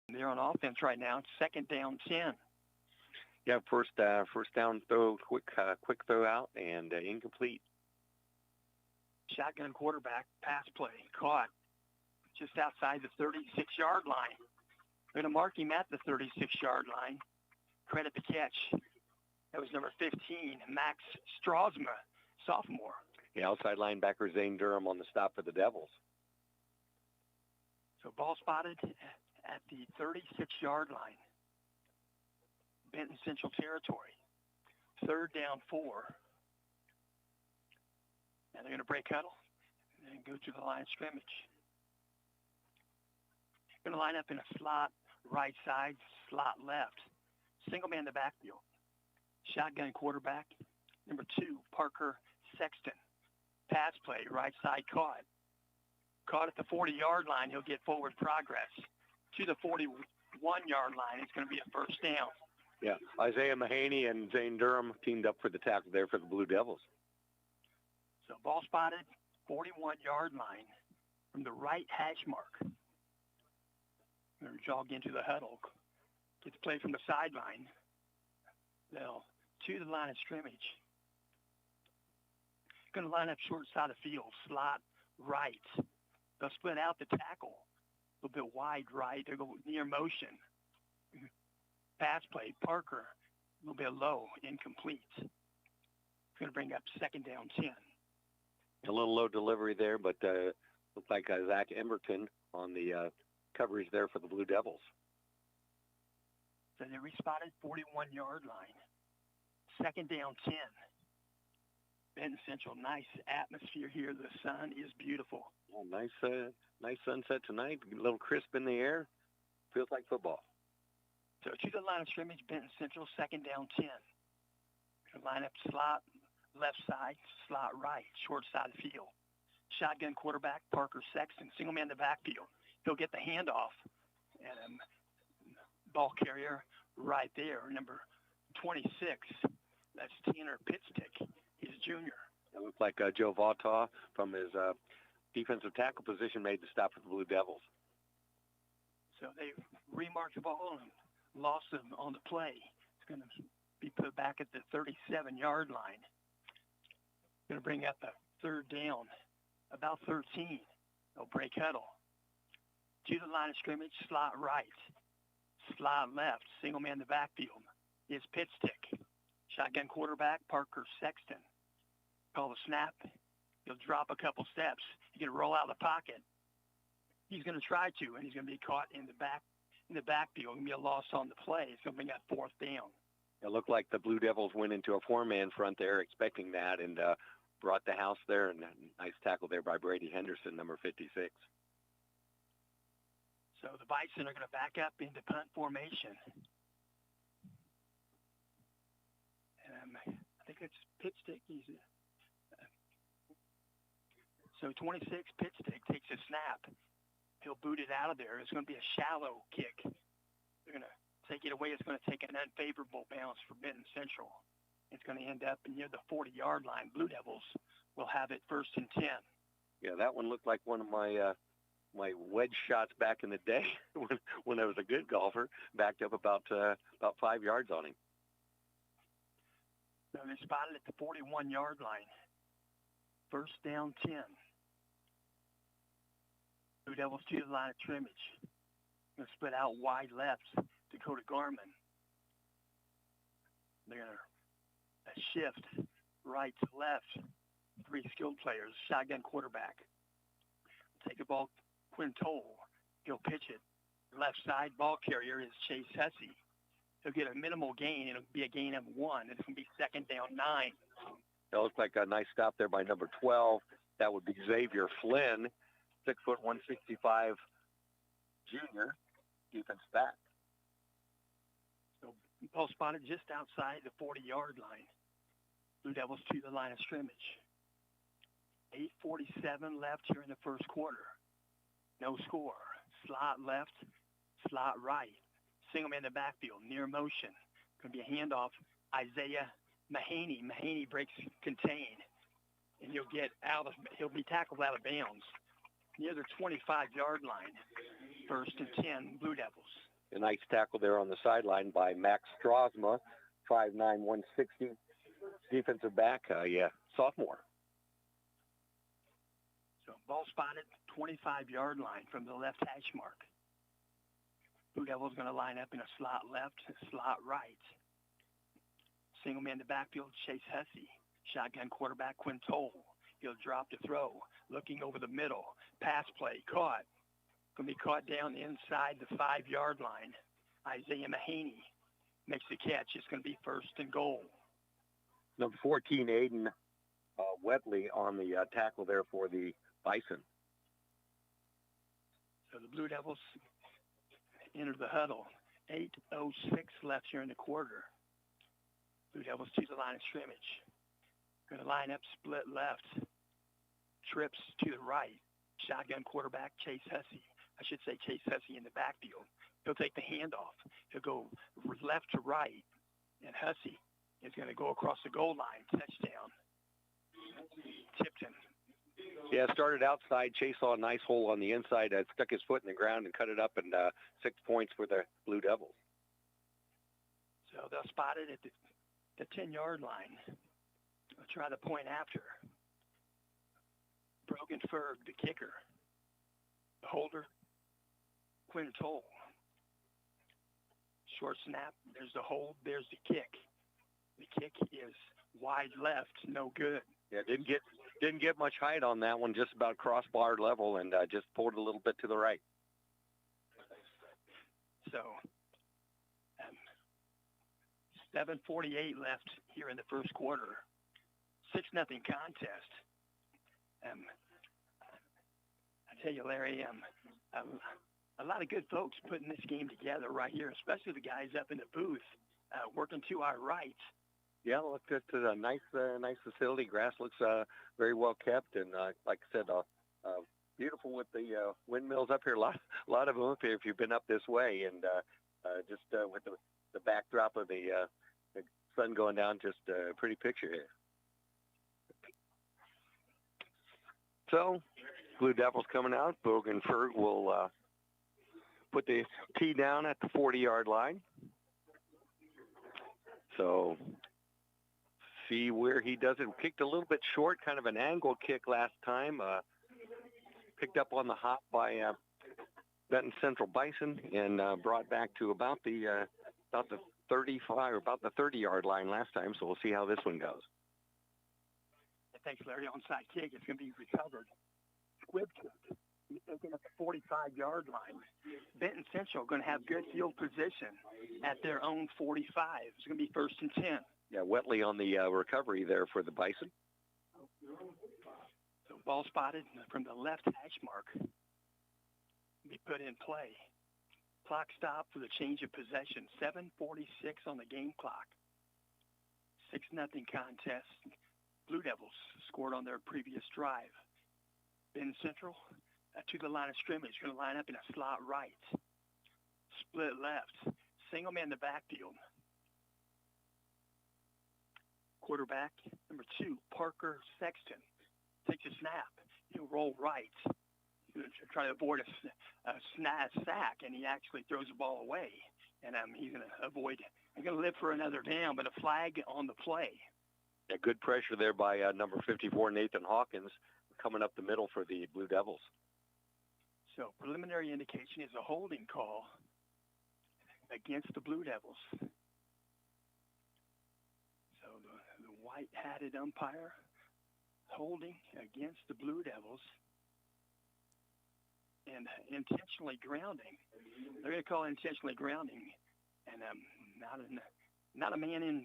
They're on offense right now. It's second down 10. Yeah, first down throw, quick throw out, and incomplete. Shotgun quarterback, pass play, caught just outside the 36-yard line. They're going to mark him at the 36-yard line. Credit the catch. That was number 15, Max Strasma, sophomore. The outside linebacker, Zane Durham, on the stop for the Devils. So ball spotted at the 36-yard line. Benton Central territory. Third down 4. Now they're going to break huddle and go to the line of scrimmage. Going to line up in a slot right side, slot left. Single man in the backfield. Shotgun quarterback, number 2, Parker Sexton. Pass play, right side caught. Caught at the 40-yard line, he'll get forward progress. To the 41-yard line, it's going to be a first down. Yeah, Isaiah Mahaney and Zane Durham teamed up for the tackle there for the Blue Devils. So ball spotted, 41-yard line from the right hash mark. They're going to jog into the huddle. Gets played from the sideline. They'll to the line of scrimmage. Going to line up short side of field, slot right. They'll split out the tackle a little bit wide right. They'll go near motion. Pass play, Parker, a little bit low, incomplete. It's going to bring up second down 10. A little low delivery there, but looked like Zach Emberton on the coverage there for the Blue Devils. So they respotted 41-yard line. Second down 10. Benton Central, nice atmosphere here. The sun is beautiful. Oh, nice sunset tonight. A little crisp in the air. Feels like football. So to the line of scrimmage, Benton Central, second down 10. Line up slot left side, slot right, short side of the field. Shotgun quarterback, Parker Sexton, single man in the backfield. He'll get the handoff. And ball carrier right there, number 26. That's Tanner Pitstick. He's a junior. It looks like Joe Vaughtaw from his defensive tackle position made the stop for the Blue Devils. So they remarked the ball and lost him on the play. It's going to be put back at the 37-yard line. Going to bring up the third down, about 13. They'll break huddle. To the line of scrimmage, slot right, slot left, single man in the backfield is Pitstick. Shotgun quarterback, Parker Sexton. Call the snap. He'll drop a couple steps. He's going to roll out of the pocket. He's going to try to, and he's going to be caught in the backfield. Going to be a loss on the play. It's going to bring up fourth down. It looked like the Blue Devils went into a four-man front there, expecting that, and brought the house there. And a nice tackle there by Brady Henderson, number 56. So the Bison are going to back up into punt formation. I think it's Pitstick. So 26, Pitstick takes a snap. He'll boot it out of there. It's going to be a shallow kick. They're going to take it away. It's going to take an unfavorable bounce for Benton Central. It's going to end up near the 40-yard line. Blue Devils will have it first and 10. Yeah, that one looked like one of my wedge shots back in the day when I was a good golfer. Backed up about 5 yards on him. So they spotted at the 41-yard line. First down 10. Blue Devils to the line of scrimmage. Going to split out wide left, Dakota Garman. They're going to shift right to left. 3 skilled players, shotgun quarterback. Take the ball, Quinn Toll. He'll pitch it. Left side ball carrier is Chase Hussey. He'll get a minimal gain. It'll be a gain of 1. It's going to be second down 9. That looks like a nice stop there by number 12. That would be Xavier Flynn, 6 foot 165 junior, defense back. So ball spotted just outside the 40-yard line. Blue Devils to the line of scrimmage. 8:47 left here in the first quarter. No score. Slot left, slot right. Single man in the backfield, near motion. Going to be a handoff. Isaiah Mahaney. Mahaney breaks contain, and he'll be tackled out of bounds near the 25-yard line. First and 10, Blue Devils. A nice tackle there on the sideline by Max Strasma, 5'9", 160, defensive back, sophomore. So ball spotted, 25-yard line from the left hash mark. Blue Devils going to line up in a slot left, slot right. Single man in the backfield, Chase Hussey. Shotgun quarterback, Quinn Toll. He'll drop to throw, looking over the middle. Pass play, caught. Going to be caught down inside the 5-yard line. Isaiah Mahaney makes the catch. It's going to be first and goal. Number 14, Aiden Wetley on the tackle there for the Bison. So the Blue Devils enter the huddle. 8:06 left here in the quarter. Blue Devils to the line of scrimmage. Going to line up split left. Trips to the right. Shotgun quarterback, Chase Hussey. I should say Chase Hussey in the backfield. He'll take the handoff. He'll go left to right. And Hussey is going to go across the goal line. Touchdown. Tipton. Yeah, started outside. Chase saw a nice hole on the inside. Stuck his foot in the ground and cut it up, and 6 points for the Blue Devils. So they'll spot it at the 10-yard line. They'll try the point after. Brogan Ferg, the kicker. The holder, Quinn Toll. Short snap. There's the hold. There's the kick. The kick is wide left. No good. Yeah, didn't get much height on that one. Just about crossbar level, and just pulled a little bit to the right. So 7:48 left here in the first quarter. 6-0 contest. I tell you, Larry, a lot of good folks putting this game together right here, especially the guys up in the booth working to our right. Yeah, look, it's a nice facility. Grass looks very well kept, and like I said, beautiful with the windmills up here. A lot of them up here if you've been up this way, and just with the backdrop of the sun going down, just a pretty picture here. So, Blue Devils coming out. Brogan Ferg will put the tee down at the 40-yard line. So, see where he does it. Kicked a little bit short, kind of an angle kick last time. Picked up on the hop by Benton Central Bison and brought back to about the 35 or about the 30-yard line last time. So we'll see how this one goes. Thanks, Larry. Onside kick. It's going to be recovered. Squib kick. He's taking up the 45-yard line. Benton Central going to have good field position at their own 45. It's going to be first and 10. Yeah, Wetley on the recovery there for the Bison. So ball spotted from the left hash mark. Be put in play. Clock stop for the change of possession. 7:46 on the game clock. 6-0 contest. Blue Devils scored on their previous drive. Benton Central to the line of scrimmage. Going to line up in a slot right. Split left. Single man in the backfield. Quarterback, number 2, Parker Sexton, takes a snap. He'll roll right. He'll try to avoid a sack, and he actually throws the ball away. And he's going to live for another down, but a flag on the play. Yeah, good pressure there by number 54, Nathan Hawkins, coming up the middle for the Blue Devils. So preliminary indication is a holding call against the Blue Devils. So the white-hatted umpire holding against the Blue Devils and intentionally grounding. They're going to call intentionally grounding, and not a man in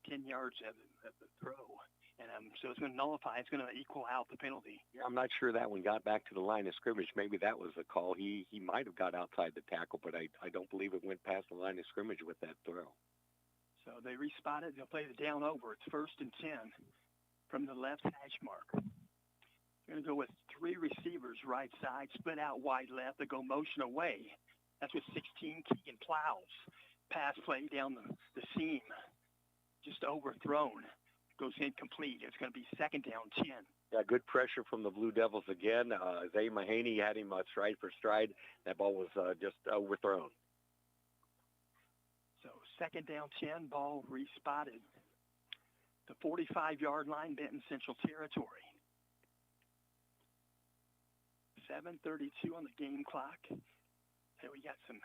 10 yards of the throw. And so it's going to nullify. It's going to equal out the penalty. Yeah, I'm not sure that one got back to the line of scrimmage. Maybe that was the call. He might have got outside the tackle, but I don't believe it went past the line of scrimmage with that throw. So they respot it. They'll play the down over. It's first and 10 from the left hash mark. They're going to go with 3 receivers right side, split out wide left. They go motion away. That's with 16, Keegan Plows. Pass play down the seam. Just overthrown. Goes incomplete. It's going to be second down 10. Yeah, good pressure from the Blue Devils again. Zay Mahaney had him stride for stride. That ball was just overthrown. Second down 10, ball respotted. The 45-yard line, Benton Central territory. 7:32 on the game clock. And we got some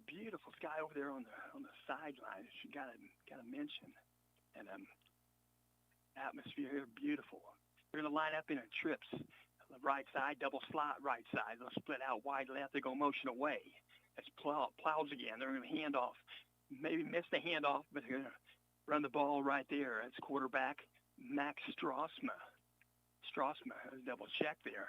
beautiful sky over there on the sidelines. You gotta mention, and atmosphere here beautiful. They're gonna line up in a trips. The right side, double slot right side. They'll split out wide left. They're gonna motion away. That's plows again. They're gonna hand off. Maybe miss the handoff, but they're gonna run the ball right there. That's quarterback Max Strassma. Strassma, double check there.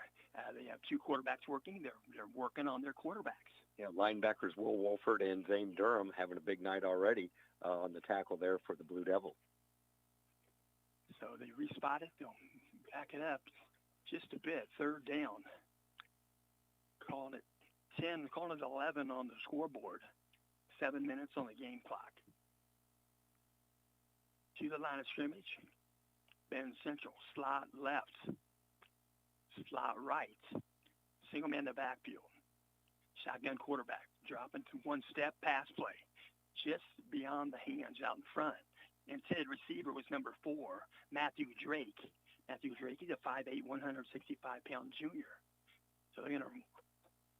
They have two quarterbacks working. They're working on their quarterbacks. Yeah, linebackers Will Wolford and Zane Durham having a big night already on the tackle there for the Blue Devils. So they respot it. They'll back it up just a bit. Third down. Calling it 10, calling it 11 on the scoreboard. 7 minutes on the game clock. To the line of scrimmage. Benton Central, slot left, slot right, single man in the backfield, shotgun quarterback, dropping to one step, pass play, just beyond the hands out in front. Intended receiver was number 4, Matthew Drake. Matthew Drake, he's a 5'8", 165-pound junior. So they're going to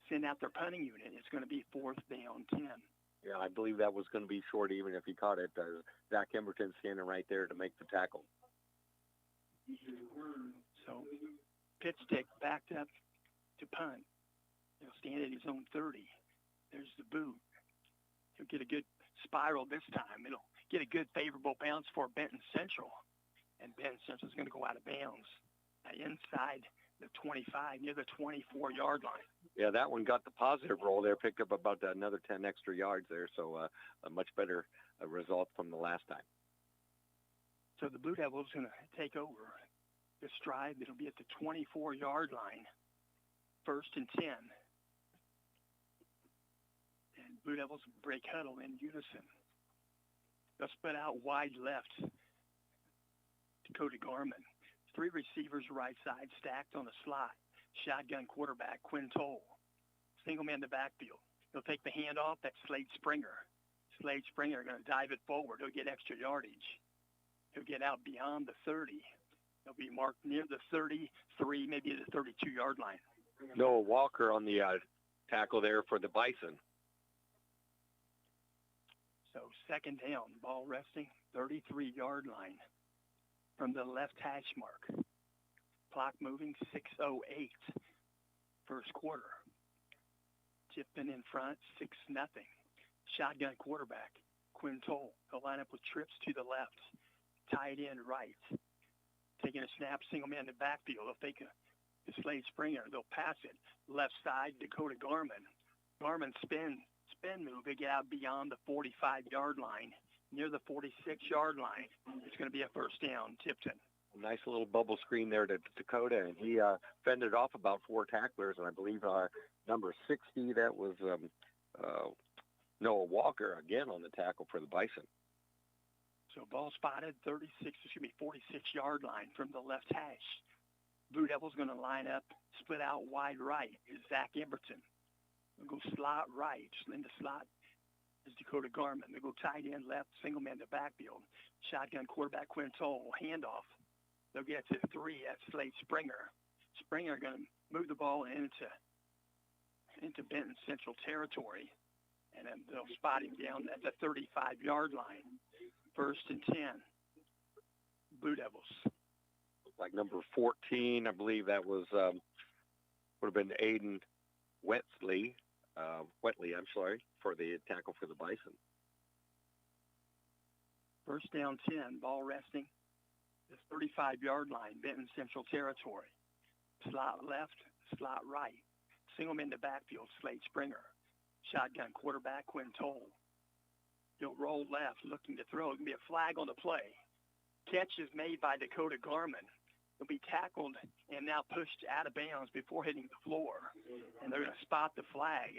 send out their punting unit. It's going to be fourth down 10. Yeah, I believe that was going to be short even if he caught it. Zach Emberton standing right there to make the tackle. So pitch stick backed up to punt. He'll stand at his own 30. There's the boot. He'll get a good spiral this time. It'll get a good favorable bounce for Benton Central. And Benton Central's going to go out of bounds inside the 25, near the 24-yard line. Yeah, that one got the positive roll there, picked up about another 10 extra yards there. So a much better result from the last time. So the Blue Devils going to take over the stride. It'll be at the 24-yard line, first and 10. And Blue Devils break huddle in unison. They'll split out wide left. Dakota Garman. 3 receivers right side stacked on the slot. Shotgun quarterback Quinn Toll. Single man in the backfield. He'll take the handoff. That's Slade Springer. Slade Springer going to dive it forward. He'll get extra yardage. He'll get out beyond the 30. He'll be marked near the 33, maybe the 32-yard line. Noah Walker on the tackle there for the Bison. So second down, ball resting, 33-yard line from the left hash mark. Clock moving, 6:08, first quarter. Tipton in front, 6-0. Shotgun quarterback, Quinn Toll. He'll line up with trips to the left. Tight end right. Taking a snap, single man in the backfield. They'll take the Slade Springer. They'll pass it. Left side, Dakota Garman. Garman spin move. They get out beyond the 45-yard line, near the 46-yard line. It's going to be a first down, Tipton. A nice little bubble screen there to Dakota, and he fended off about 4 tacklers, and I believe number 60, that was Noah Walker, again on the tackle for the Bison. So ball spotted, 46-yard line from the left hash. Blue Devils going to line up, split out wide right is Zach Emberton. They'll go slot right, in the slot is Dakota Garman. They'll go tight end left, single man to backfield. Shotgun quarterback Quinn Toll, handoff. They'll get to 3, that's Slade Springer. Springer going to move the ball into Benton Central territory, and then they'll spot him down at the 35-yard line. First and 10, Blue Devils. Like number 14, I believe that was would have been Aiden Whetley, for the tackle for the Bison. First down 10, ball resting. The 35-yard line, Benton Central territory. Slot left, slot right. Single man to backfield, Slade Springer. Shotgun quarterback, Quinn Toll. He'll roll left, looking to throw. It can be a flag on the play. Catch is made by Dakota Garman. He'll be tackled and now pushed out of bounds before hitting the floor. And they're going to spot the flag.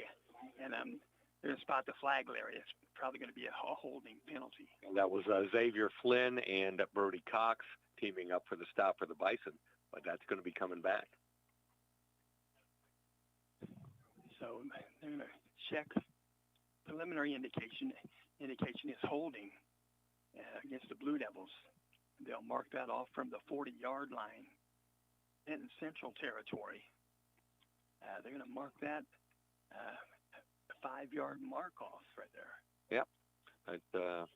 And they're going to spot the flag, Larry. It's probably going to be a holding penalty. And that was Xavier Flynn and Brody Cox teaming up for the stop for the Bison. But that's going to be coming back. So they're going to check preliminary indication is holding against the Blue Devils. They'll mark that off from the 40-yard line. Benton Central territory. They're going to mark that 5-yard mark off right there. Yep. That's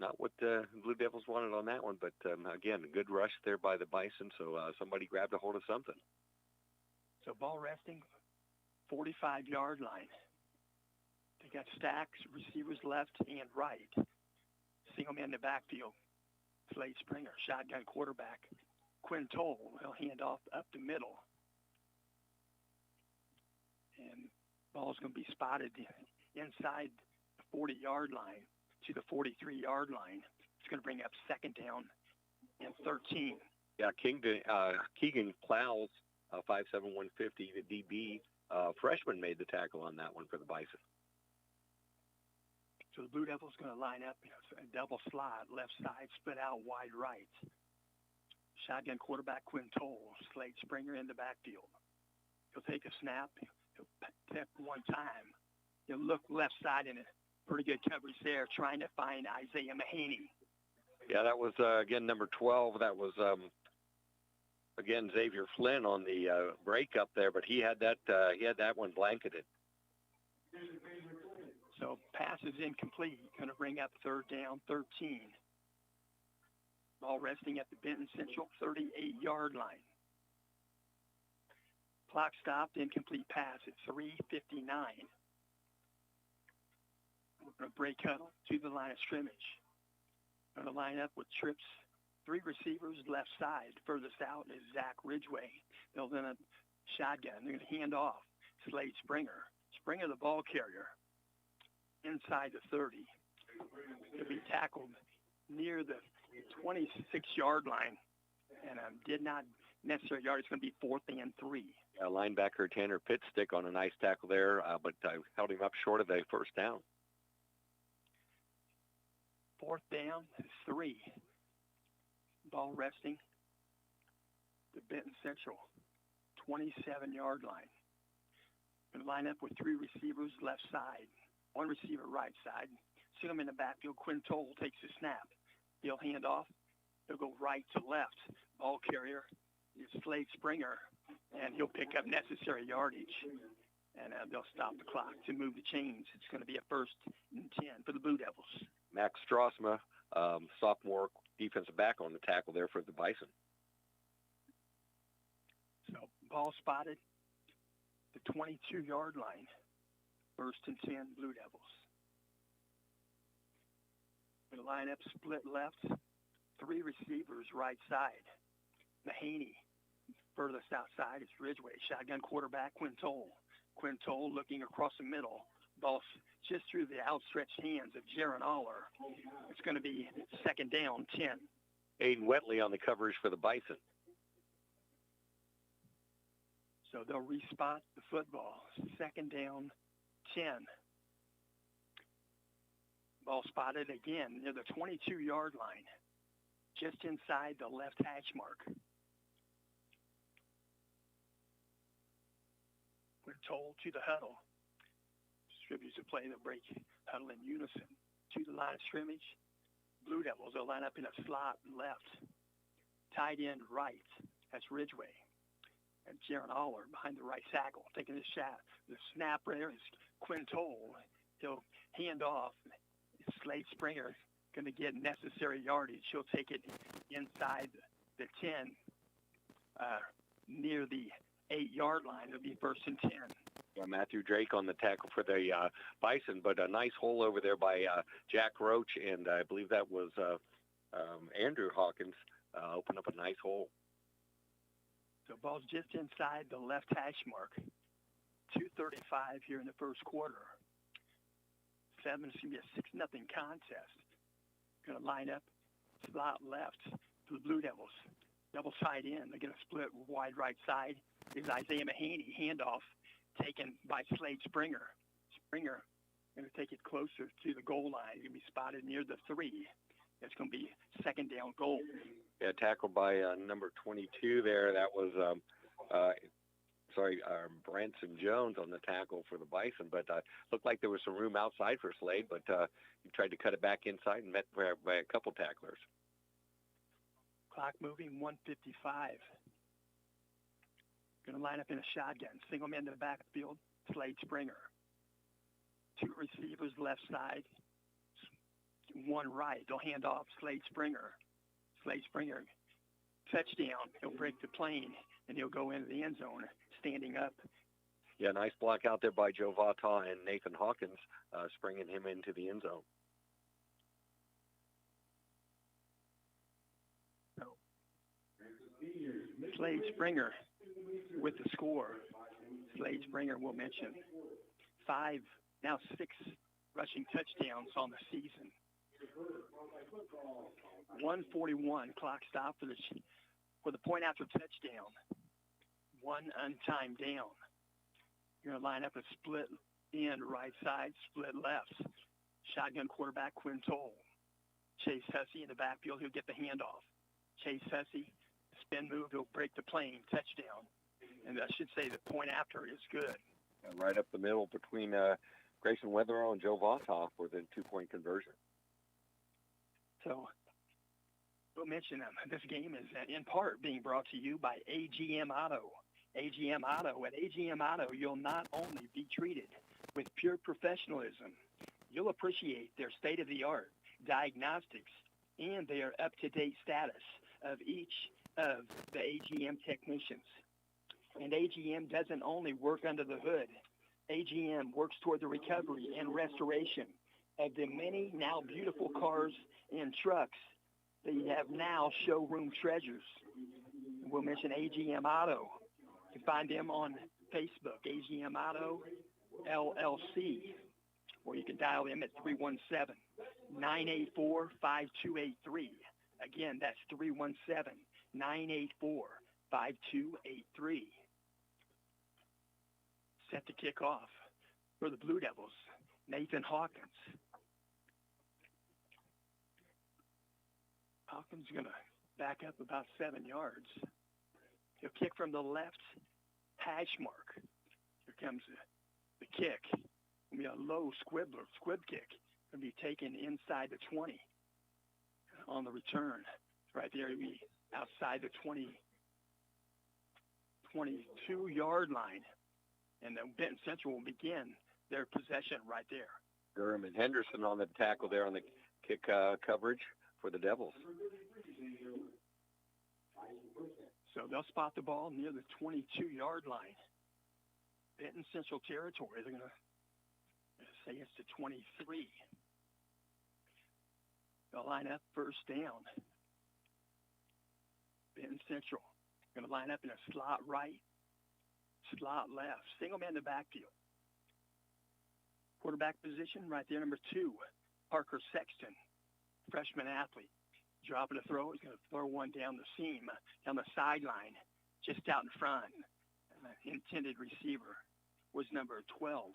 not what the Blue Devils wanted on that one, but again, a good rush there by the Bison, so somebody grabbed a hold of something. So ball resting, 45-yard line. They got stacks, receivers left and right. Single man in the backfield. Slade Springer, shotgun quarterback. Quinn Toll, he'll hand off up the middle. And ball's going to be spotted inside the 40-yard line to the 43-yard line. It's going to bring up second down and 13. Yeah, Keegan Clowes, 5'7", 150, the DB freshman, made the tackle on that one for the Bison. So the Blue Devils going to line up, a double slot, left side, split out, wide right. Shotgun quarterback Quinn Toll, Slade Springer in the backfield. He'll take a snap. He'll tap one time. He'll look left side in a pretty good coverage there, trying to find Isaiah Mahaney. Yeah, that was, again, number 12. That was, again, Xavier Flynn on the break up there, but he had that one blanketed. So pass is incomplete. Going to bring up third down, 13. Ball resting at the Benton Central 38-yard line. Clock stopped, incomplete pass at 3:59. We're going to break huddle to the line of scrimmage. Going to line up with trips, 3 receivers left side. Furthest out is Zach Ridgway. They'll then a shotgun. They're going to hand off Slade Springer. Springer, the ball carrier, inside the 30. He'll be tackled near the 26-yard line and did not necessarily yard. It's going to be 4th and 3. Linebacker Tanner Pitstick on a nice tackle there, but held him up short of the first down. 4th down, 3. Ball resting. The Benton Central 27-yard line. Going to line up with 3 receivers left side, 1 receiver right side. See him in the backfield. Quinn Toll takes the snap. He'll hand off. He'll go right to left. Ball carrier is Slade Springer, and he'll pick up necessary yardage. And they'll stop the clock to move the chains. It's going to be a 1st and 10 for the Blue Devils. Max Strassma, sophomore defensive back on the tackle there for the Bison. So ball spotted, the 22-yard line. 1st and 10, Blue Devils. Going to line up split left, 3 receivers right side. Mahaney, furthest outside is Ridgway. Shotgun quarterback Quinn Toll. Quinn Toll looking across the middle. Ball just through the outstretched hands of Jaron Aller. It's going to be 2nd down, 10. Aiden Wetley on the coverage for the Bison. So they'll respot the football. 2nd down, 10. Ball spotted again near the 22-yard line, just inside the left hash mark. We're told to the huddle. Distributes the play, the break, huddle in unison. To the line of scrimmage, Blue Devils will line up in a slot left. Tight end right, that's Ridgway. And Jaron Aller behind the right tackle, taking the shot. The snap there is Quinn Toll. He'll hand off. Slade Springer going to get necessary yardage. He'll take it inside the 10, near the 8-yard line. It'll be 1st and 10. Yeah, Matthew Drake on the tackle for the Bison, but a nice hole over there by Jack Roach, and I believe that was Andrew Hawkins opened up a nice hole. So ball's just inside the left hash mark. 2:35 here in the first quarter. 7, it's going to be a 6-0 contest. Going to line up, slot left to the Blue Devils. Double side in. They're going to split wide right side. Is Isaiah Mahaney. Handoff taken by Slade Springer. Springer going to take it closer to the goal line. He's going to be spotted near the 3. It's going to be 2nd down goal. Yeah, tackled by number 22 there. That was Branson Jones on the tackle for the Bison, but looked like there was some room outside for Slade, but he tried to cut it back inside and met by a couple tacklers. Clock moving, 1:55. Going to line up in a shotgun. Single man to the backfield, Slade Springer. Two receivers left side, one right. They'll hand off Slade Springer. Slade Springer, touchdown. He'll break the plane, and he'll go into the end zone standing up. Yeah, nice block out there by Joe Vata and Nathan Hawkins, springing him into the end zone. Slade Springer with the score. Slade Springer, we'll mention, 5, now 6 rushing touchdowns on the season. 1:41 clock stop for the point after touchdown. One untimed down. You're going to line up a split end right side, split left. Shotgun quarterback Quinn Toll. Chase Hussey in the backfield. He'll get the handoff. Chase Hussey, spin move. He'll break the plane. Touchdown. And I should say the point after is good. Right up the middle between Grayson Weatherill and Joe Vata for the 2-point conversion. So we'll mention them. This game is in part being brought to you by AGM Auto. AGM Auto. At AGM Auto, you'll not only be treated with pure professionalism, you'll appreciate their state-of-the-art diagnostics and their up-to-date status of each of the AGM technicians. And AGM doesn't only work under the hood. AGM works toward the recovery and restoration of the many now beautiful cars and trucks that have now showroom treasures. We'll mention AGM Auto. You can find them on Facebook, AGM Auto LLC, or you can dial them at 317-984-5283. Again, that's 317-984-5283. Set to kick off for the Blue Devils, Nathan Hawkins. Hawkins is going to back up about 7 yards. He'll kick from the left hash mark. Here comes the kick. It'll be a low squib kick. It'll be taken inside the 20 on the return. Right there, it'll be outside the 22-yard line. And then Benton Central will begin their possession right there. Durham and Henderson on the tackle there on the kick coverage for the Devils. So they'll spot the ball near the 22-yard line. Benton Central territory. They're going to say it's the 23. They'll line up first down. Benton Central going to line up in a slot right, slot left. Single man in the backfield. Quarterback position right there, number 2, Parker Sexton, freshman athlete. Dropping a throw. He's going to throw one down the seam, down the sideline, just out in front. And the intended receiver was number 12,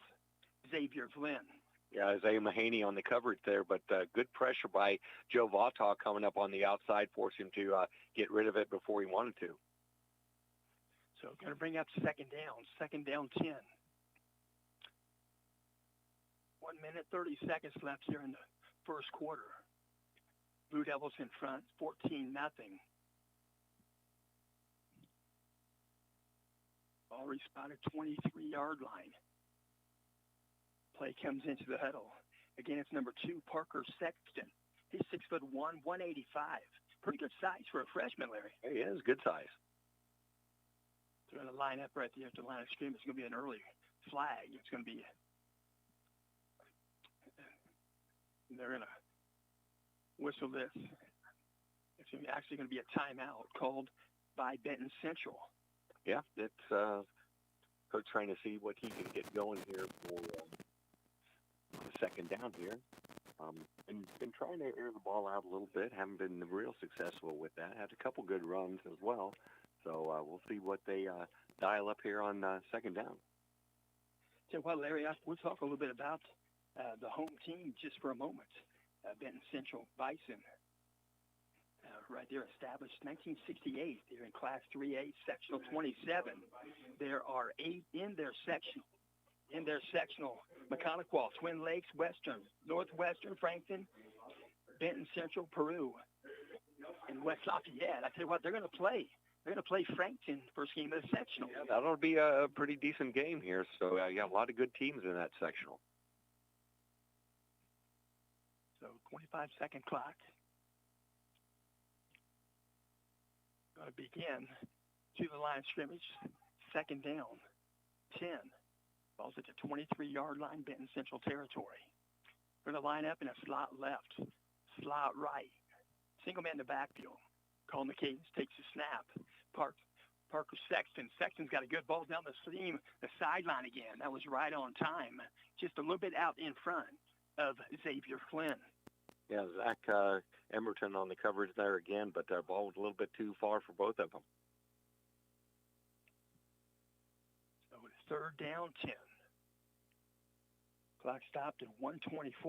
Xavier Flynn. Yeah, Isaiah Mahaney on the coverage there, but good pressure by Joe Vata coming up on the outside, forced him to get rid of it before he wanted to. So going to bring up second down 10. 1 minute, 30 seconds left here in the first quarter. Blue Devils in front, 14-0. Already spotted 23-yard line. Play comes into the huddle. Again, it's number 2, Parker Sexton. He's 6'1", 185. Pretty good size for a freshman, Larry. He is good size. They're going to line up right there at the line of scrimmage. It's going to be an early flag. It's going to be. They're going to whistle this. It's actually going to be a timeout called by Benton Central. Yeah, it's coach trying to see what he can get going here for the second down here. Been trying to air the ball out a little bit. Haven't been real successful with that. Had a couple good runs as well. So we'll see what they dial up here on second down. So, well, Larry, we'll talk a little bit about the home team just for a moment. Benton Central Bison right there, established 1968. They're in Class 3A, Sectional 27. There are 8 in their section. In their sectional, Mechanical, Twin Lakes, Western, Northwestern, Frankton, Benton Central, Peru, and West Lafayette. I tell you what, they're going to play. They're going to play Frankton first game of the sectional. Yeah, that'll be a pretty decent game here. So you got a lot of good teams in that sectional. So 25-second clock. Going to begin to the line of scrimmage. Second down, 10. Ball's at the 23-yard line, Benton Central territory. Going to line up in a slot left, slot right. Single man in the backfield. Colin McCabe takes the snap. Parker Sexton. Sexton's got a good ball down the seam, the sideline again. That was right on time. Just a little bit out in front of Xavier Flynn. Yeah, Zach Emerton on the coverage there again, but our ball was a little bit too far for both of them. So it's third down, 10. Clock stopped at 1:24.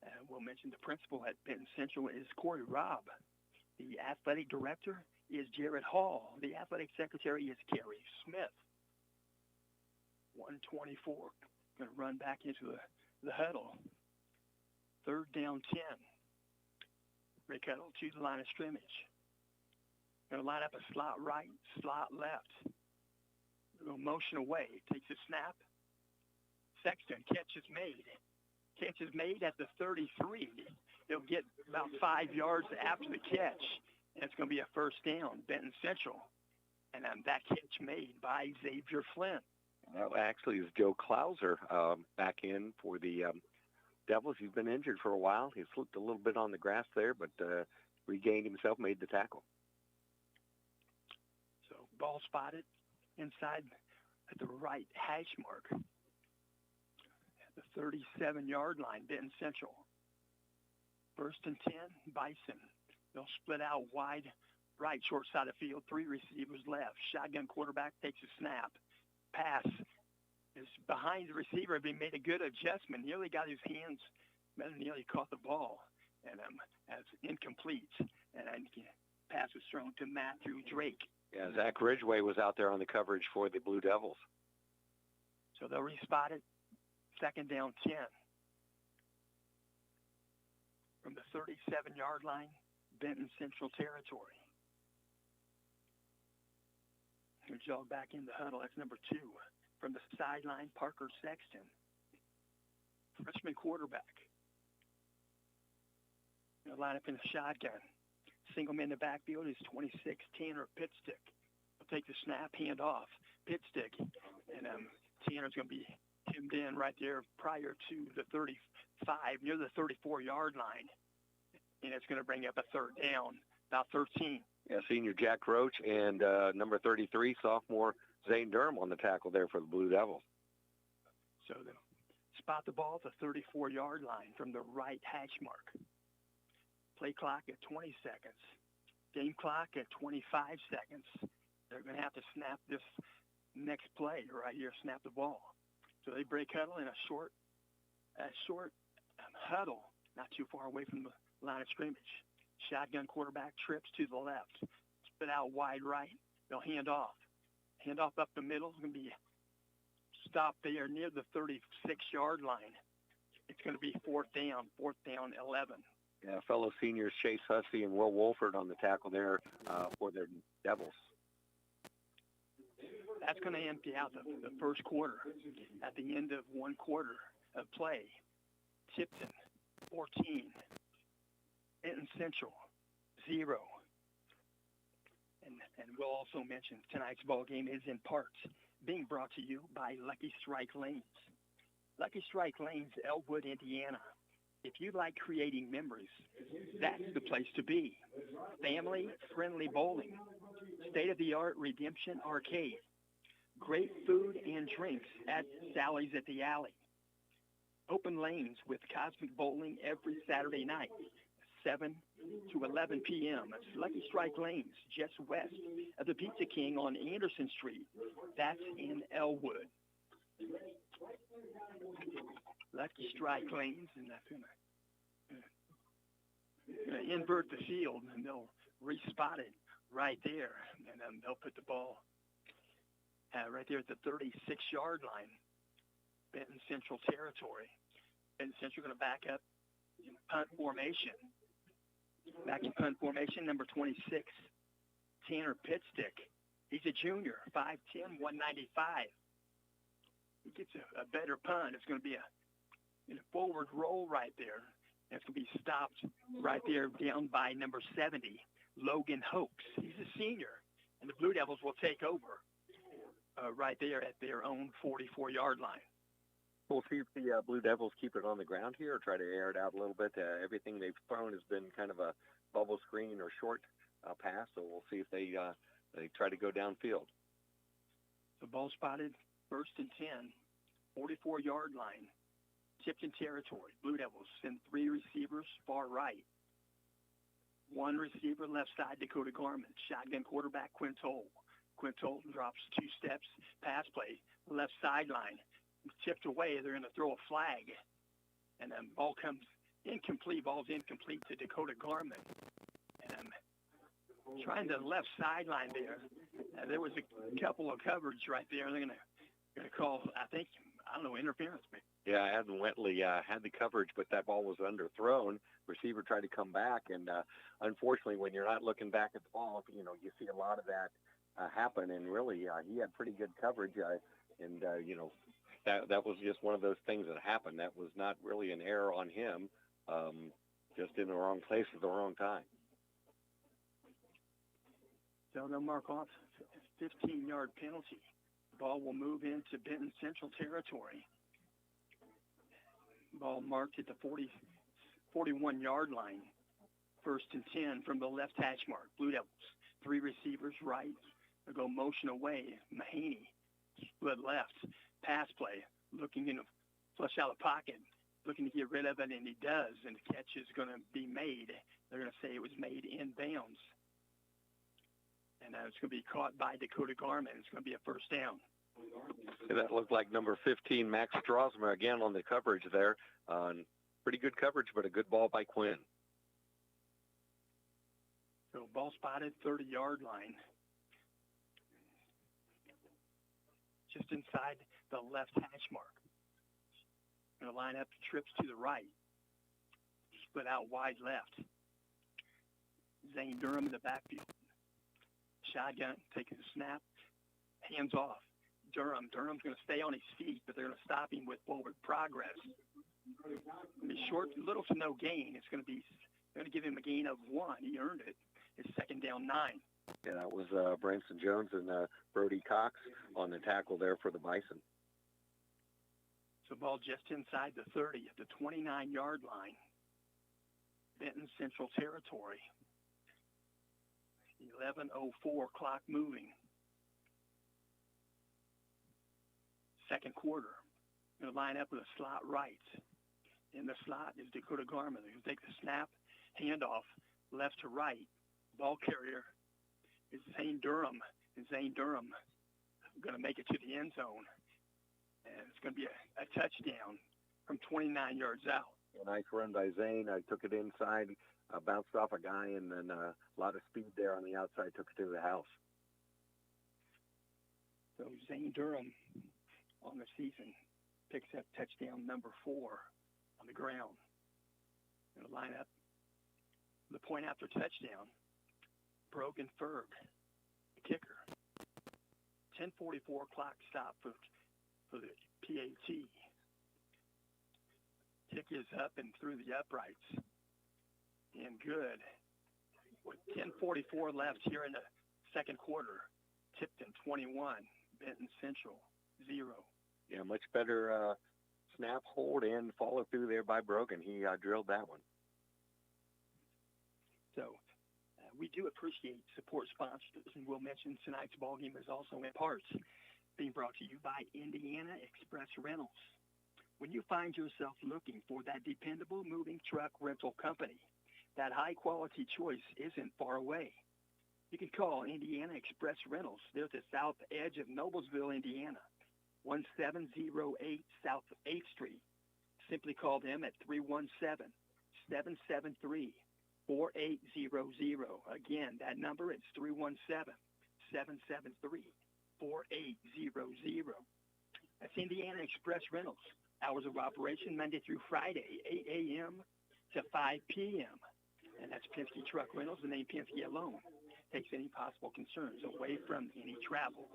And we'll mention the principal at Benton Central is Corey Robb. The athletic director is Jared Hall. The athletic secretary is Gary Smith. 1:24. Going to run back into the huddle. Third down, 10. Break huddle to the line of scrimmage. Going to line up a slot right, slot left. Little motion away. Takes a snap. Sexton, catch is made. Catch is made at the 33. He'll get about 5 yards after the catch, and it's going to be a first down, Benton Central. And that catch made by Xavier Flynn. Well, actually, it's Joe Klauser back in for the Devils. He's been injured for a while. He slipped a little bit on the grass there, but regained himself, made the tackle. So ball spotted inside at the right hash mark. At the 37-yard line, Benton Central. First and 10, Bison. They'll split out wide right, short side of field, 3 receivers left. Shotgun quarterback takes a snap. Pass is behind the receiver. He made a good adjustment. Nearly got his hands, nearly caught the ball, and as incomplete. And pass was thrown to Matthew Drake. Yeah, Zach Ridgway was out there on the coverage for the Blue Devils. So they'll respot it. Second down, 10. From the 37-yard line, Benton Central territory. He'll jog back in the huddle. That's number 2. From the sideline, Parker Sexton. Freshman quarterback. He'll line up in the shotgun. Single man in the backfield is 26, Tanner Pitstick. He'll take the snap, hand off. Pitstick. And Tanner's going to be hemmed in right there prior to the 35, near the 34-yard line. And it's going to bring up a third down, about 13. Yeah, senior Jack Roach and number 33, sophomore Zane Durham on the tackle there for the Blue Devils. So they'll spot the ball at the 34-yard line from the right hash mark. Play clock at 20 seconds. Game clock at 25 seconds. They're going to have to snap this next play right here, snap the ball. So they break huddle in a short huddle, not too far away from the line of scrimmage. Shotgun quarterback trips to the left. Spit out wide right. They'll hand off. Hand off up the middle. It's going to be stopped there near the 36-yard line. It's going to be fourth down 11. Yeah, fellow seniors Chase Hussey and Will Wolford on the tackle there for their Devils. That's going to empty out the first quarter. At the end of one quarter of play, Tipton, 14. Benton Central, 0. And we'll also mention tonight's ball game is in part being brought to you by Lucky Strike Lanes. Lucky Strike Lanes, Elwood, Indiana. If you like creating memories, that's the place to be. Family-friendly bowling, state-of-the-art redemption arcade, great food and drinks at Sally's at the Alley. Open lanes with Cosmic Bowling every Saturday night, 7 to 11 p.m. It's Lucky Strike Lanes, just west of the Pizza King on Anderson Street. That's in Elwood. Lucky Strike Lanes, and that's going to going to invert the field, and they'll respot it right there, and then they'll put the ball right there at the 36-yard line, Benton Central territory. Benton Central going to back up in punt formation. Back in punt formation, number 26, Tanner Pitstick. He's a junior, 5'10", 195. He gets a better punt. It's going to be a forward roll right there. And it's going to be stopped right there down by number 70, Logan Hoax. He's a senior, and the Blue Devils will take over right there at their own 44-yard line. We'll see if the Blue Devils keep it on the ground here or try to air it out a little bit. Everything they've thrown has been kind of a bubble screen or short pass, so we'll see if they try to go downfield. The ball spotted, 1st and 10, 44-yard line, Tipton territory. Blue Devils send 3 receivers far right. 1 receiver left side, Dakota Garment. Shotgun quarterback, Quintoll. Quintoll drops 2 steps, pass play, left sideline. Tipped away, they're going to throw a flag. And then ball comes incomplete. Ball's incomplete to Dakota Garment. And trying the left sideline there. There was a couple of coverage right there. They're going to call, I don't know, interference. Yeah, Adam Wentley had the coverage, but that ball was underthrown. Receiver tried to come back, and unfortunately, when you're not looking back at the ball, you see a lot of that happen. And really, he had pretty good coverage, that was just one of those things that happened. That was not really an error on him, just in the wrong place at the wrong time. So they'll mark off a 15-yard penalty. The ball will move into Benton Central territory. Ball marked at the 41-yard line. 1st and 10 from the left hash mark. Blue Devils, 3 receivers right. They'll go motion away. Mahaney, split left. Pass play, looking to flush out the pocket, looking to get rid of it, and he does, and the catch is going to be made. They're going to say it was made in bounds. And it's going to be caught by Dakota Garment. It's going to be a 1st down. Yeah, that looked like number 15, Max Strasmer, again on the coverage there. Pretty good coverage, but a good ball by Quinn. So ball spotted, 30-yard line. Just inside the left hash mark. Going to line up the trips to the right. Split out wide left. Zane Durham in the backfield. Shotgun, taking the snap. Hands off. Durham's going to stay on his feet, but they're going to stop him with forward progress. It's short, little to no gain. They're going to give him a gain of 1. He earned it. It's 2nd down 9. Yeah, that was Branson Jones and Brody Cox on the tackle there for the Bison. So ball just inside the 30 at the 29-yard line. Benton Central territory. 11:04 clock moving. 2nd quarter. Going to line up with a slot right. In the slot is Dakota Garment. They're going to take the snap, handoff, left to right. Ball carrier is Zane Durham. And Zane Durham going to make it to the end zone. And it's going to be a touchdown from 29 yards out. A nice run by Zane. I took it inside, bounced off a guy, and then a lot of speed there on the outside, took it to the house. So Zane Durham on the season picks up touchdown number 4 on the ground. Going to line up the point after touchdown. Brogan Ferg, the kicker. 10:44 clock stop for the PAT. Kick is up and through the uprights. And good. With 10:44 left here in the 2nd quarter. Tipton 21, Benton Central 0. Yeah, much better snap, hold, and follow through there by Brogan. He drilled that one. So we do appreciate support sponsors, and we'll mention tonight's ballgame is also in part being brought to you by Indiana Express Rentals. When you find yourself looking for that dependable moving truck rental company, that high-quality choice isn't far away. You can call Indiana Express Rentals. They're at the south edge of Noblesville, Indiana, 1708 South 8th Street. Simply call them at 317-773-0700. 4800. Again, that number is 317-773-4800. That's Indiana Express Rentals. Hours of operation Monday through Friday, 8 a.m. to 5 p.m. And that's Penske Truck Rentals. The name Penske alone takes any possible concerns away from any travel.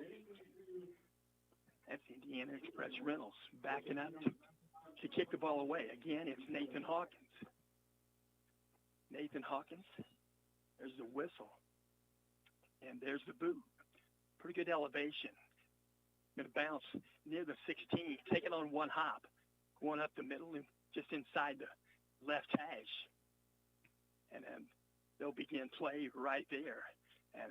That's Indiana Express Rentals. Backing up to kick the ball away. Again, it's Nathan Hawkins. Nathan Hawkins. There's the whistle. And there's the boot. Pretty good elevation. Going to bounce near the 16. Take it on one hop. Going up the middle and just inside the left hash. And they'll begin play right there. And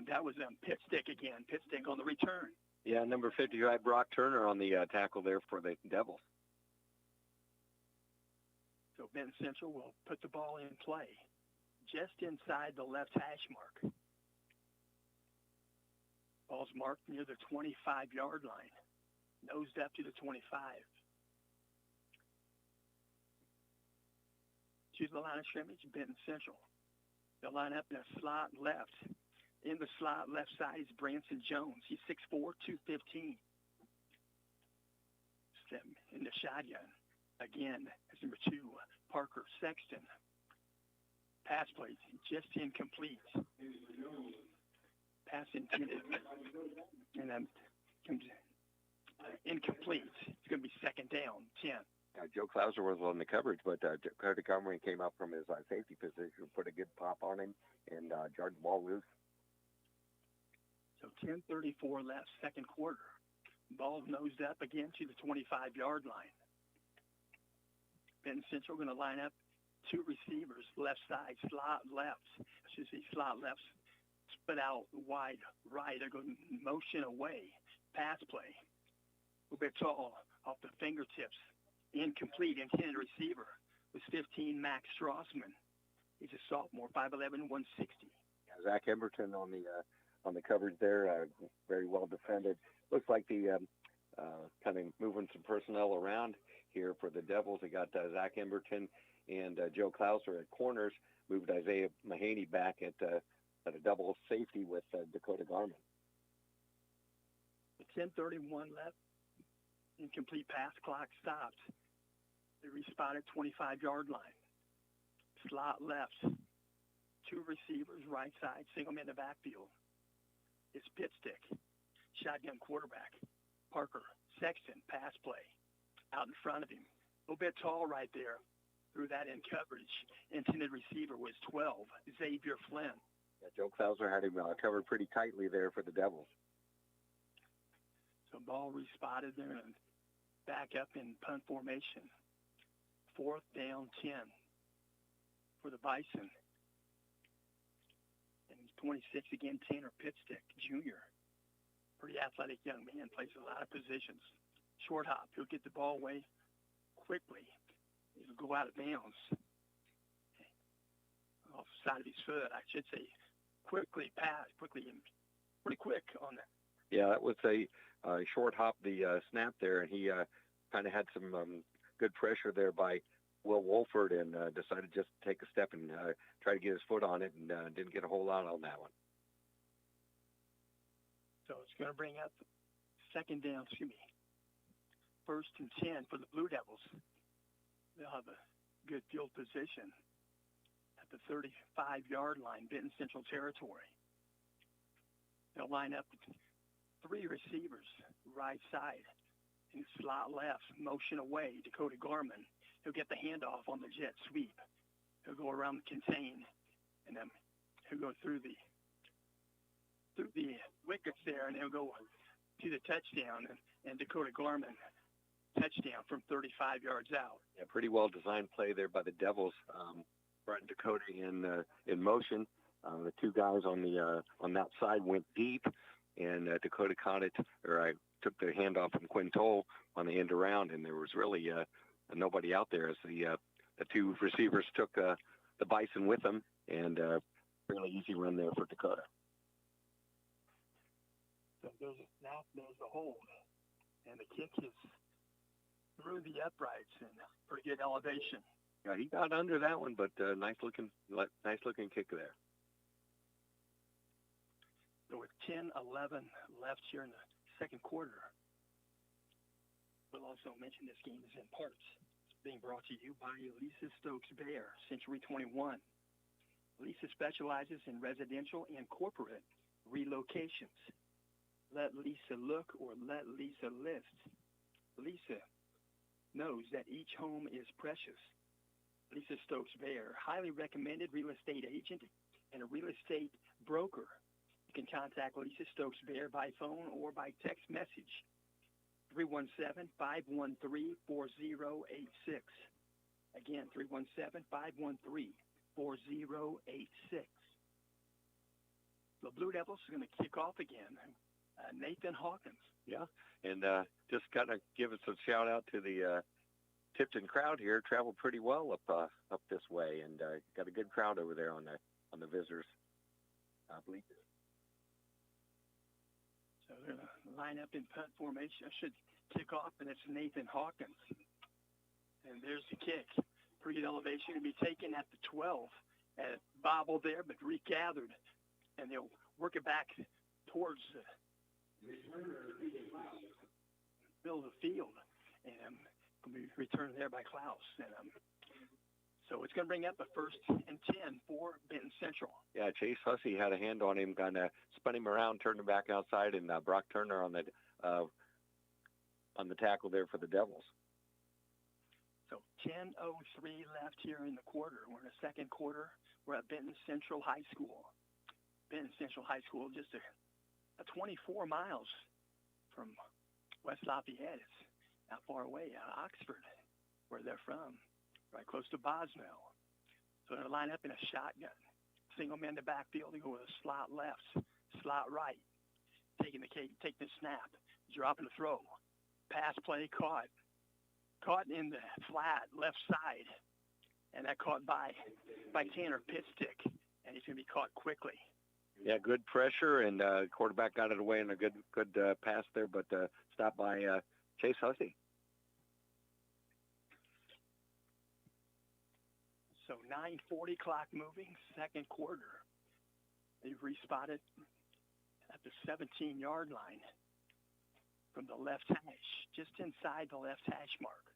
that was pit stick again. Pit stick on the return. Yeah, number 55, Brock Turner on the tackle there for the Devils. So Benton Central will put the ball in play just inside the left hash mark. Ball's marked near the 25-yard line. Nosed up to the 25. To the line of scrimmage, Benton Central. They'll line up in a slot left. In the slot left side is Branson Jones. He's 6'4", 215. In the shotgun. Again, that's number 2, Parker Sexton. Pass plays just incomplete. Pass intended. And then incomplete. It's going to be second down, 10. Joe Klauser was on the coverage, but Dakota Comrie came up from his safety position, put a good pop on him, and jarred the ball loose. So 10:34 left, second quarter. Ball nosed up again to the 25-yard line. Benton Central going to line up 2 receivers, left side, slot left. I should say slot left, split out wide right. They're going to motion away. Pass play. A little bit tall off the fingertips. Incomplete, intended receiver was 15, Max Strassman. He's a sophomore, 5'11", 160. Yeah, Zach Emberton on the coverage there, very well defended. Looks like the kind of moving some personnel around here for the Devils. They got Zach Emberton and Joe Klauser at corners. Moved Isaiah Mahaney back at a double safety with Dakota Garman. 10:31 left. Incomplete pass, clock stopped. They respotted 25-yard line. Slot left. 2 receivers, right side, single man in the backfield. It's pit stick. Shotgun quarterback. Parker Sexton, pass play. Out in front of him. A little bit tall right there. Threw that in coverage. Intended receiver was 12, Xavier Flynn. Yeah, Joe Klauser had him covered pretty tightly there for the Devils. So ball respotted there and back up in punt formation. 4th down, 10 for the Bison. And 26 again, Tanner Pitstick, junior. Pretty athletic young man, plays a lot of positions. Short hop, he'll get the ball away quickly. He'll go out of bounds. Off the side of his foot, I should say. Quickly pass, pretty quick on that. Yeah, that was a short hop, the snap there, and he kind of had some good pressure there by Will Wolford and decided just to take a step and try to get his foot on it and didn't get a whole lot on that one. So it's going to bring up second down, 1st and 10 for the Blue Devils. They'll have a good field position at the 35-yard line, Benton Central territory. They'll line up 3 receivers, right side, and slot left, motion away, Dakota Garman. He'll get the handoff on the jet sweep. He'll go around the contain, and then he'll go through the wickets there, and he'll go to the touchdown, and Dakota Garman, touchdown from 35 yards out. Yeah, pretty well designed play there by the Devils. Brought Dakota in motion. The 2 guys on that side went deep, and Dakota caught it, or I took the handoff from Quintoll on the end around, and there was really nobody out there as the 2 receivers took the Bison with them, and really easy run there for Dakota. So there's the hold, and the kick is through the uprights and pretty good elevation. Yeah, he got under that one, but nice looking kick there. So with 10-11 left here in the second quarter, we'll also mention this game is in parts. It's being brought to you by Lisa Stokes Bear, Century 21. Lisa specializes in residential and corporate relocations. Let Lisa look or let Lisa list. Lisa knows that each home is precious. Lisa Stokes Bear, highly recommended real estate agent and a real estate broker. You can contact Lisa Stokes Bear by phone or by text message. 317-513-4086. Again, 317-513-4086. The Blue Devils are going to kick off again. Nathan Hawkins. Yeah, and just kind of give us a shout out to the Tipton crowd here. Traveled pretty well up this way, and got a good crowd over there on the visitors bleachers. So they're going to line up in punt formation. I should kick off, and it's Nathan Hawkins. And there's the kick. Pretty good elevation to be taken at the 12. And it bobbled there, but regathered. And they'll work it back towards the middle of the field. And will be returned there by Klaus. And so it's going to bring up a 1st and 10 for Benton Central. Yeah, Chase Hussey had a hand on him, kind of spun him around, turned him back outside, and Brock Turner on the tackle there for the Devils. So 10:03 left here in the quarter. We're in the second quarter. We're at Benton Central High School. Benton Central High School, just a 24 miles from West Lafayette. It's not far away, Oxford, where they're from, right close to Boswell. So they're going to line up in a shotgun. Single man in the backfield. They go with a slot left, slot right. Take the snap, dropping the throw. Pass play caught in the flat left side, and that caught by Tanner Pitstick, and he's going to be caught quickly. Yeah, good pressure, and quarterback got it away in a good pass there, but stopped by Chase Hussey. So 9:40 clock moving, second quarter. They've respotted at the 17-yard line from the left hash, just inside the left hash mark.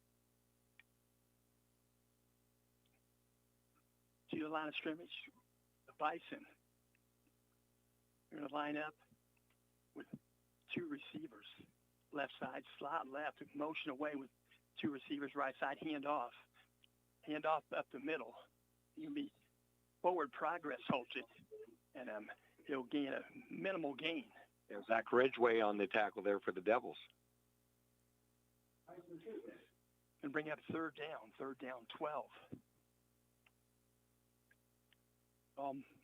To the line of scrimmage, the Bison. They're going to line up with 2 receivers. Left side, slot left, motion away with 2 receivers, right side, handoff. Handoff up the middle. He'll be forward progress halted, and he'll gain a minimal gain. There's Zach Ridgway on the tackle there for the Devils. And bring up third down 12.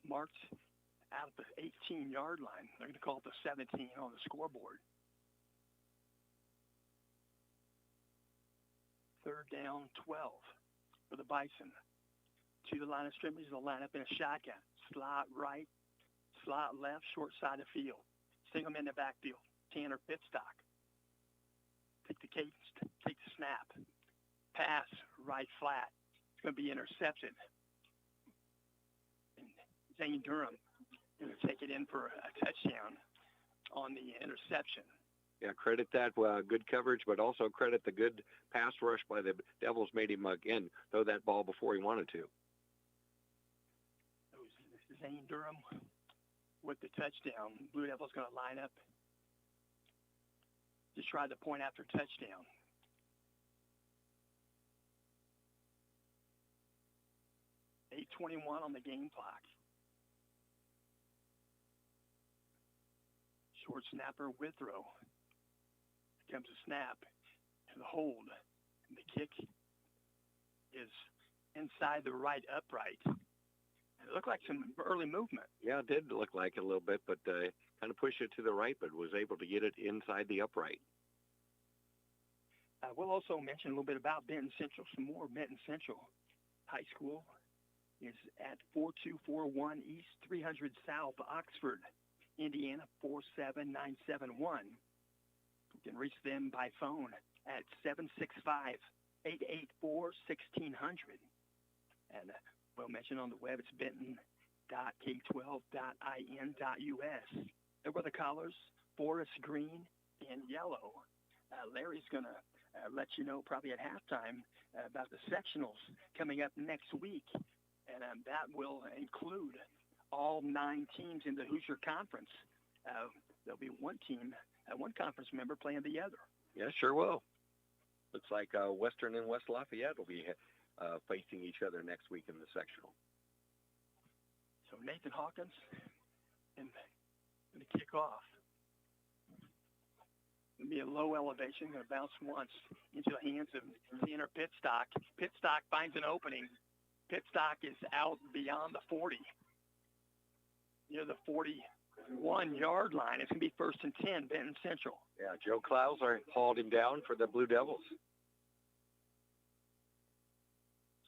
Marked out of the 18-yard line. They're going to call it the 17 on the scoreboard. Third down 12 for the Bison. To the line of scrimmage, they'll line up in a shotgun. Slot right, slot left, short side of field. Single man in the backfield. Tanner Pitstock. Take the snap. Pass right flat. It's going to be intercepted. And Zane Durham going to take it in for a touchdown on the interception. Yeah, credit that good coverage, but also credit the good pass rush by the Devils. Made him, again, throw that ball before he wanted to. Zane Durham with the touchdown. Blue Devils going to line up. Just try the point after touchdown. .8:21 on the game clock. Short snapper Withrow. Comes a snap to the hold. And the kick is inside the right upright. It looked like some early movement. Yeah, it did look like it a little bit, but kind of pushed it to the right, but was able to get it inside the upright. We'll also mention a little bit about Benton Central, some more. Benton Central High School is at 4241 East 300 South, Oxford, Indiana 47971. You can reach them by phone at 765-884-1600. And we'll mention on the web, it's benton.k12.in.us. There were the colors, forest green and yellow. Larry's going to let you know probably at halftime about the sectionals coming up next week. And that will include all 9 teams in the Hoosier Conference. There'll be one team, one conference member playing the other. Yeah, sure will. Looks like Western and West Lafayette will be facing each other next week in the sectional. So Nathan Hawkins and going to kick off. It'll be a low elevation, going to bounce once into the hands of Tanner Pitstock. Pitstock finds an opening. Pitstock is out beyond the 40, near the 41-yard line. It's going to be 1st and 10, Benton Central. Yeah, Joe Klausler hauled him down for the Blue Devils.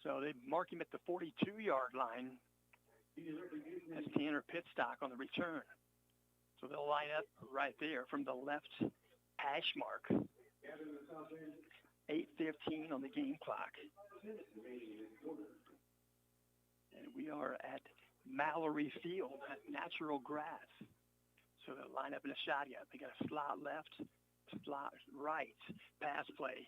So they mark him at the 42-yard line. That's Tanner Pitstock on the return. So they'll line up right there from the left hash mark. 8:15 on the game clock. And we are at Mallory Field, natural grass. So they'll line up in a shotgun. They got a slot left, slot right, pass play.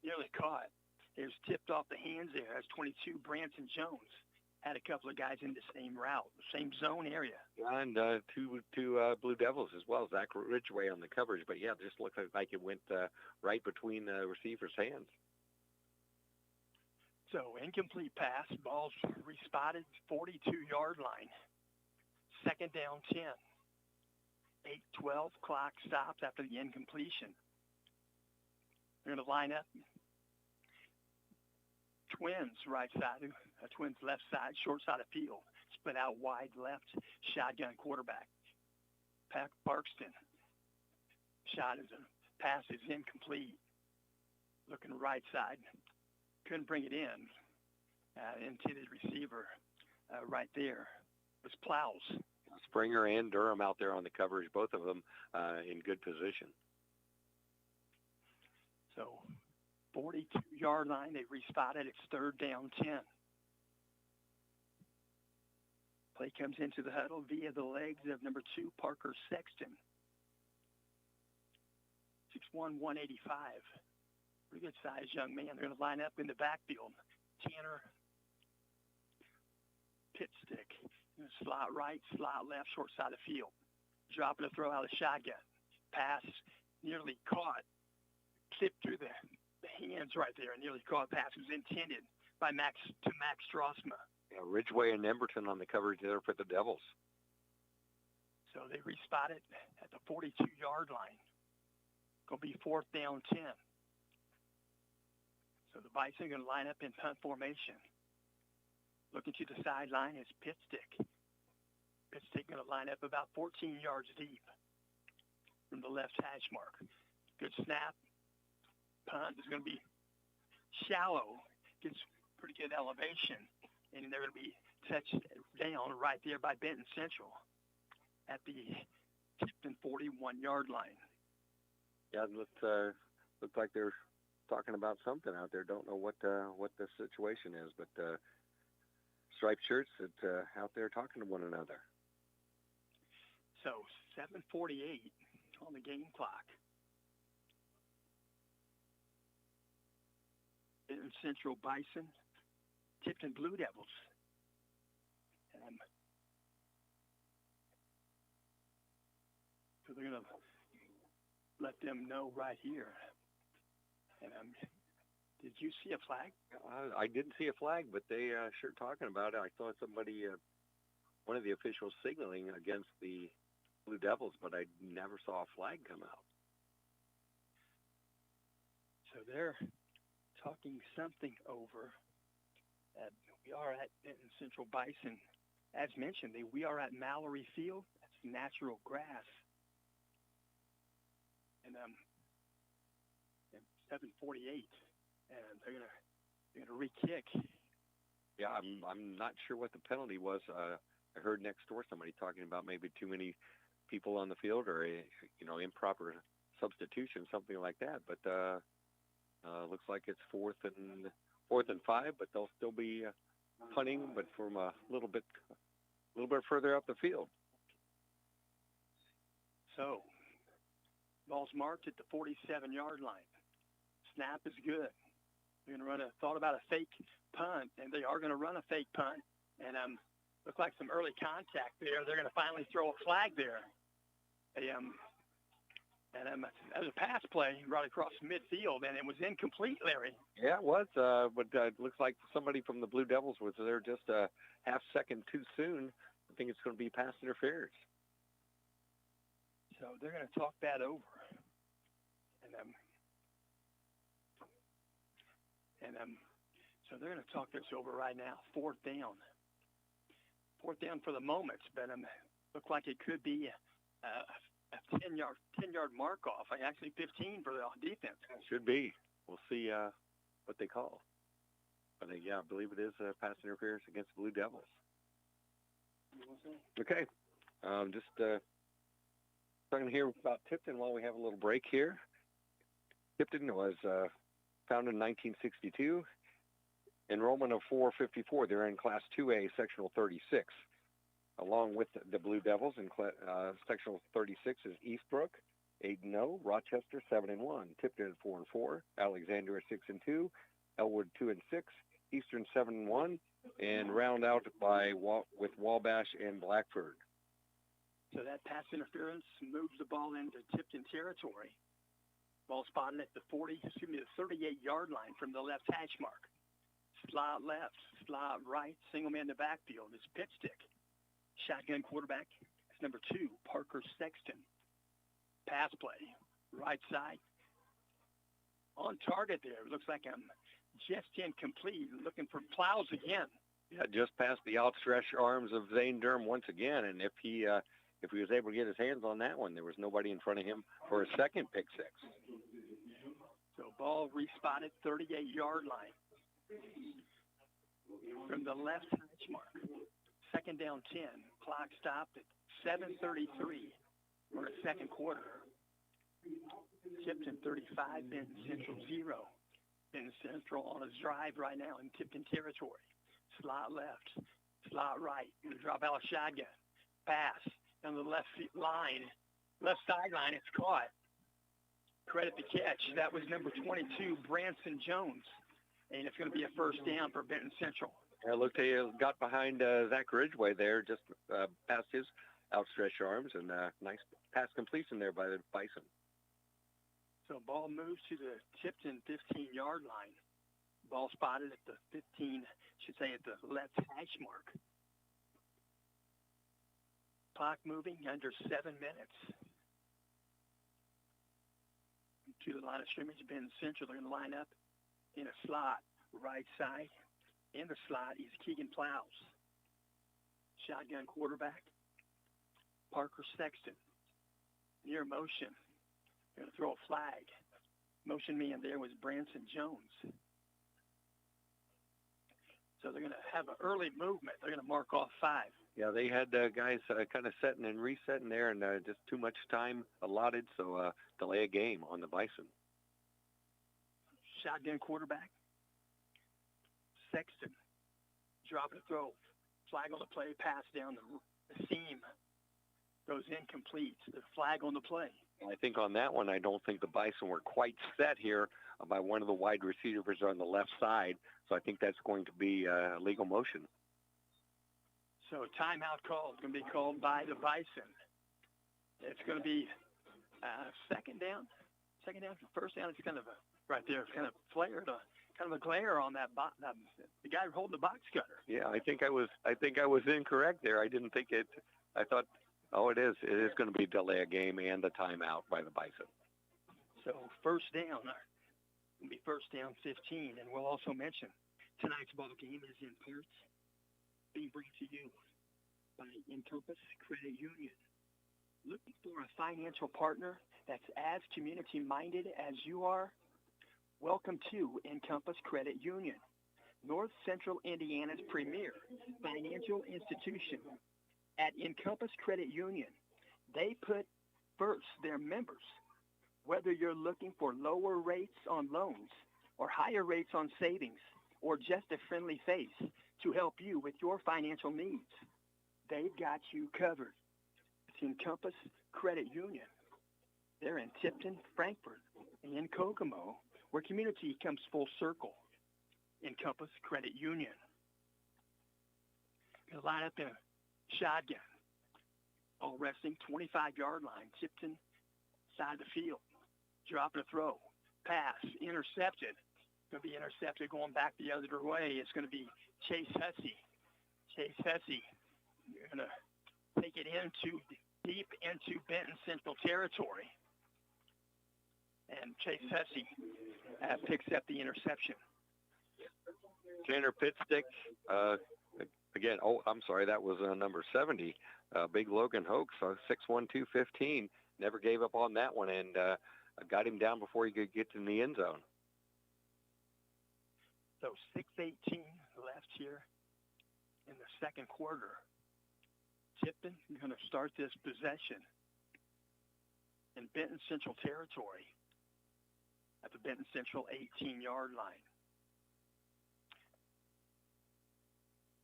Nearly caught. There's tipped off the hands there. That's 22, Branson Jones. Had a couple of guys in the same route, same zone area. And two Blue Devils as well. Zach Ridgway on the coverage. But, yeah, it just looked like it went right between the receiver's hands. So incomplete pass. Ball's respotted, 42-yard line. 2nd down, 10. 8:12, clock stops after the incompletion. They're going to line up. Twins right side, Twins left side, short side of field. Split out wide left, shotgun quarterback. Parkston. Shot is a pass is incomplete. Looking right side. Couldn't bring it in. Intended receiver right there was Plows. Springer and Durham out there on the coverage, both of them in good position. So 42-yard line, they respotted. It's 3rd down, 10. Play comes into the huddle via the legs of number 2, Parker Sexton. 6'1", 185. Pretty good sized young man. They're going to line up in the backfield. Tanner Pitstick. Slot right, slot left, short side of field. Dropping a throw out of shotgun. Pass nearly caught. Slipped through the hands right there. Nearly caught. Pass was intended by Max Strassma. Yeah, Ridgway and Emberton on the coverage there for the Devils. So they respotted at the 42-yard line. Going to be 4th down, 10. So the Bison are going to line up in punt formation. Looking to the sideline is Pitstick. Pitstick going to line up about 14 yards deep from the left hash mark. Good snap. Punt is going to be shallow. Gets pretty good elevation. And they're going to be touched down right there by Benton Central at the Tipton 41-yard line. Yeah, it looked like they're talking about something out there. Don't know what the situation is, but striped shirts that out there talking to one another. So 7:48 on the game clock. Benton Central Bison, Tipton Blue Devils. So they're going to let them know right here. And did you see a flag? I didn't see a flag, but they sure talking about it. I saw somebody, one of the officials signaling against the Blue Devils, but I never saw a flag come out. So they're talking something over. We are at Benton Central Bison. As mentioned, we are at Mallory Field. That's natural grass. And 7:48, and they're gonna re-kick. Yeah, I'm not sure what the penalty was. I heard next door somebody talking about maybe too many people on the field or improper substitution, something like that. But looks like it's 4th and 5, but they'll still be punting, but from a little bit further up the field. So, ball's marked at the 47-yard line. Snap is good. They're going to thought about a fake punt, and they are going to run a fake punt. And look like some early contact there. They're going to finally throw a flag there. That was a pass play right across midfield, and it was incomplete, Larry. Yeah, it was, but it looks like somebody from the Blue Devils was there just a half second too soon. I think it's going to be pass interference. So they're going to talk that over. So they're going to talk this over right now. Fourth down for the moment, but look like it could be a 10-yard mark off. Actually 15 for the defense. Should be. We'll see what they call. But I believe it is pass interference against the Blue Devils. Okay. Just talking here about Tipton while we have a little break here. Tipton was founded in 1962. Enrollment of 454. They're in Class 2A, Sectional 36. Along with the Blue Devils in Sectional 36 is Eastbrook, 8-0, Rochester 7-1, Tipton 4-4, Alexandria 6-2, Elwood 2-6, Eastern 7-1, and round out with Wabash and Blackford. So that pass interference moves the ball into Tipton territory. Ball spotted at the 38-yard line from the left hash mark. Slot left, slot right, single man to backfield is pitch stick. Shotgun quarterback is number 2, Parker Sexton. Pass play, right side. On target there. Looks like I'm just incomplete. Looking for Plows again. Yeah, just past the outstretched arms of Zane Durham once again. And if he was able to get his hands on that one, there was nobody in front of him for a second pick six. So ball respotted 38-yard line. From the left hash mark. Second down 10. Clock stopped at 7:33 for the second quarter. Tipton 35, Benton Central 0. Benton Central on a drive right now in Tipton territory. Slot left, slot right. Drop out a shotgun. Pass down the left sideline. It's caught. Credit the catch. That was number 22, Branson Jones. And it's going to be a first down for Benton Central. Yeah, look, they got behind Zach Ridgway there, just past his outstretched arms, and nice pass completion there by the Bison. So ball moves to the Tipton 15-yard line. Ball spotted at the 15, at the left hash mark. Clock moving under 7 minutes. To the line of scrimmage, Benton Central, they're going to line up in a slot, right side. In the slot is Keegan Plows. Shotgun quarterback, Parker Sexton. Near motion. They're going to throw a flag. Motion man there was Branson Jones. So they're going to have an early movement. They're going to mark off 5. Yeah, they had guys kind of setting and resetting there, and just too much time allotted, so delay a game on the Bison. Shotgun quarterback, Sexton. Drop and throw. Flag on the play, pass down the seam. Goes incomplete. The flag on the play. I think on that one, I don't think the Bison were quite set here by one of the wide receivers on the left side, so I think that's going to be legal motion. So timeout call is going to be called by the Bison. It's going to be second down, first down. It's kind of right there. It's kind of flared, kind of a glare on that the guy holding the box cutter. Yeah, I think I was incorrect there. I didn't think it. I thought, it is. It is going to be delay a game and the timeout by the Bison. So first down, it'll be first down 15, and we'll also mention tonight's ball game is in parts being brought to you by Encompass Credit Union. Looking for a financial partner that's as community-minded as you are? Welcome to Encompass Credit Union, North Central Indiana's premier financial institution. At Encompass Credit Union, they put first their members. Whether you're looking for lower rates on loans or higher rates on savings or just a friendly face, to help you with your financial needs. They've got you covered. It's Encompass Credit Union. They're in Tipton, Frankfort, and Kokomo, where community comes full circle. Encompass Credit Union. Gonna line up in a shotgun. All resting, 25-yard line, Tipton, side of the field. Drop and a throw. Pass, intercepted. Going to be intercepted going back the other way. It's going to be Chase Hussey. Chase Hussey going to take it deep into Benton Central territory. And Chase Hussey picks up the interception. Tanner Pitstick, again, I'm sorry, that was number 70. Big Logan Hoax, 6'1", 215. Never gave up on that one and got him down before he could get in the end zone. So 6:18 left here in the second quarter. Tipton going to start this possession in Benton Central territory at the Benton Central 18-yard line.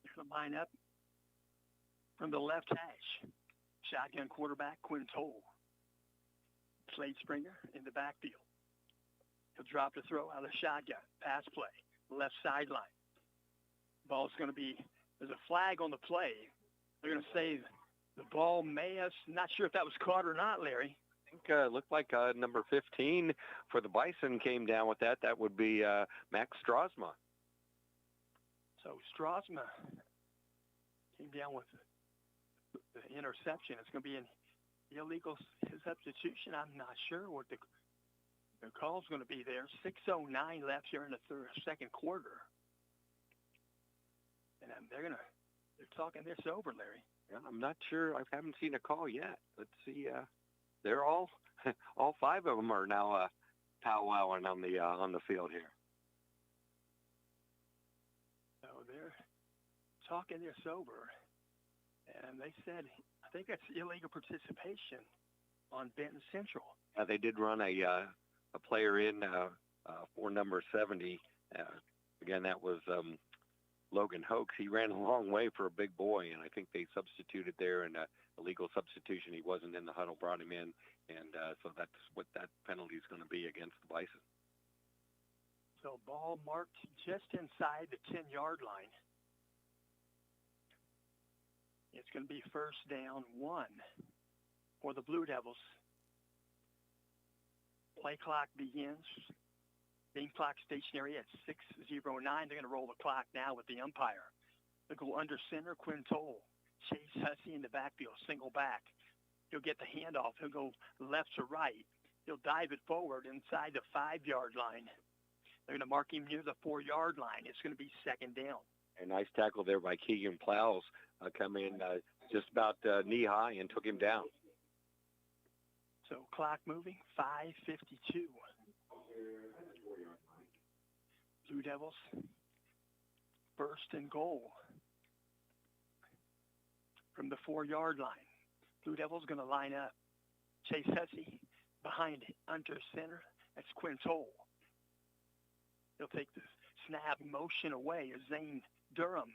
They're going to line up from the left hash. Shotgun quarterback Quinn Toll. Slade Springer in the backfield. He'll drop the throw out of the shotgun. Pass play. Left sideline. Ball's going to be, there's a flag on the play. They're going to say the ball may have, not sure if that was caught or not, Larry. I think it looked like number 15 for the Bison came down with that. That would be Max Strasma. So Strasma came down with the interception. It's going to be an illegal substitution. I'm not sure what the call's going to be there. 6:09 left here in the second quarter. And they're talking this over, Larry. Yeah, I'm not sure. I haven't seen a call yet. Let's see. They're all five of them are now powwowing on the field here. So they're talking this over. And they said, I think that's illegal participation on Benton Central. They did run a player in for number 70. Again, that was Logan Hoax. He ran a long way for a big boy, and I think they substituted there in a illegal substitution. He wasn't in the huddle, brought him in, and so that's what that penalty is going to be against the Bison. So ball marked just inside the 10-yard line. It's going to be first down 1 for the Blue Devils. Play clock begins. Game clock stationary at 6:09. They're going to roll the clock now with the umpire. They'll go under center, Quinn Toll. Chase Hussey in the backfield, single back. He'll get the handoff. He'll go left to right. He'll dive it forward inside the 5-yard line. They're going to mark him near the 4-yard line. It's going to be second down. A nice tackle there by Keegan Plows. Come in just about knee-high and took him down. So clock moving, 5:52. Blue Devils, first and goal from the 4-yard line. Blue Devils going to line up. Chase Hussey behind under center. That's Quinn Toll. He'll take the snap motion away. Zane Durham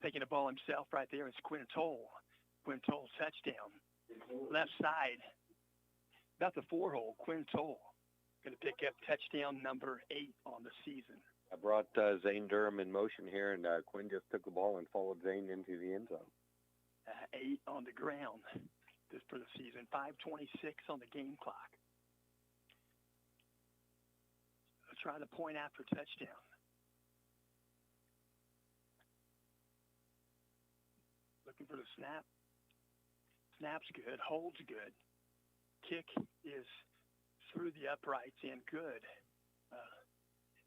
taking the ball himself right there. It's Quinn Toll. Quinn Toll touchdown. Left side. About the 4-hole, Quinn Toll going to pick up touchdown number 8 on the season. I brought Zane Durham in motion here, and Quinn just took the ball and followed Zane into the end zone. 8 on the ground this for the season. 5:26 on the game clock. I'll try the point after touchdown. Looking for the snap. Snap's good. Hold's good. Kick is through the uprights and good.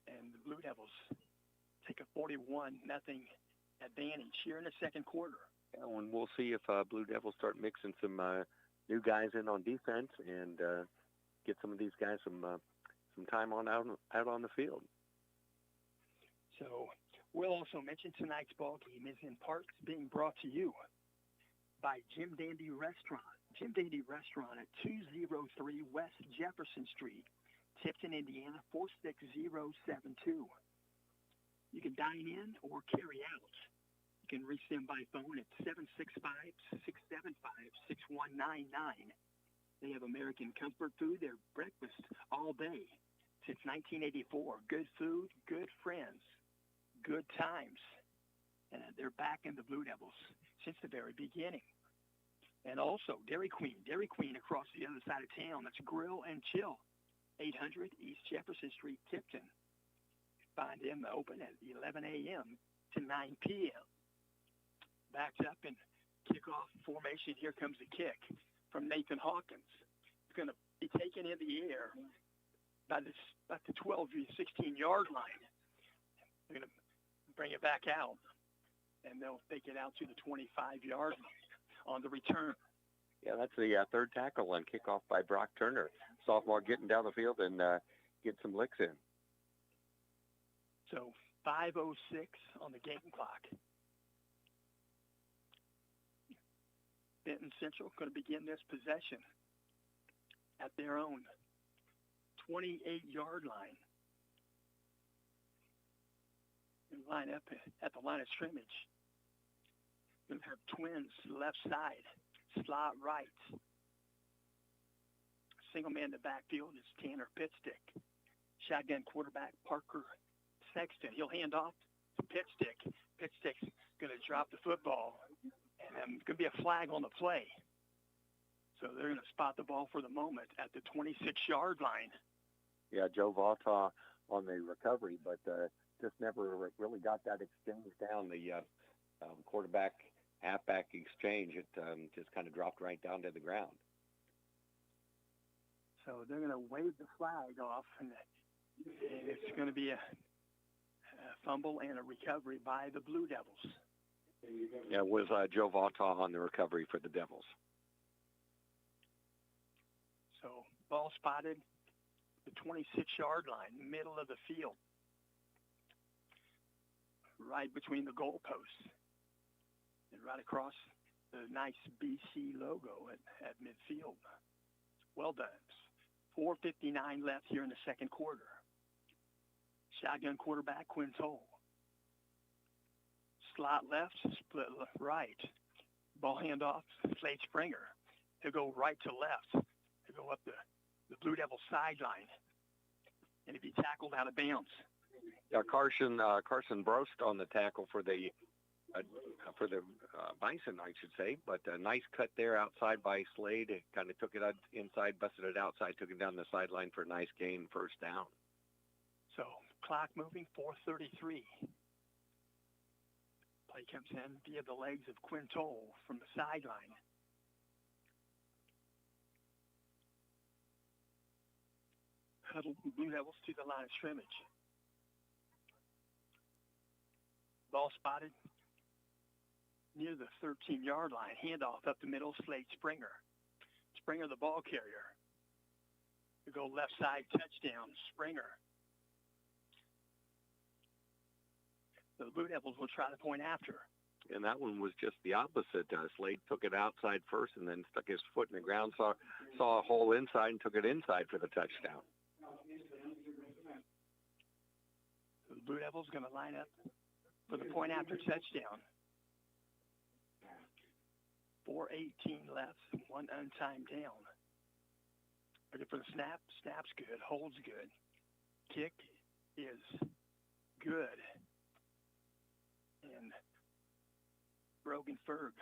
And the Blue Devils take a 41-0 advantage here in the second quarter. Yeah, and we'll see if Blue Devils start mixing some new guys in on defense and get some of these guys some time out on the field. So we'll also mention tonight's ball game is in part being brought to you by Jim Dandy Restaurant. Jim Dandy Restaurant at 203 West Jefferson Street, Tipton, Indiana, 46072. You can dine in or carry out. You can reach them by phone at 765-675-6199. They have American comfort food, their breakfast all day. Since 1984, good food, good friends, good times. And they're back in the Blue Devils since the very beginning. And also Dairy Queen across the other side of town. That's Grill and Chill, 800 East Jefferson Street, Tipton. Find them open at 11 a.m. to 9 p.m. Backed up in kickoff formation. Here comes the kick from Nathan Hawkins. It's going to be taken in the air by the 12 to 16-yard line. They're going to bring it back out, and they'll take it out to the 25-yard line on the return. Yeah, that's the third tackle on kickoff by Brock Turner. Sophomore getting down the field and get some licks in. So 5:06 on the game clock. Benton Central going to begin this possession at their own 28-yard line. And line up at the line of scrimmage. Going to have twins left side, slot right. Single man in the backfield is Tanner Pitstick. Shotgun quarterback Parker Sexton. He'll hand off to Pitstick. Pitstick's going to drop the football, and there's going to be a flag on the play. So they're going to spot the ball for the moment at the 26-yard line. Yeah, Joe Vaughton on the recovery, but just never really got that exchange down. The quarterback halfback exchange, it just kind of dropped right down to the ground. So they're going to wave the flag off, and it's going to be a fumble and a recovery by the Blue Devils. Yeah, it was Joe Vaughton on the recovery for the Devils. So ball spotted, the 26-yard line, middle of the field, right between the goalposts, and right across the nice BC logo at midfield. Well done. 4:59 left here in the second quarter. Shotgun quarterback Quinn Toll. Slot left, split right. Ball handoff, Slade Springer. He'll go right to left. He'll go up the Blue Devil sideline. And he'll be tackled out of bounds. Carson Brost on the tackle for the Bison, I should say. But a nice cut there outside by Slade. It kind of took it out inside, busted it outside, took it down the sideline for a nice gain, first down. So clock moving, 4:33. Play comes in via the legs of Quinn Toll from the sideline. Huddled Blue Devils to the line of scrimmage. Ball spotted near the 13-yard line. Handoff up the middle, Slade Springer. Springer, the ball carrier. We go left side, touchdown, Springer. The Blue Devils will try the point after. And that one was just the opposite. Slade took it outside first and then stuck his foot in the ground, saw a hole inside and took it inside for the touchdown. The Blue Devils going to line up for the point after touchdown. 4:18 left, one untimed down. Ready for the snap. Snap's good. Holds good. Kick is good. And Brogan Ferg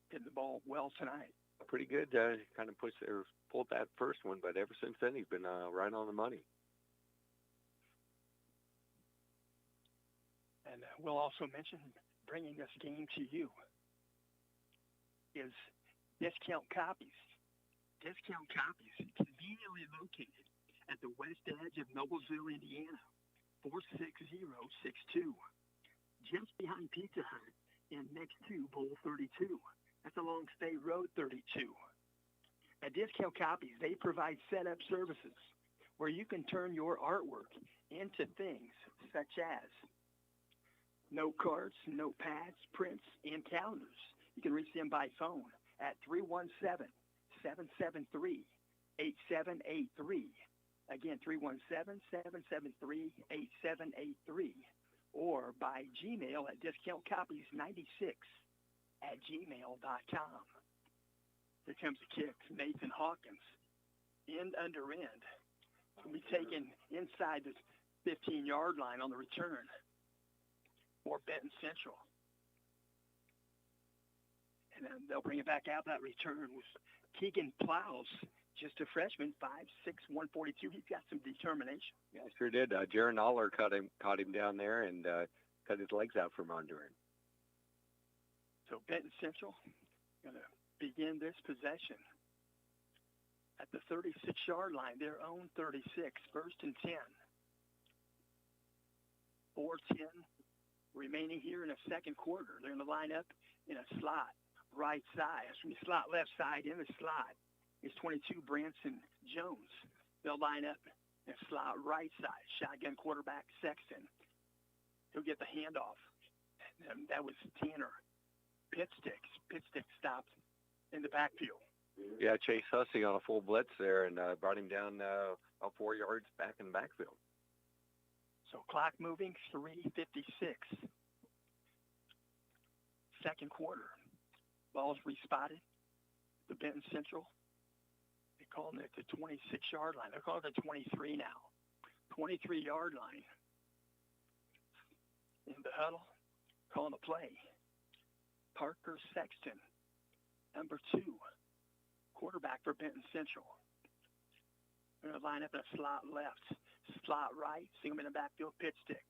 hit the ball well tonight. Pretty good. Kind of pulled that first one, but ever since then he's been right on the money. And we'll also mention bringing this game to you is Discount Copies. Discount Copies, conveniently located at the west edge of Noblesville, Indiana, 46062. Just behind Pizza Hut and next to Bowl 32. That's along State Road 32. At Discount Copies, they provide setup services where you can turn your artwork into things such as note cards, notepads, prints, and calendars. You can reach them by phone at 317-773-8783. Again, 317-773-8783. or by Gmail at discountcopies96@gmail.com. Here comes the kick. Nathan Hawkins, end under end. Will be taken inside the 15-yard line on the return for Benton Central. And then they'll bring it back out. That return was Keegan Plows, just a freshman, 5'6", 142. He's got some determination. Yeah, sure did. Jaron Aller caught him down there and cut his legs out from under him. So Benton Central going to begin this possession at the 36-yard line, their own 36, 1st and 10. 4:10 remaining here in the second quarter. They're going to line up in a slot right side. From the slot left side in the slot is 22 Branson Jones. They'll line up in a slot right side. Shotgun quarterback Sexton. He'll get the handoff. And that was Tanner Pitstick. Pitstick stopped in the backfield. Yeah, Chase Hussey on a full blitz there and brought him down about 4 yards back in the backfield. So clock moving, 3:56. Second quarter. Ball's respotted. The Benton Central, they're calling it the 26-yard line. They're calling it the 23 now. 23-yard line. In the huddle, calling the play. Parker Sexton, number 2, quarterback for Benton Central. They're going to line up in a slot left, slot right, see him in the backfield, pitch stick.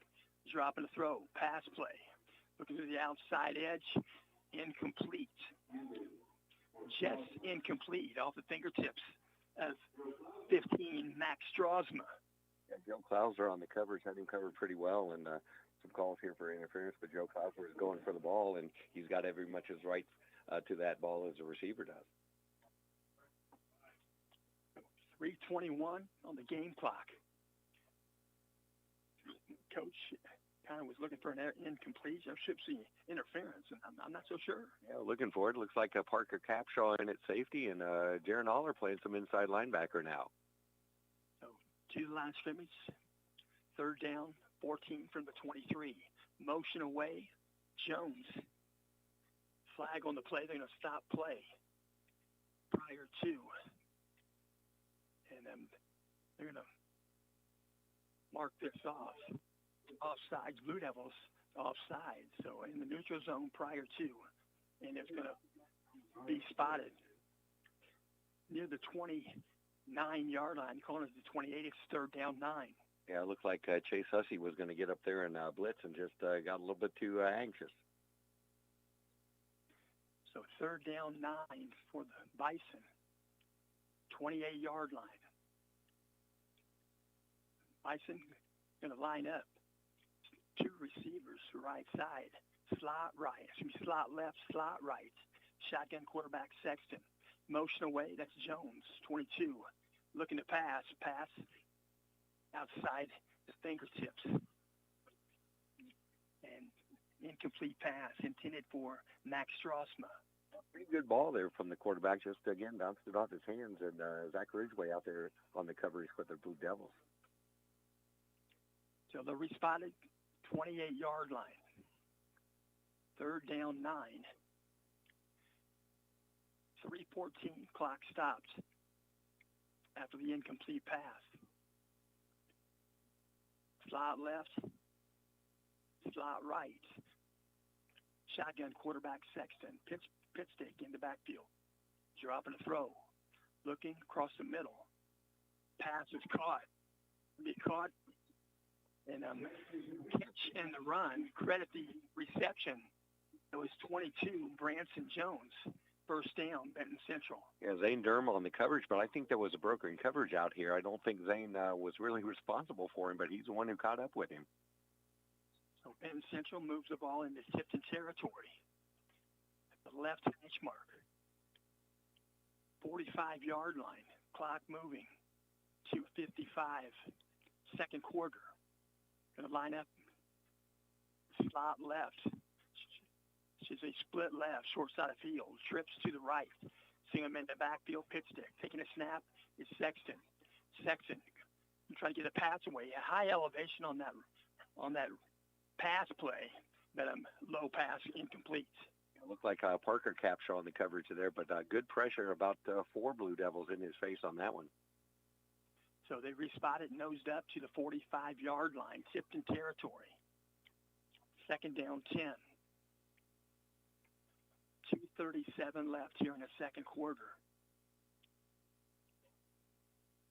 Dropping the throw, pass play. Looking to the outside edge, incomplete. Just incomplete off the fingertips of 15, Max Strasma. Yeah, Joe Klauser on the coverage had him covered pretty well, and some calls here for interference, but Joe Klauser is going for the ball, and he's got every much as right to that ball as a receiver does. 3:21 on the game clock. Coach kind of was looking for an incompletion. Should see interference, and I'm not so sure. Yeah, looking for it. Looks like Parker Capshaw in at safety, and Jaron Aller playing some inside linebacker now. So to the line of scrimmage, 3rd down, 14 from the 23. Motion away, Jones. Flag on the play. They're going to stop play prior to. And they're going to mark this off. Offsides, Blue Devils offside. So in the neutral zone prior to. And it's going to be spotted near the 29-yard line. Calling it the 28. It's 3rd down 9. Yeah, it looked like Chase Hussey was going to get up there and blitz and just got a little bit too anxious. So 3rd down 9 for the Bison. 28-yard line. Bison going to line up. 2 receivers, right side, slot right, slot left, slot right. Shotgun quarterback Sexton. Motion away, that's Jones, 22. Looking to pass outside the fingertips. And incomplete pass intended for Max Strasma. Pretty good ball there from the quarterback. Just, again, bounced it off his hands. And Zach Ridgway out there on the coverage with the Blue Devils. So they're respotted 28-yard line. 3rd down 9. 3:14, clock stopped after the incomplete pass. Slot left, slot right. Shotgun quarterback Sexton. Pitch stick in the backfield. Dropping a throw. Looking across the middle. Pass is caught. Be caught. And catch and the run. Credit the reception. It was 22, Branson Jones. 1st down, Benton Central. Yeah, Zane Durham on the coverage, but I think there was a broken coverage out here. I don't think Zane was really responsible for him, but he's the one who caught up with him. So Benton Central moves the ball into Tipton territory. At the left hash mark. 45-yard line. Clock moving. 2:55. Second quarter. Going to line up. Slot left. She's a split left, short side of field. Trips to the right. Seeing him in the backfield, pitch stick. Taking a snap is Sexton. Sexton trying to get a pass away. A high elevation on that pass play, but low pass, incomplete. It looked like Parker capture on the coverage there, but good pressure, about 4 Blue Devils in his face on that one. So they respotted, nosed up to the 45-yard line, Tipton territory. Second down, 10. 2:37 left here in the second quarter.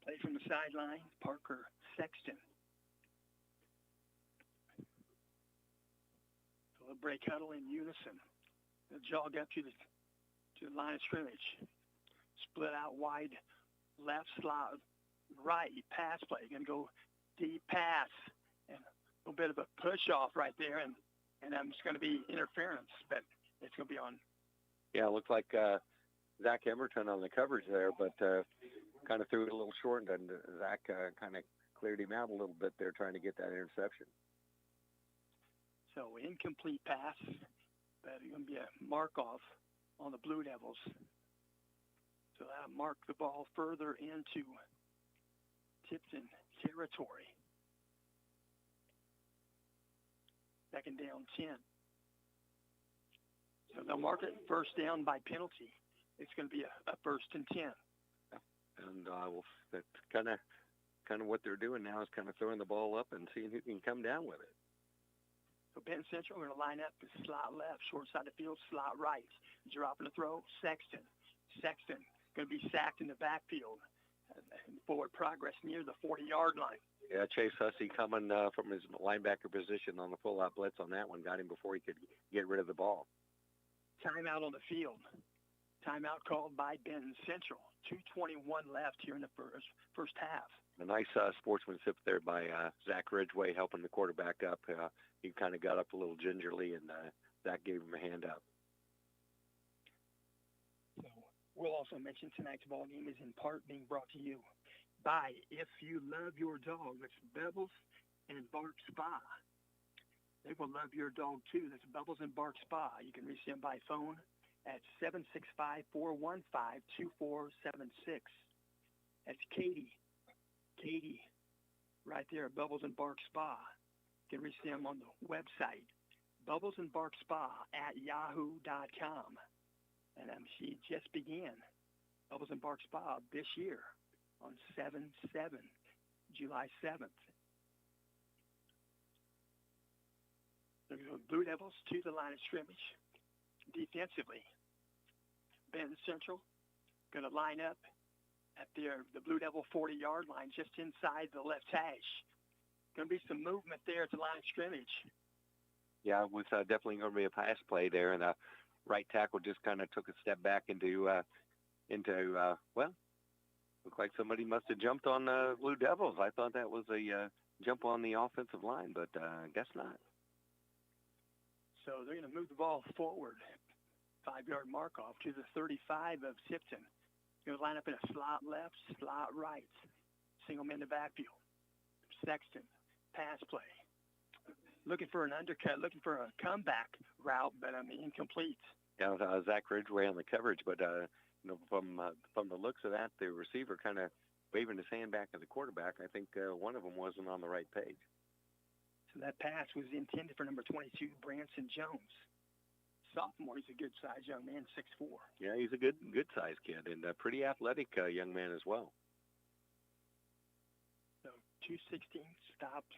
Play from the sideline, Parker Sexton. So they'll break huddle in unison. They'll jog up to the line of scrimmage. Split out wide, left slot, right pass play. Going to go deep pass and a little bit of a push off right there, and it's going to be interference, but it's going to be on. Yeah, it looked like Zach Emerton on the coverage there, but kind of threw it a little short, and Zach kind of cleared him out a little bit there trying to get that interception. So incomplete pass, but it's going to be a mark-off on the Blue Devils. So that'll mark the ball further into Tipton territory. Second down, 10. So they'll mark it first down by penalty. It's going to be a first and 10. And that's kind of what they're doing now, is kind of throwing the ball up and seeing who can come down with it. So Benton Central, we're going to line up the slot left, short side of the field, slot right. Dropping the throw, Sexton. Sexton going to be sacked in the backfield. Forward progress near the 40-yard line. Yeah, Chase Hussey coming from his linebacker position on the full-out blitz on that one. Got him before he could get rid of the ball. Timeout on the field. Timeout called by Benton Central. 2:21 left here in the first half. A nice sportsmanship there by Zach Ridgway, helping the quarterback up. He kind of got up a little gingerly, and Zach gave him a hand up. So we'll also mention tonight's ball game is in part being brought to you by If You Love Your Dog. That's Bubbles and Bark Spa. They will love your dog too. That's Bubbles and Bark Spa. You can reach them by phone at 765-415-2476. That's Katie. Katie, right there at Bubbles and Bark Spa. You can reach them on the website, Bubbles and Bark Spa at yahoo.com. And she just began Bubbles and Bark Spa this year on 7/7, July 7th. The Blue Devils to the line of scrimmage. Defensively, Benton Central going to line up at the Blue Devil 40-yard line, just inside the left hash. Going to be some movement there at the line of scrimmage. Yeah, it was definitely going to be a pass play there, and right tackle just kind of took a step back into looked like somebody must have jumped on the Blue Devils. I thought that was a jump on the offensive line, but I guess not. So they're going to move the ball forward, 5-yard mark off to the 35 of Tipton. Going to line up in a slot left, slot right, single man in the backfield. Sexton, pass play. Looking for an undercut, looking for a comeback route, but incomplete. Yeah, Zach Ridgway on the coverage, but from the looks of that, the receiver kind of waving his hand back at the quarterback. I think one of them wasn't on the right page. So that pass was intended for number 22, Branson Jones. Sophomore, he's a good-sized young man, 6'4". Yeah, he's a good-sized kid and a pretty athletic young man as well. So 2:16 stopped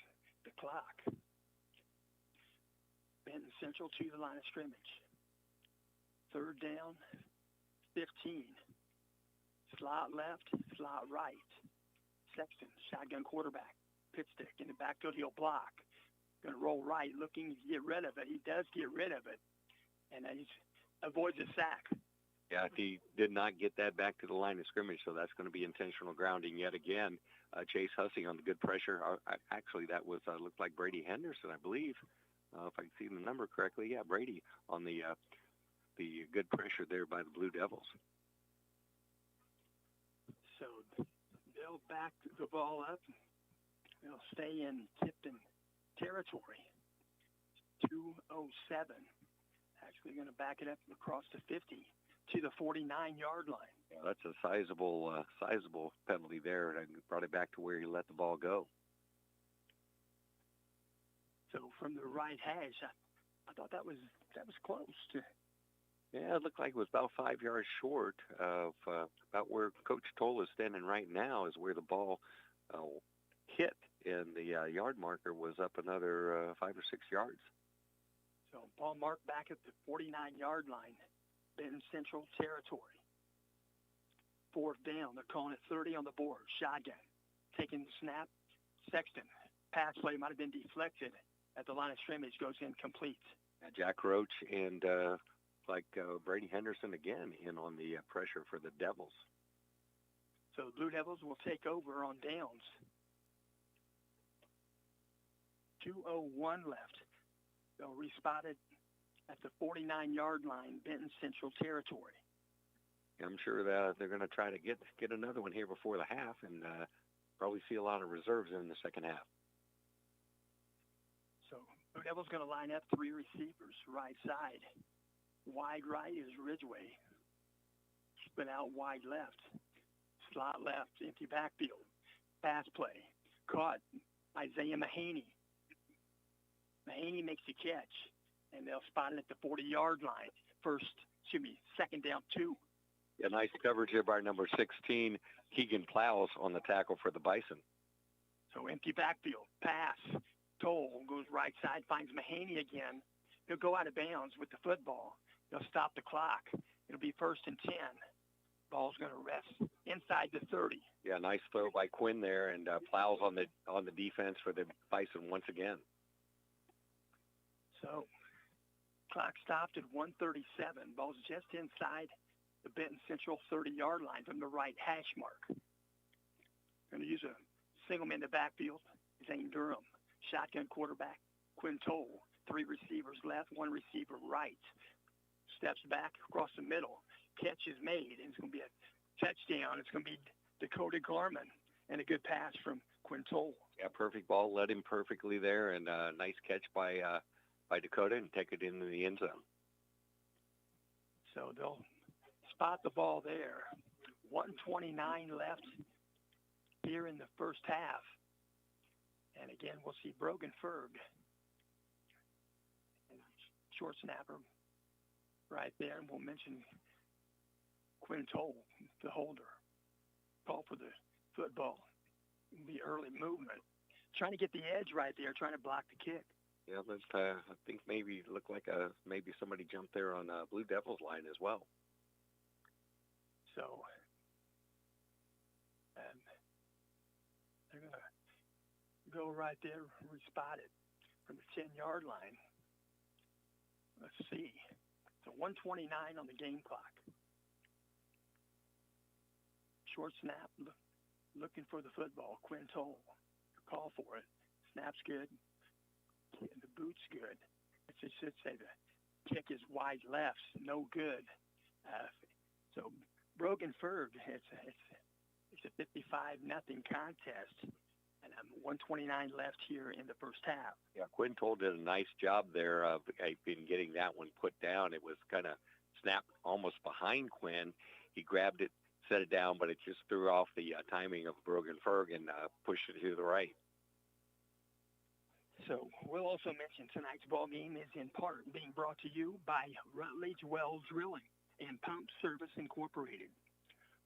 the clock. Benton Central to the line of scrimmage. Third down, 15. Slot left, slot right. Sexton, shotgun quarterback. Pitch stick in the backfield, he'll block. Going to roll right, looking to get rid of it. He does get rid of it, and he avoids a sack. Yeah, he did not get that back to the line of scrimmage, so that's going to be intentional grounding yet again. Chase Hussey on the good pressure. Actually, that was looked like Brady Henderson, I believe, if I can see the number correctly. Yeah, Brady on the good pressure there by the Blue Devils. So they'll back the ball up. They'll stay in Tipton territory. 2:07. Actually going to back it up across the 50 to the 49-yard line. Yeah, that's a sizable penalty there, and brought it back to where he let the ball go. So from the right hash, I thought that was close to. Yeah, it looked like it was about 5 yards short of about where Coach Toll is standing right now is where the ball hit, and the yard marker was up another 5 or 6 yards. So ball marked back at the 49-yard line, Benton Central territory. Fourth down, they're calling it 30 on the board, shotgun. Taking the snap, Sexton. Pass play might have been deflected at the line of scrimmage, goes incomplete. Jack Roach and Brady Henderson again in on the pressure for the Devils. So the Blue Devils will take over on downs. 2:01 left. They'll respot it at the 49-yard line, Benton Central territory. I'm sure that they're going to try to get another one here before the half and probably see a lot of reserves in the second half. So Blue Devils going to line up 3 receivers, right side. Wide right is Ridgway. Split out wide left. Slot left, empty backfield. Pass play. Caught Isaiah Mahaney. Mahaney makes the catch, and they'll spot it at the 40-yard line. Second down 2. Yeah, nice coverage here by number 16, Keegan Plows on the tackle for the Bison. So empty backfield. Pass. Toll goes right side, finds Mahaney again. He'll go out of bounds with the football. They'll stop the clock. It'll be 1st and 10. Ball's going to rest inside the 30. Yeah, nice throw by Quinn there, and Plows on the defense for the Bison once again. So clock stopped at 1:37. Ball's just inside the Benton Central 30-yard line from the right hash mark. Going to use a single man in the backfield. Zane Durham. Shotgun quarterback, Quinn Toll. 3 receivers left, 1 receiver right. Steps back across the middle. Catch is made, and it's going to be a touchdown. It's going to be Dakota Garman, and a good pass from Quinn Toll. Yeah, perfect ball. Led him perfectly there, and a nice catch by Dakota and take it into the end zone. So they'll spot the ball there. 1:29 left here in the first half. And again, we'll see Brogan Ferg. Short snapper right there. And we'll mention Quinn Toll, the holder. Call for the football. The early movement. Trying to get the edge right there, trying to block the kick. Yeah, I think maybe it looked like maybe somebody jumped there on Blue Devils line as well. So they're going to go right there, respot it from the 10-yard line. Let's see. So 1:29 on the game clock. Short snap, looking for the football. Quinn Toll, call for it. Snap's good. The boot's good. It should say the kick is wide left, no good. So Brogan Ferg, it's a 55-0 contest, and 1:29 left here in the first half. Yeah, Quinn Toll did a nice job there of been getting that one put down. It was kind of snapped almost behind Quinn. He grabbed it, set it down, but it just threw off the timing of Brogan Ferg and pushed it to the right. So we'll also mention tonight's ball game is in part being brought to you by Rutledge Wells Drilling and Pump Service Incorporated.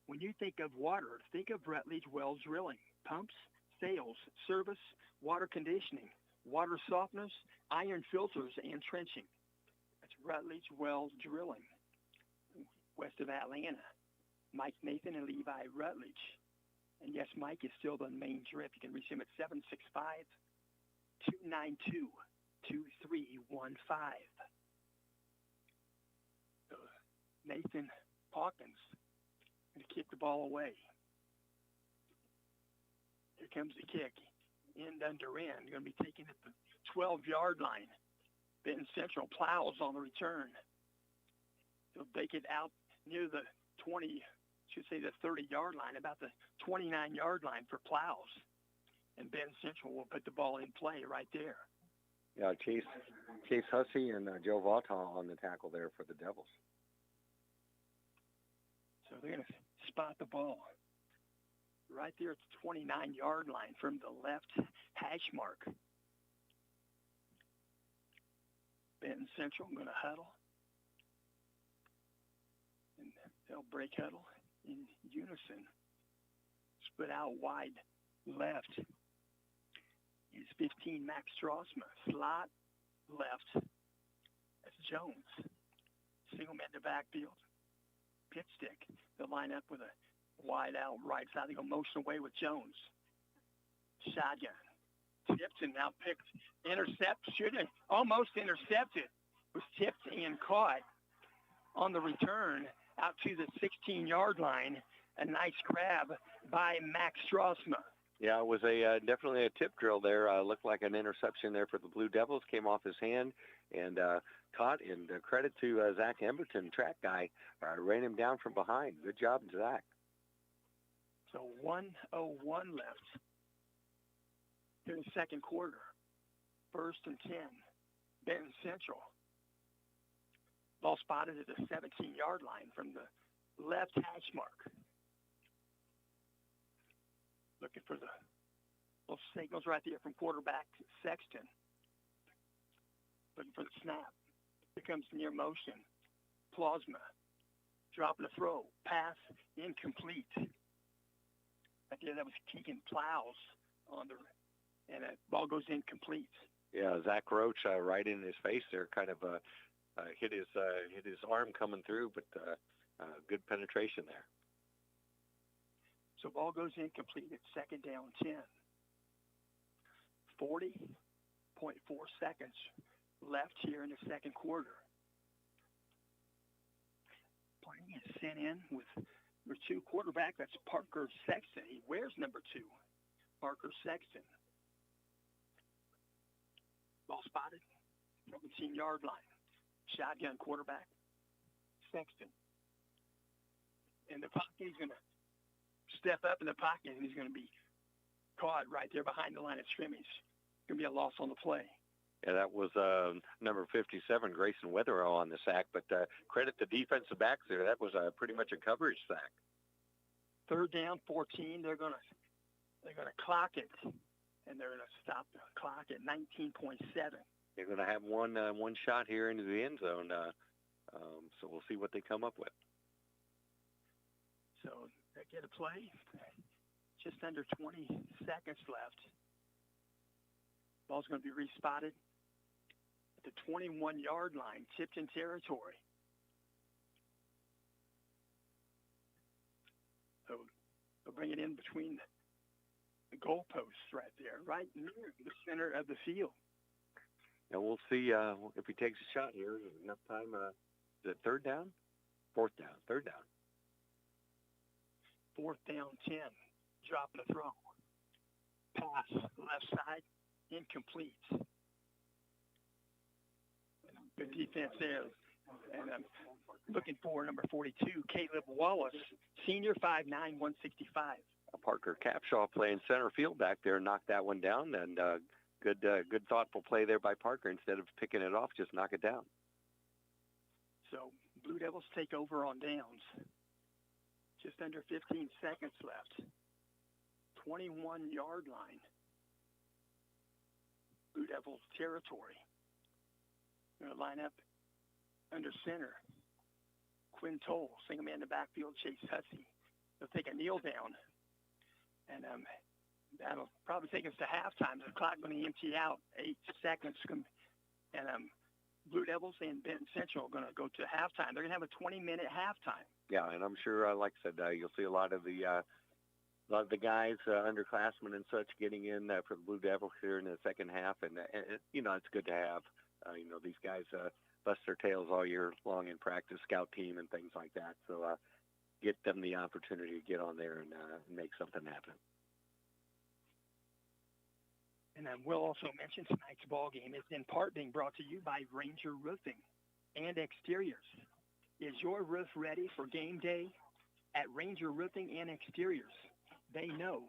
When you think of water, think of Rutledge Wells Drilling. Pumps, sales, service, water conditioning, water softeners, iron filters, and trenching. That's Rutledge Wells Drilling, west of Atlanta. Mike Nathan and Levi Rutledge. And yes, Mike is still the main drip. You can reach him at 765-292-2315. Nathan Hawkins going to kick the ball away. Here comes the kick. End under end. Going to be taken at the 12-yard line. Benton Central Plows on the return. They'll take it out near the 30-yard line, about the 29-yard line for Plows. And Benton Central will put the ball in play right there. Yeah, Chase Hussey and Joe Vaughton on the tackle there for the Devils. So they're going to spot the ball right there at the 29-yard line from the left hash mark. Benton Central going to huddle. And they'll break huddle in unison. Split out wide left is 15 Max Strassma. Slot left. That's Jones. Single man to backfield. Pit stick. They'll line up with a wide out right side. They go motion away with Jones. Shotgun. Tipton now picked. Should have almost intercepted. Was tipped and caught on the return out to the 16-yard line. A nice grab by Max Strassma. Yeah, it was definitely a tip drill there. Looked like an interception there for the Blue Devils. Came off his hand and caught. And credit to Zach Emberton, track guy, ran him down from behind. Good job, Zach. So 1:01 left in the second quarter. 1st and 10. Benton Central. Ball spotted at the 17-yard line from the left hash mark. Looking for the little signals right there from quarterback Sexton. Looking for the snap. Here comes near motion. Plasma. Dropping a throw. Pass incomplete. Right there, that was Keegan Plows on the, and the ball goes incomplete. Yeah, Zach Roach right in his face there, kind of hit his arm coming through, but good penetration there. So ball goes incomplete at 2nd down 10. 40.4 seconds left here in the second quarter. Playing is sent in with number 2 quarterback. That's Parker Sexton. He wears number 2. Parker Sexton. Ball spotted. 17-yard line. Shotgun quarterback. Sexton. In the pocket, he's going to step up in the pocket, and he's going to be caught right there behind the line of scrimmage. It's going to be a loss on the play. Yeah, that was number 57, Grayson Weatherill on the sack, but credit the defensive backs there. That was pretty much a coverage sack. 3rd down, 14. They're going to clock it, and they're going to stop the clock at 19.7. They're going to have one shot here into the end zone, so we'll see what they come up with. So they get a play. Just under 20 seconds left. Ball's going to be respotted at the 21-yard line, Tipton territory. So they'll bring it in between the goalposts right there, right near the center of the field. And we'll see if he takes a shot here. Enough time. Is it 3rd down? 4th down. 3rd down. 4th down, 10. Drop the throw. Pass left side. Incomplete. Good defense there. And I'm looking for number 42, Caleb Wallace, senior, 5'9", 165. Parker Capshaw playing center field back there, knocked that one down, and good thoughtful play there by Parker. Instead of picking it off, just knock it down. So Blue Devils take over on downs. Just under 15 seconds left. 21-yard line. Blue Devils territory. Going to line up under center. Quinn Toll, single man in the backfield, Chase Hussey. They'll take a kneel down. And that'll probably take us to halftime. The clock going to empty out 8 seconds. And Blue Devils and Benton Central are going to go to halftime. They're going to have a 20-minute halftime. Yeah, and I'm sure, like I said, you'll see a lot of the guys, underclassmen and such, getting in for the Blue Devils here in the second half. And it's good to have, these guys bust their tails all year long in practice, scout team and things like that. So get them the opportunity to get on there and make something happen. And we'll also mention tonight's ball game is in part being brought to you by Ranger Roofing and Exteriors. Is your roof ready for game day? At Ranger Roofing and Exteriors, they know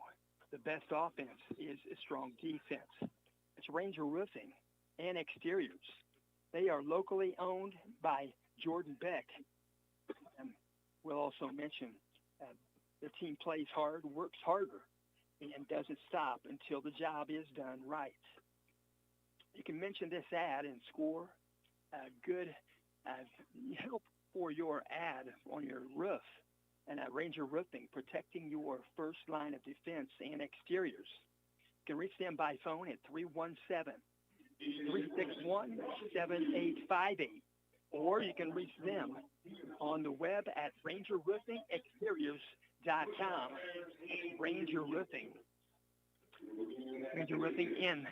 the best offense is a strong defense. It's Ranger Roofing and Exteriors. They are locally owned by Jordan Beck. And we'll also mention the team plays hard, works harder, and doesn't stop until the job is done right. You can mention this ad and score good help for your ad on your roof. And Ranger Roofing, protecting your first line of defense and exteriors. You can reach them by phone at 317-361-7858. Or you can reach them on the web at rangerroofingexteriors.com. Ranger Roofing. Ranger Roofing in.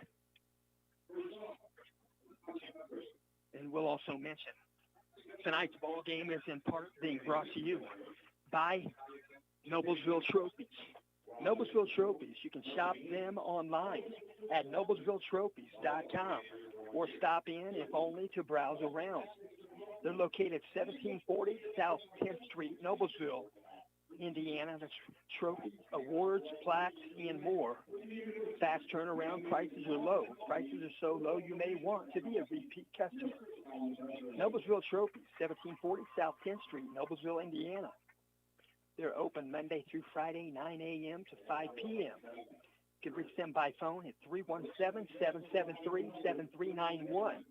And we'll also mention tonight's ball game is in part being brought to you by Noblesville Trophies. Noblesville Trophies, you can shop them online at noblesvilletrophies.com or stop in, if only, to browse around. They're located at 1740 South 10th Street, Noblesville, Indiana. That's trophies, awards, plaques, and more. Fast turnaround, prices are low. Prices are so low you may want to be a repeat customer. Noblesville Trophies, 1740 South 10th Street, Noblesville, Indiana. They're open Monday through Friday, 9 a.m. to 5 p.m. You can reach them by phone at 317-773-7391.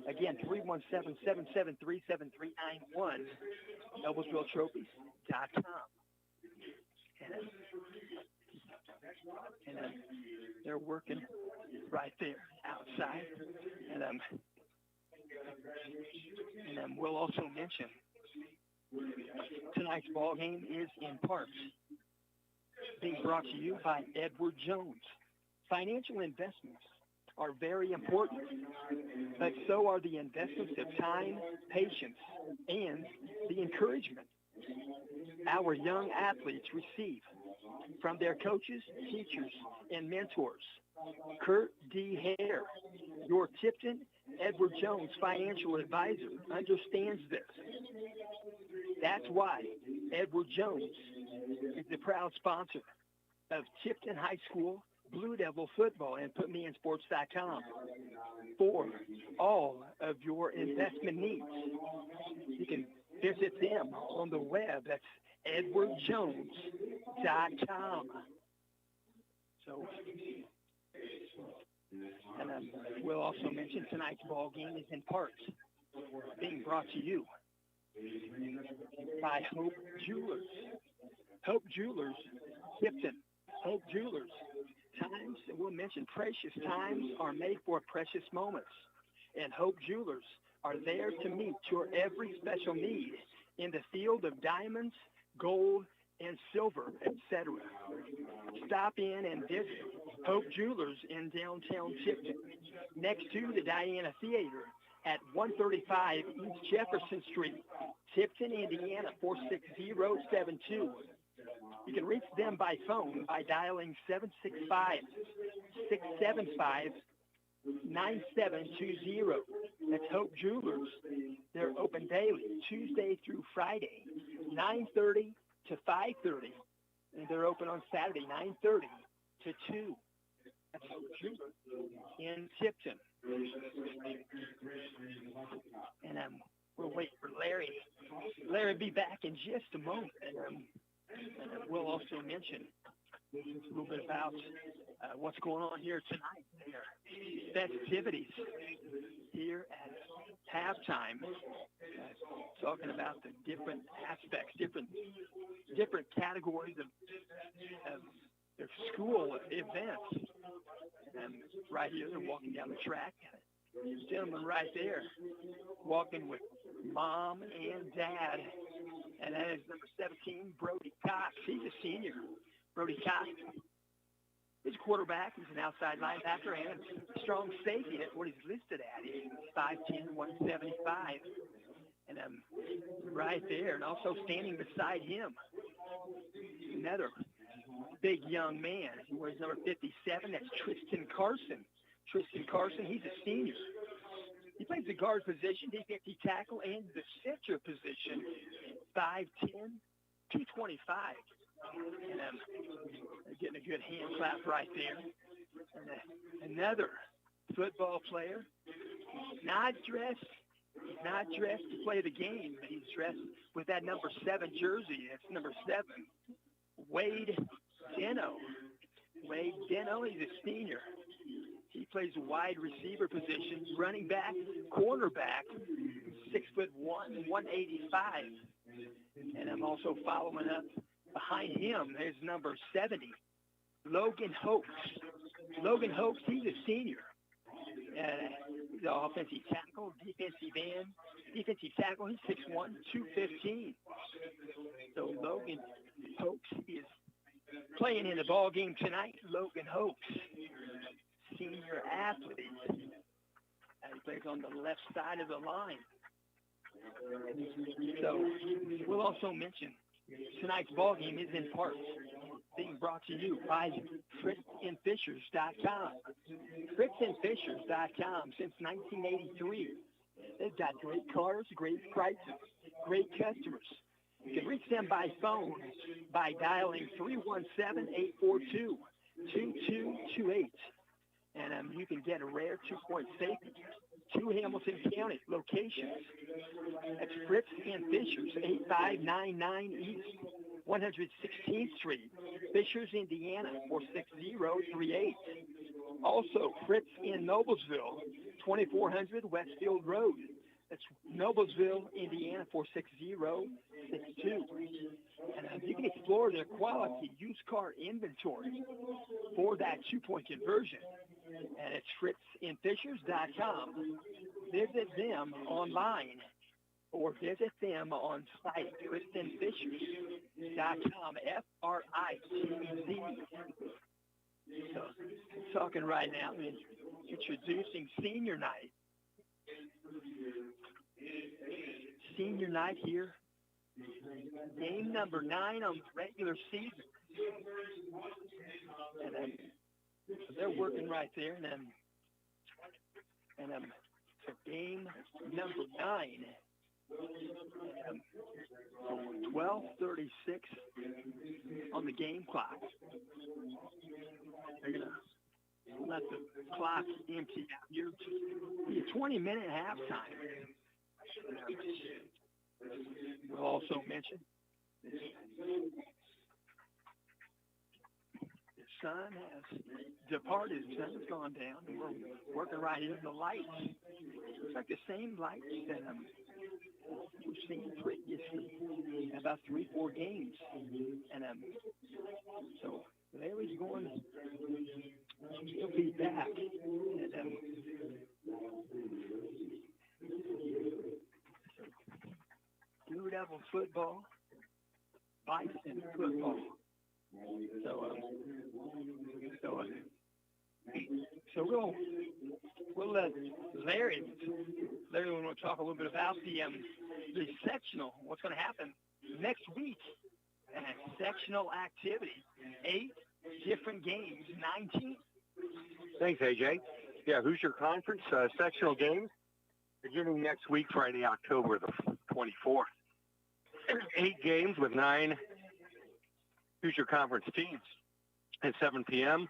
Again, 317-773-7391, NoblesvilleTrophies.com. And they're working right there outside. And we'll also mention tonight's ball game is in part being brought to you by Edward Jones. Financial investments are very important, but so are the investments of time, patience, and the encouragement our young athletes receive from their coaches, teachers, and mentors. Kurt D. Hare, your Tipton Edward Jones financial advisor, understands this. That's why Edward Jones is the proud sponsor of Tipton High School Blue Devil football and PutMeInSports.com for all of your investment needs. You can visit them on the web. That's EdwardJones.com. So, and we'll also mention tonight's ball game is in part being brought to you by Hope Jewelers. Hope Jewelers, Tipton. Hope Jewelers. Times, we'll mention precious times are made for precious moments. And Hope Jewelers are there to meet your every special need in the field of diamonds, gold, and silver, etc. Stop in and visit Hope Jewelers in downtown Tipton, next to the Diana Theater at 135 East Jefferson Street, Tipton, Indiana, 46072. You can reach them by phone by dialing 765-675-9720. That's Hope Jewelers. They're open daily, Tuesday through Friday, 9:30 to 5:30. And they're open on Saturday, 9:30 to 2. That's Hope Jewelers in Tipton. And we'll wait for Larry. Larry will be back in just a moment. And we'll also mention a little bit about what's going on here tonight. There festivities here at halftime, talking about the different aspects, different categories of their school events. And right here, they're walking down the track. This gentleman right there, walking with mom and dad. And that is number 17, Brody Cox. He's a senior. Brody Cox is a quarterback. He's an outside linebacker and a strong safety. That's what he's listed at. He's 5'10", 175. And right there, and also standing beside him, another big young man. He wears number 57. That's Tristan Carson. Tristan Carson, he's a senior. He plays the guard position, defensive tackle, and the center position, 5'10", 225. And getting a good hand clap right there. And another football player, not dressed to play the game, but he's dressed with that number 7 jersey. That's number 7, Wade Deno. Wade Deno, he's a senior. He plays wide receiver position, running back, cornerback, 6'1", 185. And I'm also following up behind him. There's number 70, Logan Hoax. Logan Hoax, he's a senior. He's an offensive tackle, defensive end. Defensive tackle, he's 6'1", 215. So Logan Hoax is playing in the ball game tonight. Logan Hoax, senior athlete. He plays on the left side of the line. So we'll also mention tonight's ball game is in part being brought to you by FritzandFishers.com. FritzandFishers.com since 1983. They've got great cars, great prices, great customers. You can reach them by phone by dialing 317-842-2228. And you can get a rare 2-point safety. 2 Hamilton County locations. That's Fritz and Fishers, 8599 East 116th Street, Fishers, Indiana, 46038. Also, Fritz in Noblesville, 2400 Westfield Road. That's Noblesville, Indiana, 46062. And you can explore their quality used car inventory for that 2-point conversion. And it's FritzandFishers.com. Visit them online or visit them on site, FritzandFishers.com, FRITZ. So, talking right now, introducing senior night. Senior night here. Game number 9 on the regular season. And they're working right there. And so game number 9. 12:36 on the game clock. They're going to let the clock empty out here. Be a 20-minute halftime. We'll also mention the sun has departed. The sun has gone down, and we're working right into the lights. It's like the same lights that we've seen previously, about 3-4 games. And so Larry's going, he'll be back. And Blue Devil football, Bison football. So we'll let Larry want to talk a little bit about the sectional, what's going to happen next week. Sectional activity, 8 different games, 19. Thanks, AJ. Yeah, Hoosier Conference sectional games beginning next week, Friday, October the 24th. 8 games with 9 Hoosier Conference teams. At 7 p.m.,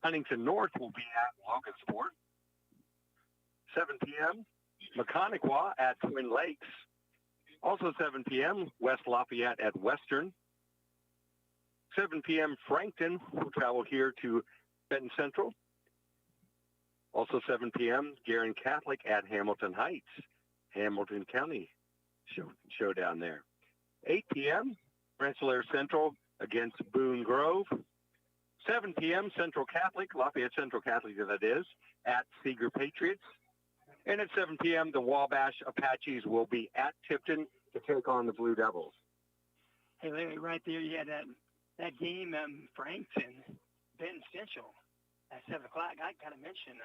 Huntington North will be at Logansport. 7 p.m., Mechaniqua at Twin Lakes. Also 7 p.m., West Lafayette at Western. 7 p.m., Frankton will travel here to Benton Central. Also 7 p.m., Guerin Catholic at Hamilton Heights, Hamilton County showdown there. 8 p.m., Rensselaer Central against Boone Grove. 7 p.m., Central Catholic, Lafayette Central Catholic that is, at Seeger Patriots. And at 7 p.m., the Wabash Apaches will be at Tipton to take on the Blue Devils. Hey, Larry, right there, you had that game, Frankton, Benton Central at 7 o'clock. I got to mention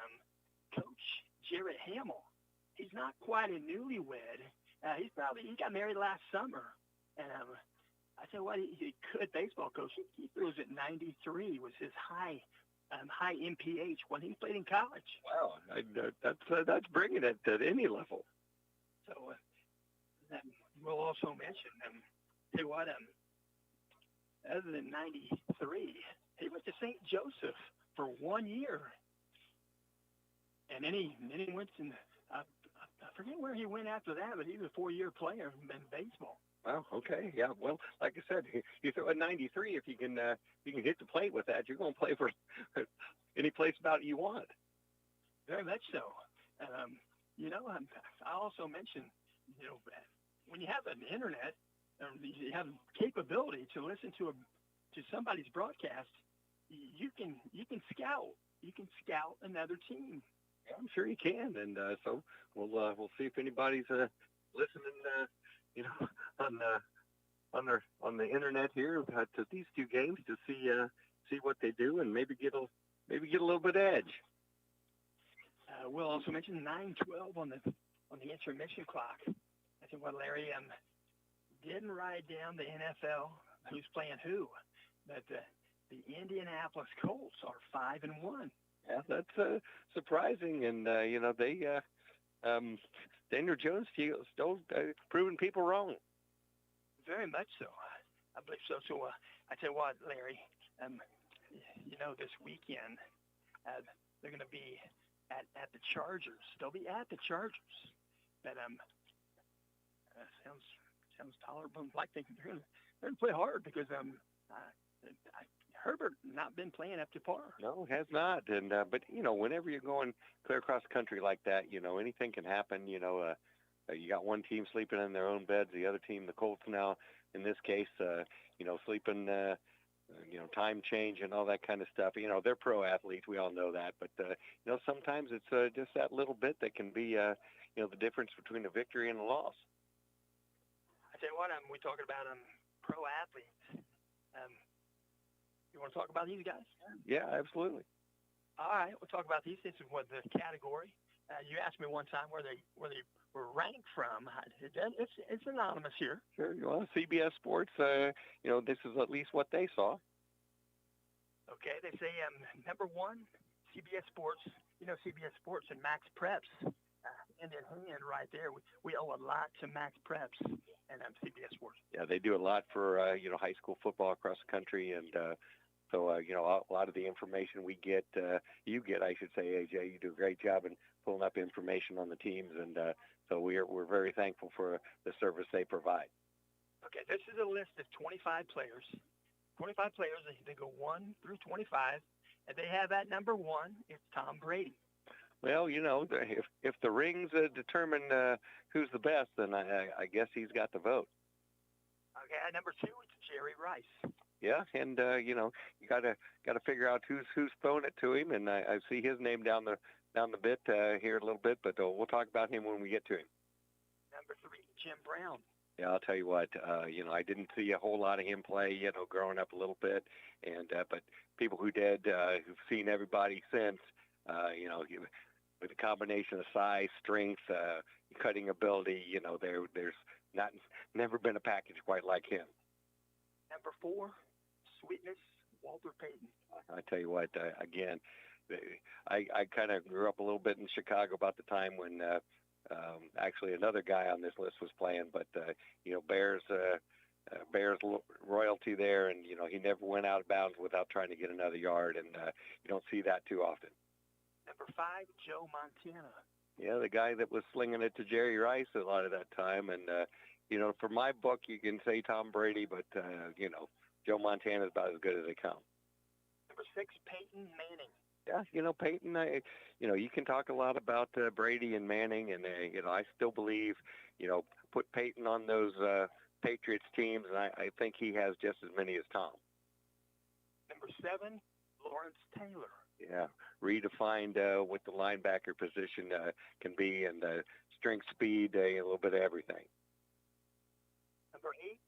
Coach Jarrett Hamill. He's not quite a newlywed. He got married last summer. And I tell you what, he's a good baseball coach. He throws at 93 was his high MPH when he played in college. Wow, that's bringing it at any level. So we'll also mention, tell you what, other than 93, he went to St. Joseph for 1 year. And then he went to, I forget where he went after that, but he was a 4-year player in baseball. Wow. Okay. Yeah. Well, like I said, you throw a 93. If you can hit the plate with that, you're going to play for any place about you want. Very much so. I also mentioned, when you have an internet, you have capability to listen to somebody's broadcast. You can scout. You can scout another team. I'm sure you can, and so we'll see if anybody's listening, on the internet here to these two games to see what they do and maybe get a little bit edge. We'll also mention 9:12 on the intermission clock. I think what Larry didn't write down the NFL who's playing who, but the Indianapolis Colts are 5-1. Yeah, that's surprising, and they Daniel Jones still proving people wrong. Very much so. I believe so. So I tell you what, Larry, this weekend they're going to be at the Chargers. They'll be at the Chargers. But sounds tolerable. Like they're going to play hard because Herbert not been playing up to par. No, has not. And but whenever you're going clear across the country like that, anything can happen. You got one team sleeping in their own beds, the other team, the Colts now, in this case, sleeping. Time change and all that kind of stuff. They're pro athletes. We all know that. But, sometimes it's just that little bit that can be, the difference between a victory and a loss. I tell you what, we're talking about pro athletes. You want to talk about these guys? Yeah, absolutely. All right, we'll talk about these. This is what the category. You asked me one time where they were ranked from. It's anonymous here. Sure. Well, CBS Sports. This is at least what they saw. Okay, they say number one, CBS Sports. CBS Sports and Max Preps, hand in hand right there. We owe a lot to Max Preps and CBS Sports. Yeah, they do a lot for high school football across the country, and so a lot of the information we get, I should say, AJ, you do a great job in pulling up information on the teams, and so we're very thankful for the service they provide. Okay, this is a list of 25 players. 25 players, they go 1 through 25, and they have at number 1, it's Tom Brady. Well, if the rings determine who's the best, then I guess he's got the vote. Okay, at number 2, it's Jerry Rice. Yeah, and you got to figure out who's throwing it to him, and I see his name down the bit here a little bit, but we'll talk about him when we get to him. Number 3, Jim Brown. Yeah, I'll tell you what, I didn't see a whole lot of him play, growing up a little bit, and but people who did, who've seen everybody since, with a combination of size, strength, cutting ability, there's never been a package quite like him. Number 4, Sweetness, Walter Payton. I tell you what, again, I kind of grew up a little bit in Chicago about the time when actually another guy on this list was playing, but Bears royalty there, and he never went out of bounds without trying to get another yard, and you don't see that too often. Number 5, Joe Montana. Yeah, the guy that was slinging it to Jerry Rice a lot of that time, and for my book, you can say Tom Brady, but Joe Montana is about as good as they come. Number 6, Peyton Manning. Yeah, Peyton, you can talk a lot about Brady and Manning, and, I still believe, put Peyton on those Patriots teams, and I think he has just as many as Tom. Number 7, Lawrence Taylor. Yeah, redefined what the linebacker position can be, and strength, speed, a little bit of everything. Number 8,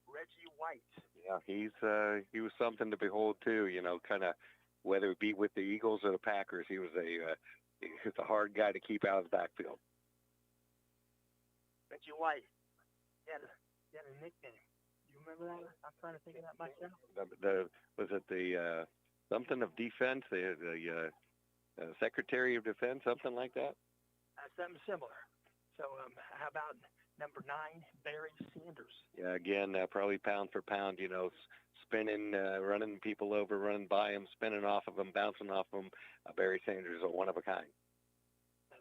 Reggie White. Yeah, he was something to behold too. Kind of whether it be with the Eagles or the Packers, he was a hard guy to keep out of the backfield. Reggie White. He had a nickname. You remember that? I'm trying to think of that myself. Was it the something of defense? The Secretary of Defense, something like that. Something similar. So how about number 9, Barry Sanders? Yeah, again, probably pound for pound, spinning, running people over, running by them, spinning off of them, bouncing off them. Barry Sanders is one of a kind.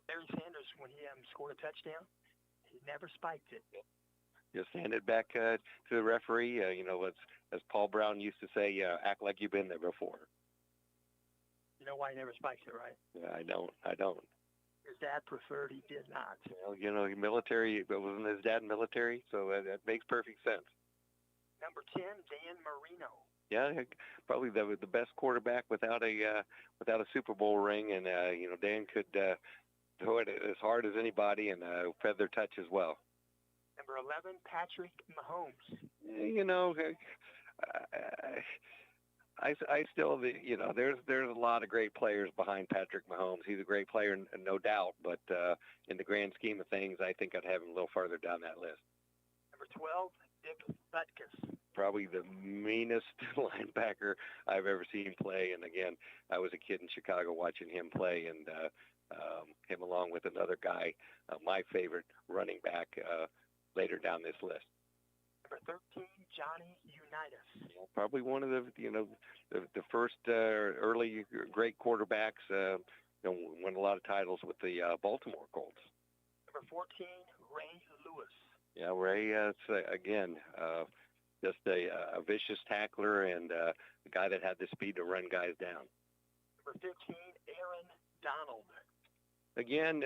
Barry Sanders, when he scored a touchdown, he never spiked it. Just hand it back to the referee. As Paul Brown used to say, act like you've been there before. know why he never spikes it, right? Yeah, I don't. His dad preferred he did not. Well, military, but wasn't his dad military? So that makes perfect sense. Number 10, Dan Marino. Yeah, probably the best quarterback without a Super Bowl ring, and Dan could throw it as hard as anybody and feather touch as well. Number 11, Patrick Mahomes. I still, there's a lot of great players behind Patrick Mahomes. He's a great player, no doubt, but in the grand scheme of things, I think I'd have him a little farther down that list. Number 12, Dick Butkus. Probably the meanest linebacker I've ever seen play. And again, I was a kid in Chicago watching him play, and him along with another guy, my favorite running back, later down this list. Number 13, Johnny Unitas. Probably one of the first early great quarterbacks. Won a lot of titles with the Baltimore Colts. Number 14, Ray Lewis. Yeah, Ray. Again, just a vicious tackler and a guy that had the speed to run guys down. Number 15, Aaron Donald. Again,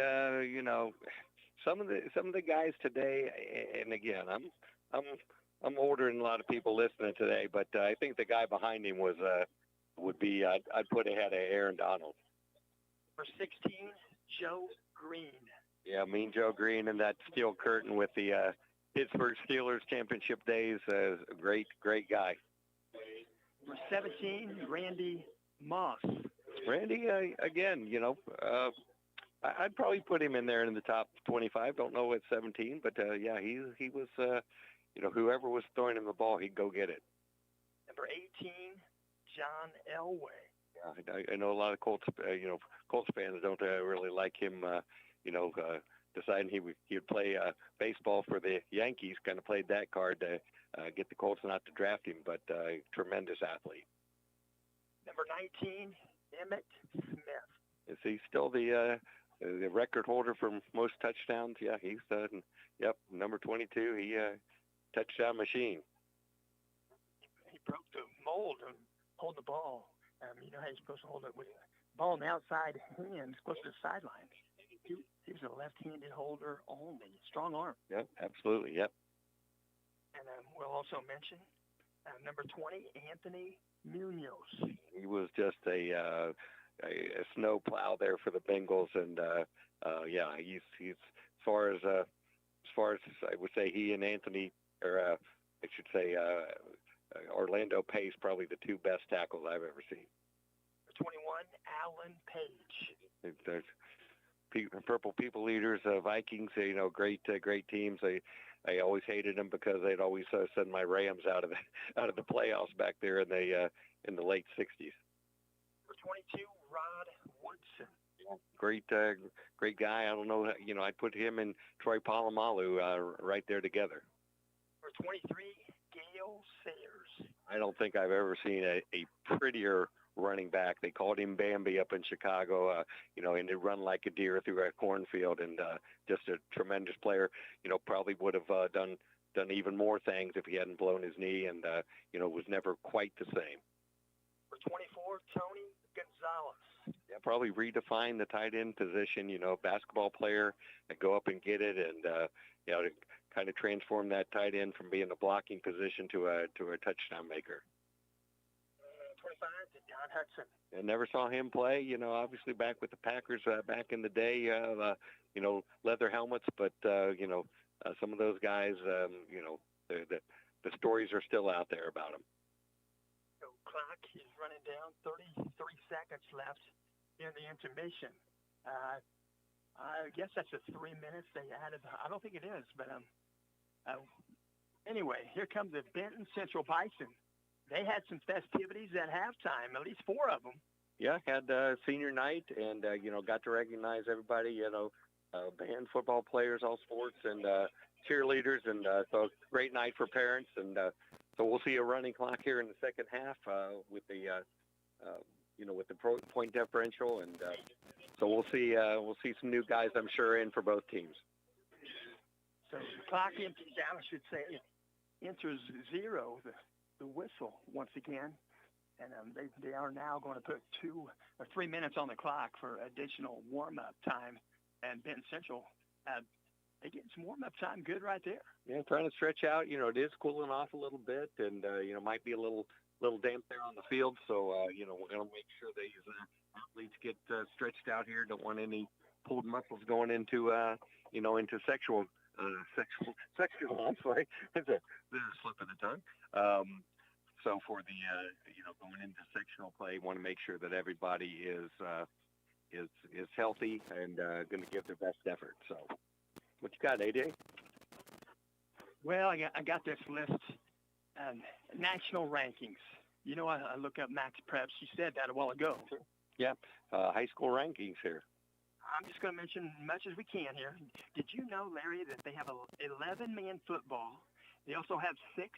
some of the guys today, and again, I'm older than a lot of people listening today, but I think the guy behind him would be I'd put ahead of Aaron Donald. Number 16, Joe Green. Yeah, Mean Joe Green and that steel curtain with the Pittsburgh Steelers championship days. Great guy. Number 17, Randy Moss. Randy, again, I'd probably put him in there in the top 25. Don't know at 17, but yeah, he was, whoever was throwing him the ball, he'd go get it. Number 18, John Elway. Yeah, I know a lot of Colts fans don't really like him, deciding he would play baseball for the Yankees. Kind of played that card to get the Colts not to draft him, but tremendous athlete. Number 19, Emmitt Smith. Is he still the record holder for most touchdowns? Yeah, he's number 22. He touchdown machine. He broke the mold of holding the ball. You know how you're supposed to hold it with the ball in the outside hand, close to the sideline. He was a left-handed holder only. Strong arm. Yep, absolutely. Yep. And we'll also mention number 20, Anthony Munoz. He was just a snow plow there for the Bengals, and he's as far as I would say he and Anthony, or I should say Orlando Pace, probably the two best tackles I've ever seen. 21, Alan Page. There's Purple People Eaters, Vikings. Great teams. I always hated them because they'd always send my Rams out of the playoffs back there in the late '60s. Number 22, Rod Woodson. Great guy. I don't know. I'd put him and Troy Polamalu right there together. Number 23, Gale Sayers. I don't think I've ever seen a prettier running back. They called him Bambi up in Chicago, and he'd run like a deer through a cornfield, and just a tremendous player. Probably would have done even more things if he hadn't blown his knee, and was never quite the same. For 24, Tony Gonzalez. Yeah, probably redefine the tight end position. Basketball player and go up and get it, and to kind of transform that tight end from being a blocking position to a touchdown maker. 25, Don Hudson. I never saw him play. Obviously back with the Packers back in the day. Leather helmets, but some of those guys, the stories are still out there about them. So clock is running down. 33 seconds left in the intermission. I guess that's the 3 minutes they added. I don't think it is, but anyway, here comes the Benton Central Bison. They had some festivities at halftime, at least 4 of them. Yeah, had senior night, and got to recognize everybody. Band, football players, all sports, and cheerleaders, and so great night for parents. And so we'll see a running clock here in the second half with the with the point differential, and so we'll see some new guys, I'm sure, in for both teams. So the clock empties out, I should say, enters 0. The whistle once again. And they are now going to put 2 or 3 minutes on the clock for additional warm-up time. And Benton Central, they get some warm-up time good right there. Yeah, trying to stretch out. You know, it is cooling off a little bit, and you know, might be a little damp there on the field. So you know, we're going to make sure these athletes get stretched out here. Don't want any pulled muscles going into you know, into sexual. I'm sorry, it's a slip of the tongue. So for the you know, going into sectional play, want to make sure that everybody is healthy and going to give their best effort. So, what you got, AJ? Well, I got this list, national rankings. You know, I look up Max Preps. You said that a while ago. Yeah, high school rankings here. I'm just going to mention as much as we can here. Did you know, Larry, that they have 11-man football? They also have 6,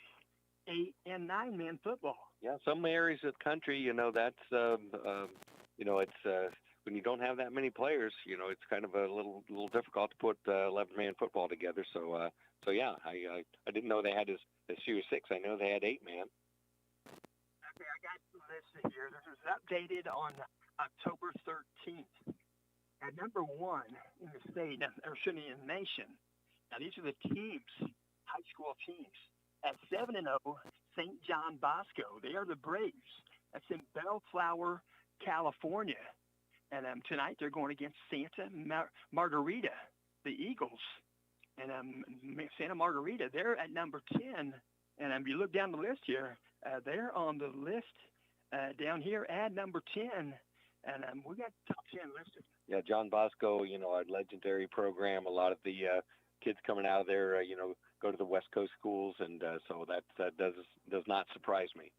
8, and 9-man football. Yeah, some areas of the country, you know, that's you know, it's when you don't have that many players, you know, it's kind of a little difficult to put 11-man football together. So so yeah, I didn't know they had as few as 6. I know they had 8-man. Okay, I got the list here. This was updated on October 13th. At number 1 in the state, or should be in the nation. Now these are the teams, high school teams. At 7-0, St. John Bosco. They are the Braves. That's in Bellflower, California. And tonight they're going against Santa Margarita, the Eagles. And Santa Margarita, they're at number 10. And you look down the list here, they're on the list down here at number 10. And we got top 10 listed. Yeah, John Bosco, you know, our legendary program. A lot of the kids coming out of there, you know, go to the West Coast schools, and so that does not surprise me.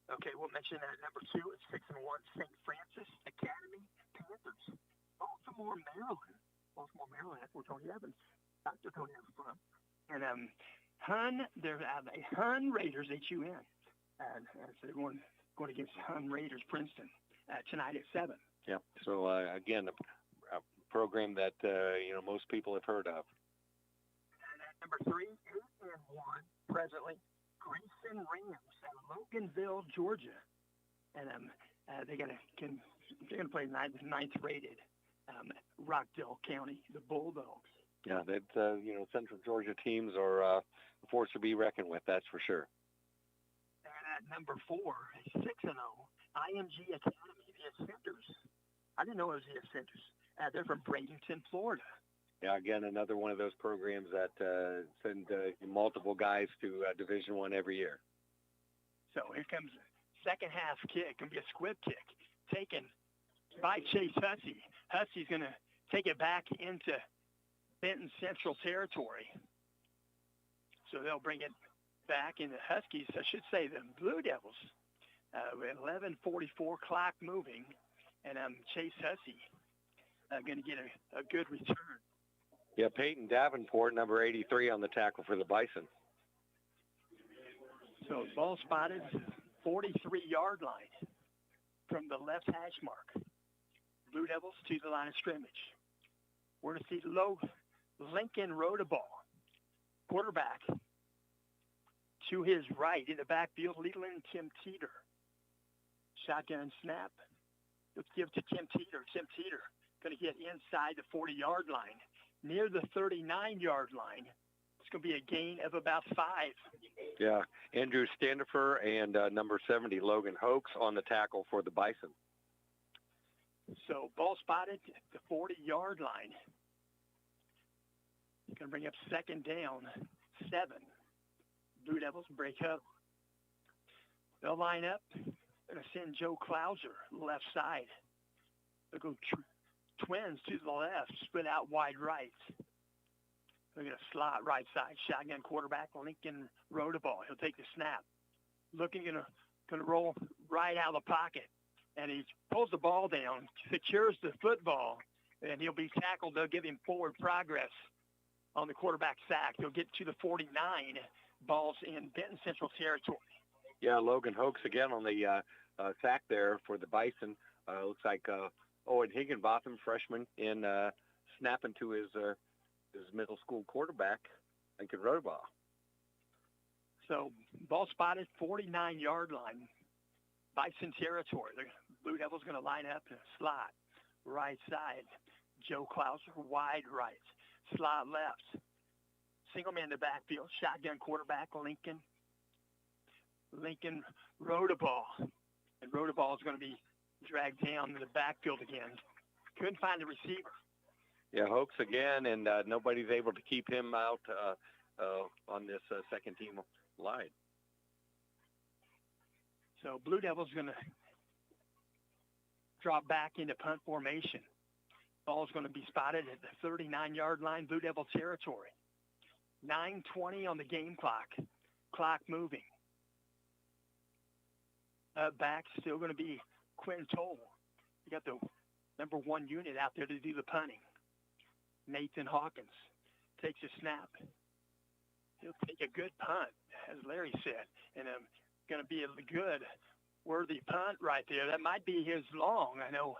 Okay, we'll mention that number 2 is 6-1 St. Francis Academy Panthers, Baltimore, Maryland. That's where Tony Evans, Dr. Tony Evans from. And they're Hun Raiders, HUN. And so they're going against Hun Raiders, Princeton. Tonight at 7. Yeah. So again, a program that you know, most people have heard of. And at number 3, 8-1 presently, Grayson Rams out of Loganville, Georgia, and they're gonna play ninth rated Rockdale County, the Bulldogs. Yeah, that you know, Central Georgia teams are a force to be reckoned with. That's for sure. And at number 4, 6-0. IMG Academy, the Ascenders. I didn't know it was the Ascenders. They're from Bradenton, Florida. Yeah, again, another one of those programs that send multiple guys to Division I every year. So here comes the second half kick. Going to be a squib kick taken by Chase Hussey. Hussey's going to take it back into Benton Central territory. So they'll bring it back into Huskies, I should say the Blue Devils. 11:44 clock moving, and Chase Hussey going to get a good return. Yeah, Peyton Davenport, number 83 on the tackle for the Bison. So ball spotted, 43-yard line from the left hash mark. Blue Devils to the line of scrimmage. We're going to see Lincoln Rodaball, quarterback, to his right in the backfield, Leland Tim Teeter. Shotgun snap. Let's give to Tim Teeter. Tim Teeter going to get inside the 40-yard line, near the 39-yard line. It's going to be a gain of about 5. Yeah, Andrew Standifer and number 70, Logan Hoax, on the tackle for the Bison. So ball spotted at the 40-yard line. Going to bring up second down, 7. Blue Devils break up. They'll line up. They're going to send Joe Clouser left side. They'll go twins to the left, split out wide right. They're going to slot right side. Shotgun quarterback Lincoln Rodaball. He'll take the snap. Looking, going to roll right out of the pocket. And he pulls the ball down, secures the football, and he'll be tackled. They'll give him forward progress on the quarterback sack. He'll get to the 49. Balls in Benton Central territory. Yeah, Logan Hoax again on the sack there for the Bison. Looks like Owen Higginbotham, freshman, in snapping to his middle school quarterback, Lincoln Rodaball. So ball spotted, 49-yard line. Bison territory. The Blue Devils going to line up in a slot, right side. Joe Klauser, wide right. Slot left. Single man in the backfield. Shotgun quarterback, Lincoln. Lincoln rode a ball. And rode a ball is going to be dragged down in the backfield again. Couldn't find the receiver. Yeah, Hoax again, and nobody's able to keep him out on this second team line. So Blue Devils going to drop back into punt formation. Ball's going to be spotted at the 39-yard line, Blue Devil territory. 9:20 on the game clock. Clock moving. Back still going to be Quentin Toll. You got the number 1 unit out there to do the punting. Nathan Hawkins takes a snap. He'll take a good punt, as Larry said, and going to be a good, worthy punt right there. That might be his long. I know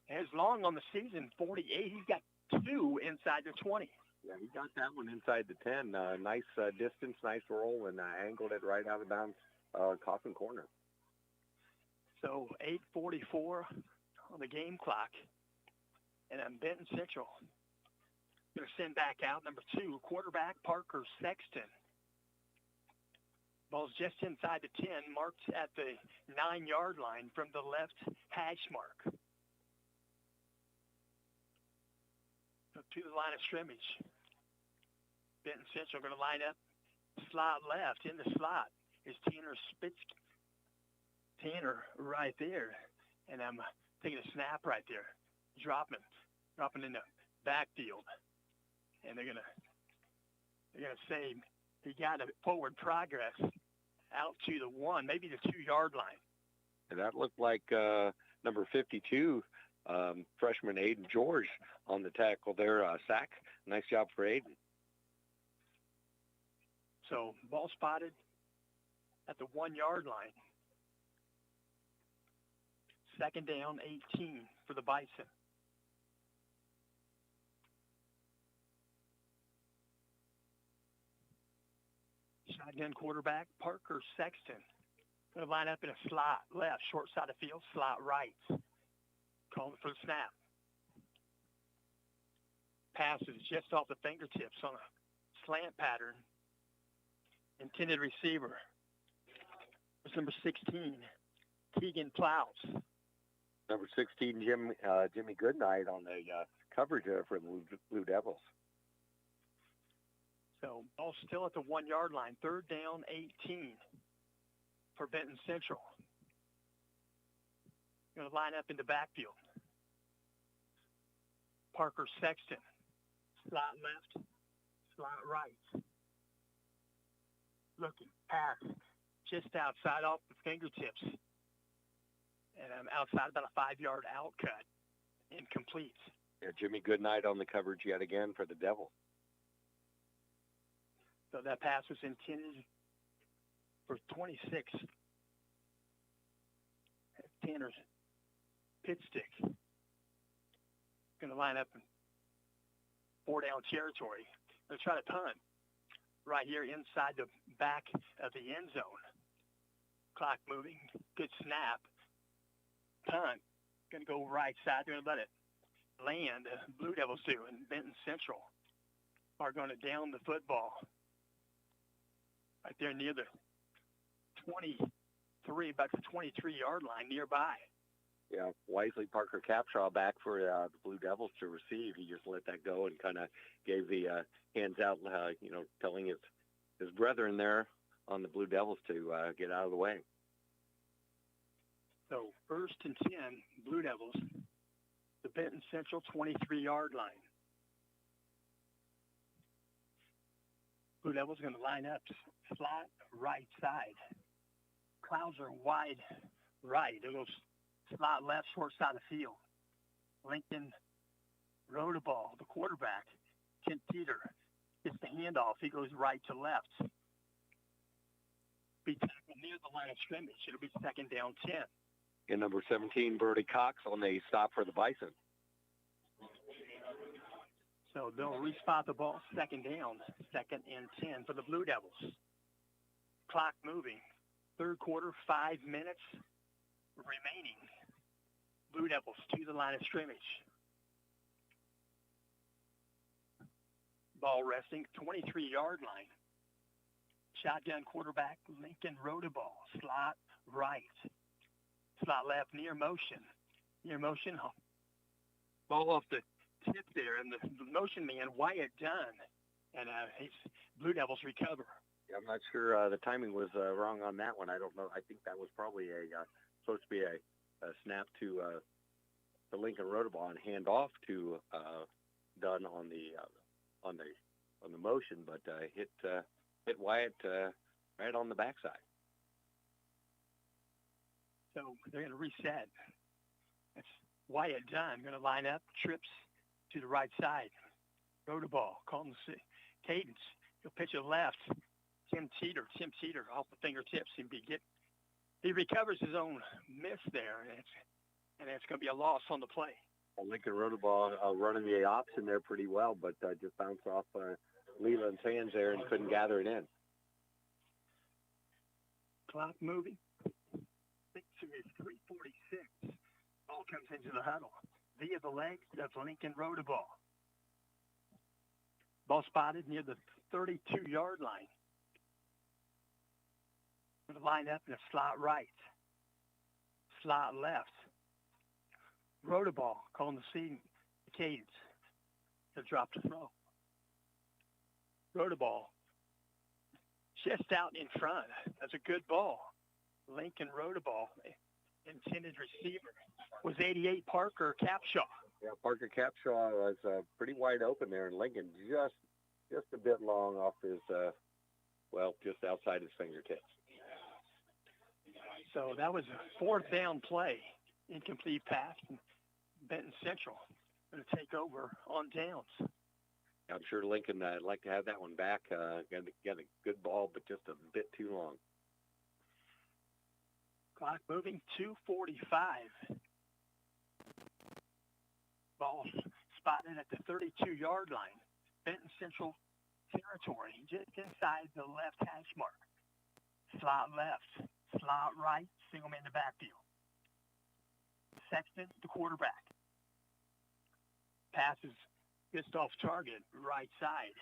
his long on the season, 48. He's got 2 inside the 20. Yeah, he got that one inside the 10. Nice distance, nice roll, and angled it right out of bounds, Coffin corner. So 8:44 on the game clock, and Benton Central going to send back out number 2, quarterback Parker Sexton. Ball's just inside the 10, marked at the 9-yard line from the left hash mark. Up to the line of scrimmage. Benton Central going to line up. Slot left. In the slot is Tanner Spitzky. Tanner right there. And I'm taking a snap right there. Dropping in the backfield. And they're gonna say he got a forward progress out to the 1, maybe the 2-yard line. And that looked like number 52, freshman Aiden George on the tackle there. Sack. Nice job for Aiden. So ball spotted at the 1-yard line. Second down, 18 for the Bison. Shotgun quarterback, Parker Sexton. Going to line up in a slot left, short side of field, slot right. Calling for the snap. Pass is just off the fingertips on a slant pattern. Intended receiver was number 16, Keegan Plows. Number 16, Jimmy Goodnight on the coverage for the Blue Devils. So ball still at the 1-yard line. Third down, 18 for Benton Central. Going to line up in the backfield. Parker Sexton. Slot left, slot right. Looking, pass, just outside off the fingertips. And I'm outside about a 5-yard out cut. Incomplete. Yeah, Jimmy Goodnight on the coverage yet again for the Devils. So that pass was intended for 26. Tanner's pit stick. Going to line up in 4-down territory. They'll try to punt right here inside the back of the end zone. Clock moving. Good snap. Punt. Going to go right side. They're going to let it land. Blue Devils do. And Benton Central are going to down the football. Right there near the 23, about the 23-yard line nearby. Yeah, wisely Parker Capshaw back for the Blue Devils to receive. He just let that go and kind of gave the hands out, telling his brethren there on the Blue Devils to get out of the way. So 1st and 10, Blue Devils, the Benton Central 23-yard line. Blue Devils going to line up slot right side. Klauser wide right. It goes slot left, short side of the field. Lincoln rode a ball. The quarterback, Kent Peter, gets the handoff. He goes right to left. Be tackled near the line of scrimmage. It'll be second down 10. And number 17, Brody Cox on the stop for the Bison. So they'll respot the ball, second down, 2nd and 10 for the Blue Devils. Clock moving. Third quarter, 5 minutes. remaining. Blue Devils to the line of scrimmage. Ball resting, 23-yard line. Shotgun quarterback, Lincoln Rodeball. Slot right. Slot left, near motion. Near motion. Ball off the tip there, and the motion man, Wyatt Dunn. And Blue Devils recover. Yeah, I'm not sure the timing was wrong on that one. I don't know. I think that was probably supposed to be a snap to Lincoln Rodeball and hand off to Dunn on the motion, but hit Wyatt right on the backside. So they're going to reset. That's Wyatt Dunn going to line up, trips to the right side. Rodeball calling the cadence. He'll pitch it left. Tim Teeter off the fingertips. He recovers his own miss there, and it's going to be a loss on the play. Well, Lincoln Rodeball running the option there pretty well, but just bounced off Leland's hands there and couldn't gather it in. Clock moving. I think it's 3:46. Ball comes into the huddle. Via the legs of Lincoln Rodeball. Ball spotted near the 32-yard line. Going to line up in a slot right. Slot left. Rodeball calling the cadence. He'll drop the throw. Rodeball just out in front. That's a good ball. Lincoln Rodeball, intended receiver, was 88 Parker Capshaw. Yeah, Parker Capshaw was pretty wide open there, and Lincoln just a bit long off his, just outside his fingertips. So that was a fourth down play, incomplete pass, and Benton Central going to take over on downs. I'm sure Lincoln would like to have that one back. Got a good ball, but just a bit too long. Clock moving, 2:45. Ball spotted at the 32-yard line. Benton Central territory, just inside the left hash mark. Slot left, slot right, single man in the backfield. Sexton, the quarterback. Passes just off target, right side.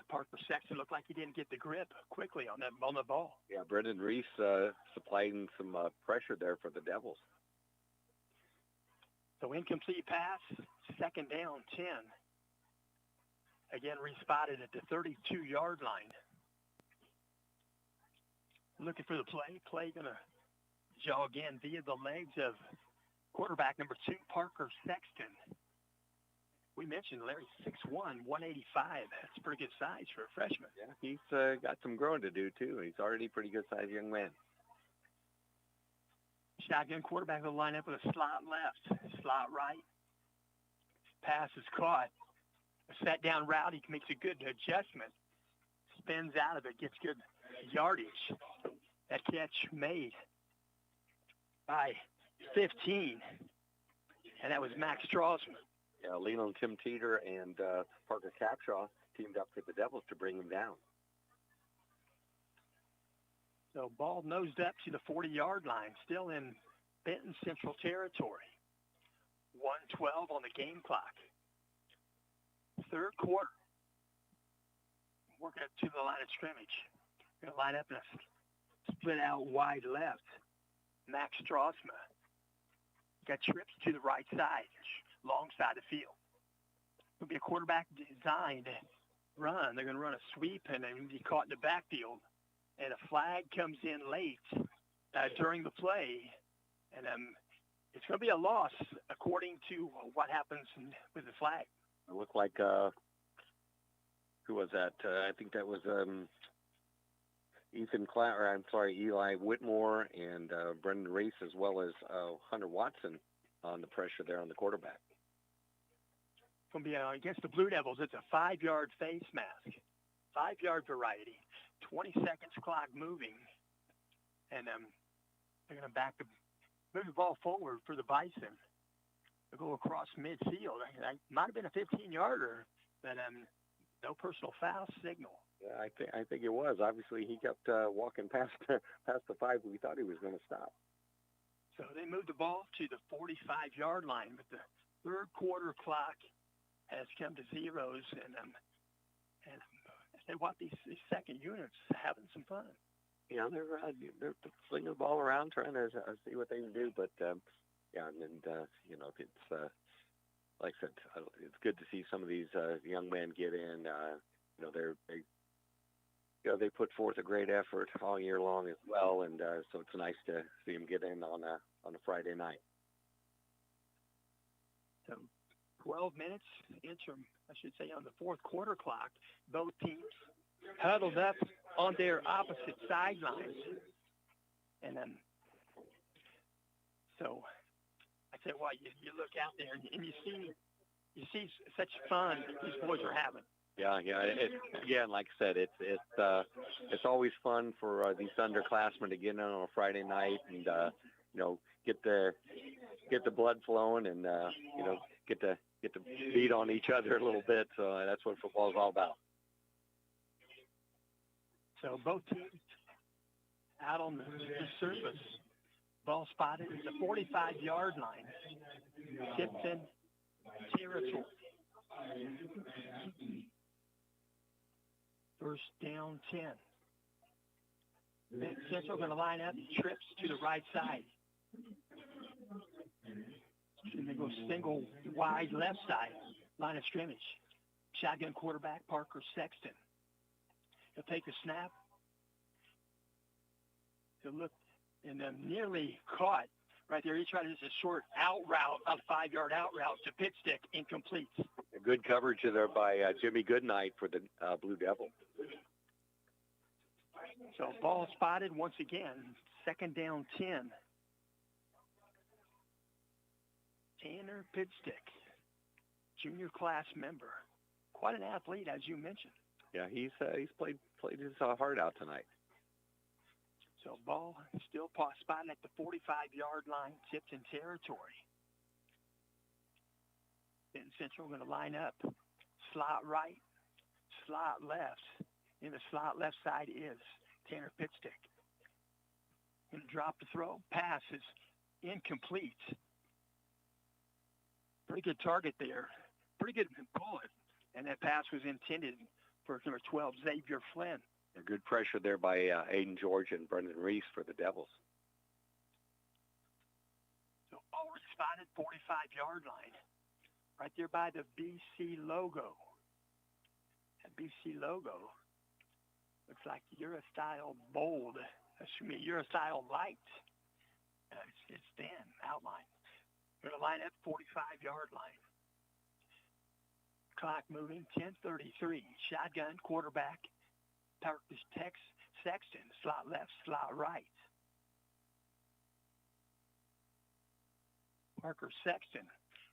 Parker Sexton looked like he didn't get the grip quickly on the ball. Yeah, Brendan Reese supplying some pressure there for the Devils. So incomplete pass, second down, 10. Again, respotted at the 32-yard line. Looking for the play. Play going to jog in via the legs of quarterback number 2, Parker Sexton. We mentioned Larry, 6'1", 185. That's a pretty good size for a freshman. Yeah, he's got some growing to do, too. He's already a pretty good-sized young man. Shotgun quarterback will line up with a slot left, slot right. Pass is caught. A set-down route, he makes a good adjustment. Spins out of it, gets good yardage. That catch made by 15. And that was Max Strausman. Yeah, Leland Tim Teeter and Parker Capshaw teamed up with the Devils to bring him down. So ball nosed up to the 40-yard line, still in Benton Central territory. 1:12 on the game clock. Third quarter. Working up to the line of scrimmage. Going to line up in a split out wide left. Max Strausma. Got trips to the right side, long side of the field. It'll be a quarterback designed run. They're going to run a sweep and then be caught in the backfield. And a flag comes in late during the play. And it's going to be a loss according to what happens with the flag. It looked like, who was that? I think that was Eli Whitmore and Brendan Reese, as well as Hunter Watson on the pressure there on the quarterback. It's going to be against the Blue Devils. It's a 5-yard face mask, 5-yard variety, 20 seconds clock moving, and they're going to move the ball forward for the Bison. They'll go across midfield. It might have been a 15-yarder, but no personal foul signal. Yeah, I think it was. Obviously, he kept walking past the 5. We thought he was going to stop. So they moved the ball to the 45-yard line, but the third quarter clock has come to zeros, and they want these second units having some fun. Yeah, they're flinging the ball around, trying to see what they can do. But yeah, it's like I said, it's good to see some of these young men get in. They put forth a great effort all year long as well, and so it's nice to see them get in on a Friday night. So 12 minutes on the fourth quarter clock. Both teams huddled up on their opposite sidelines. And then, so I tell you what, you look out there and you see such fun these boys are having. Yeah. Again, like I said, it's always fun for these underclassmen to get in on a Friday night and get the blood flowing and get to beat on each other a little bit. So that's what football is all about. So both teams out on the surface. Ball spotted at the 45-yard line. Tipton territory. First down 10. Benton Central going to line up, trips to the right side. And they go single wide left side, line of scrimmage. Shotgun quarterback Parker Sexton. He'll take the snap. He'll look and then nearly caught right there. He tried to do a short out route, a 5-yard out route to pit stick, incomplete. A good coverage there by Jimmy Goodnight for the Blue Devil. So ball spotted once again. Second down 10. Tanner Pitstick, junior class member. Quite an athlete, as you mentioned. Yeah, he's played his heart out tonight. So ball still spotted at the 45-yard line, Tipton territory. Benton Central going to line up. Slot right, slot left. In the slot left side is Tanner Pitstick. Going to drop the throw. Pass is incomplete. Pretty good target there. Pretty good bullet. And that pass was intended for number 12, Xavier Flynn. A good pressure there by Aiden George and Brendan Reese for the Devils. So already spotted 45-yard line. Right there by the BC logo. That BC logo looks like Eurostyle bold. Eurostyle light. It's thin outline. We're going to line up 45-yard line. Clock moving, 10:33. Shotgun quarterback. Parker Sexton, slot left, slot right. Parker Sexton.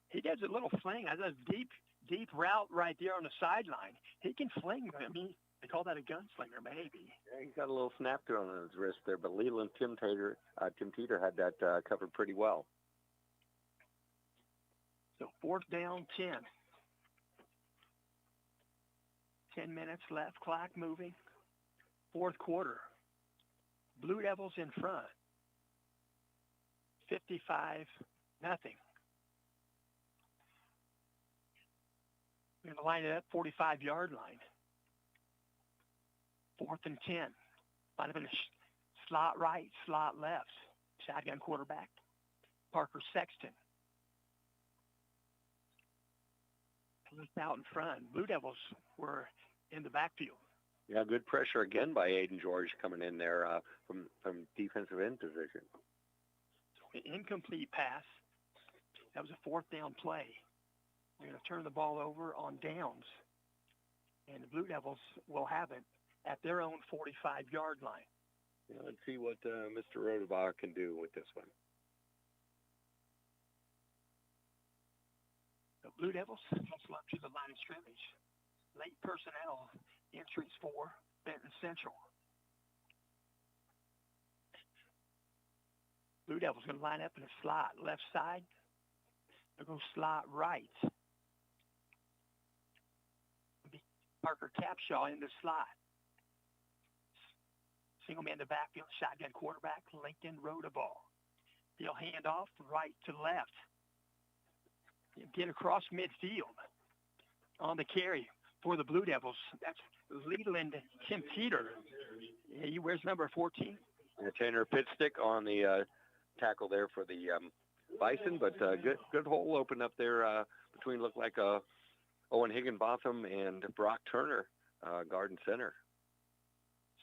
He does a little fling. That's a deep route right there on the sideline. He can fling. I mean, they call that a gunslinger, maybe. Yeah, he's got a little snap to it on his wrist there, but Leland Tim Teeter had that covered pretty well. So fourth down, 10. 10 minutes left, clock moving. Fourth quarter. Blue Devils in front. 55-0. We're going to line it up, 45-yard line. Fourth and 10. Line up in the slot right, slot left. Shotgun quarterback, Parker Sexton. Out in front. Blue Devils were in the backfield. Yeah, good pressure again by Aiden George coming in there from defensive end position. So an incomplete pass. That was a fourth down play. We're going to turn the ball over on downs. And the Blue Devils will have it at their own 45-yard line. Yeah, let's see what Mr. Rodebaugh can do with this one. The Blue Devils hustle up to the line of scrimmage. Late personnel entries for Benton Central. Blue Devils going to line up in a slot left side. They'll go slot right. Parker Capshaw in the slot. Single man in the backfield, shotgun quarterback, Lincoln Rodebaugh. He'll hand off right to left. Get across midfield on the carry for the Blue Devils. That's Leland Tim Teeter. Yeah, he wears number 14. Tanner Pitstick on the tackle there for the Bison, but good hole open up there between looked like Owen Higginbotham and Brock Turner, guard and center.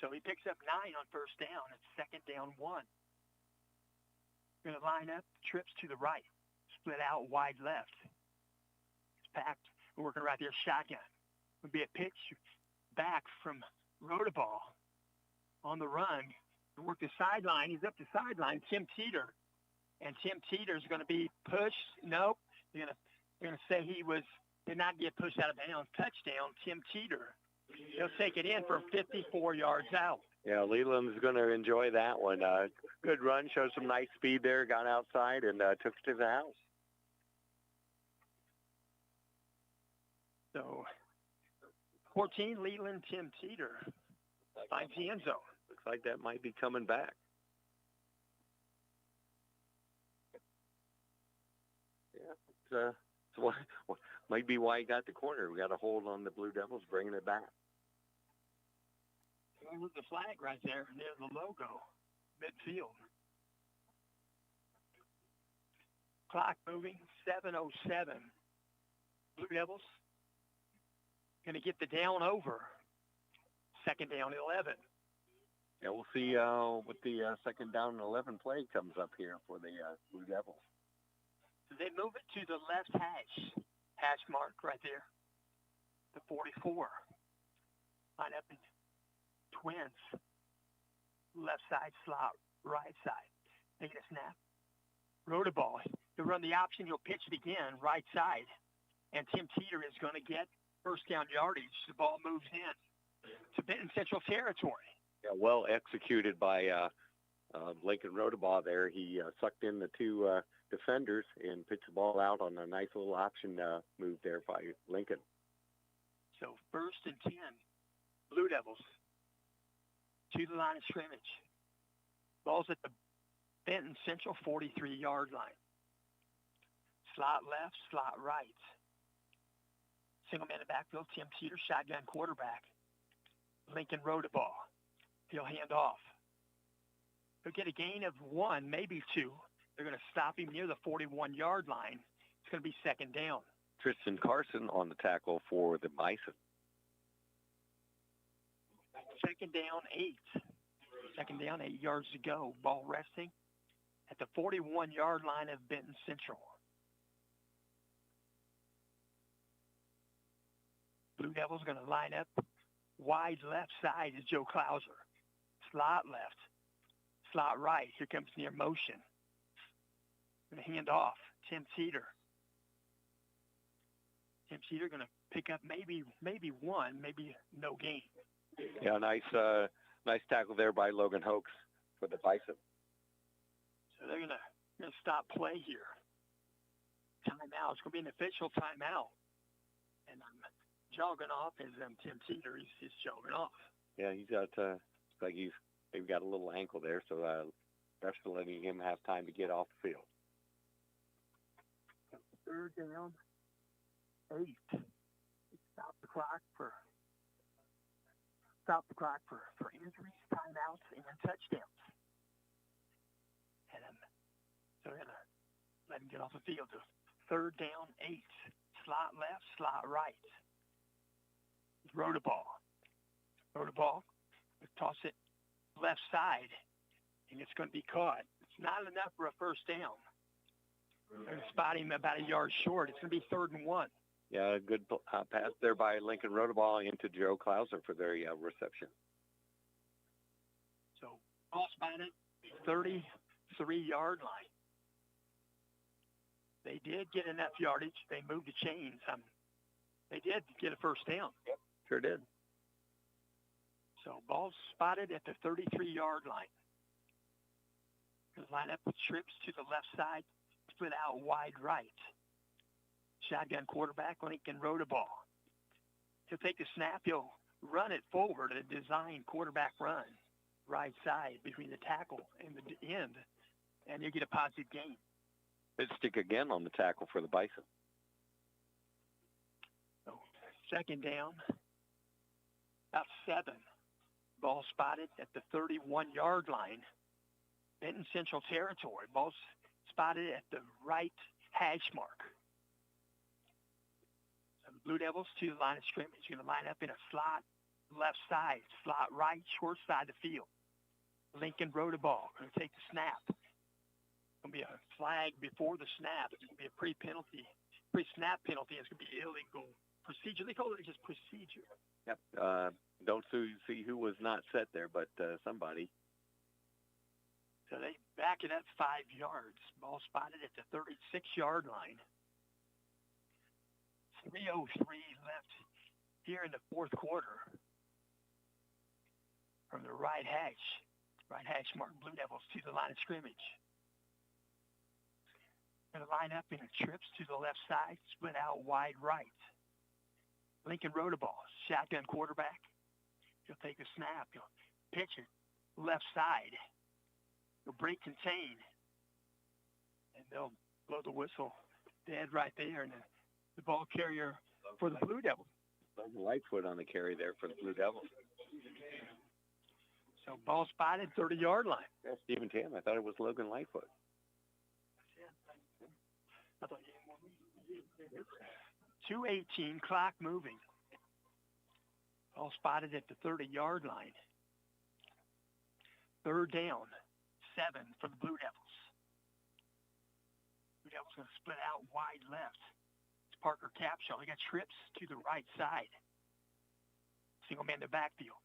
So he picks up 9 on first down. It's second down 1. Going to line up, trips to the right, split out wide left. It's packed. We're working right there, shotgun. Would be a pitch back from Rodaball on the run. Work the sideline. He's up the sideline. Tim Teeter, and Tim Teeter's going to be pushed. Nope. They're going to say he did not get pushed out of bounds. Touchdown, Tim Teeter. He'll take it in for 54 yards out. Yeah, Leland's going to enjoy that one. Good run, showed some nice speed there, got outside, and took it to the house. So 14, Leland, Tim Teeter finds the end zone. Looks like that might be coming back. Yeah, so might be why he got the corner. We got a hold on the Blue Devils, bringing it back. Look at the flag right there near the logo, midfield. Clock moving, 7:07. Blue Devils going to get the down over. Second down, 11. Yeah, we'll see what the second down and 11 play comes up here for the Blue Devils. So they move it to the left hash mark right there, the 44. Line up in twins, left side slot, right side. They get a snap. Rodaball. He'll run the option. He'll pitch it again, right side. And Tim Teeter is going to get first down yardage. The ball moves in to Benton Central territory. Yeah, well executed by Lincoln Rodaball there. He sucked in the two defenders and pitched the ball out on a nice little option move there by Lincoln. So first and 10, Blue Devils to the line of scrimmage. Ball's at the Benton Central 43-yard line. Slot left, slot right. Single man in backfield, Tim Teeter, shotgun quarterback. Lincoln Rodaball. He'll hand off. He'll get a gain of 1, maybe 2. They're going to stop him near the 41-yard line. It's going to be second down. Tristan Carson on the tackle for the Bison. Second down, 8. Second down, 8 yards to go. Ball resting at the 41-yard line of Benton Central. Blue Devils going to line up wide left side is Joe Klauser. Slot left, slot right. Here comes near motion. Going to hand off. Tim Teeter. Tim Teeter going to pick up maybe 1, maybe no gain. Yeah, nice tackle there by Logan Hoax for the Bison. So they're going to stop play here. Timeout. It's going to be an official timeout. And I'm jogging off as Tim Teeter is jogging off. Yeah, he's got like they've got a little ankle there, so refs are letting him have time to get off the field. Third down, 8. Stop the clock for injuries, timeouts, and touchdowns. And so they're going to let him get off the field. So third down, 8. Slot left, slot right. Rodaball. Toss it left side, and it's going to be caught. It's not enough for a first down. They're going to spot him about a yard short. It's going to be 3rd and 1. Yeah, a good pass there by Lincoln Rodaball into Joe Klauser for their reception. So ball spotted, 33-yard line. They did get enough yardage. They moved the chains. They did get a first down. Yep, sure did. So ball spotted at the 33-yard line. Line up trips to the left side, split out wide right. Shotgun quarterback, Lincoln Rodaball. He'll take the snap. He'll run it forward, a design quarterback run. Right side between the tackle and the end. and you get a positive gain. Bit stick again on the tackle for the Bison. So second down, about 7. Ball spotted at the 31-yard line. Benton Central territory. Ball spotted at the right hash mark. So the Blue Devils to the line of scrimmage. Going to line up in a slot left side, slot right, short side of the field. Lincoln rode a ball. Going to take the snap. Going to be a flag before the snap. It's going to be a pre-snap penalty. It's going to be illegal procedure. They call it just procedure. Yep. Don't see who was not set there, but somebody. So they back it up 5 yards. Ball spotted at the 36-yard line. 3:03 left here in the fourth quarter. From the right hash mark, Blue Devils to the line of scrimmage. Going to line up in a trips to the left side, split out wide right. Lincoln rode a ball, shotgun quarterback. He'll take a snap. He'll pitch it left side. He'll break contain. And they'll blow the whistle dead right there. And the ball carrier for the Blue Devils. Lightfoot on the carry there for the Blue Devils. So ball spotted, 30-yard line. Yeah, Stephen Tam. I thought it was Logan Lightfoot. 2:18, clock moving. Ball spotted at the 30-yard line. Third down, 7 for the Blue Devils. Blue Devils going to split out wide left. It's Parker Capshaw. They got trips to the right side. Single man in the backfield.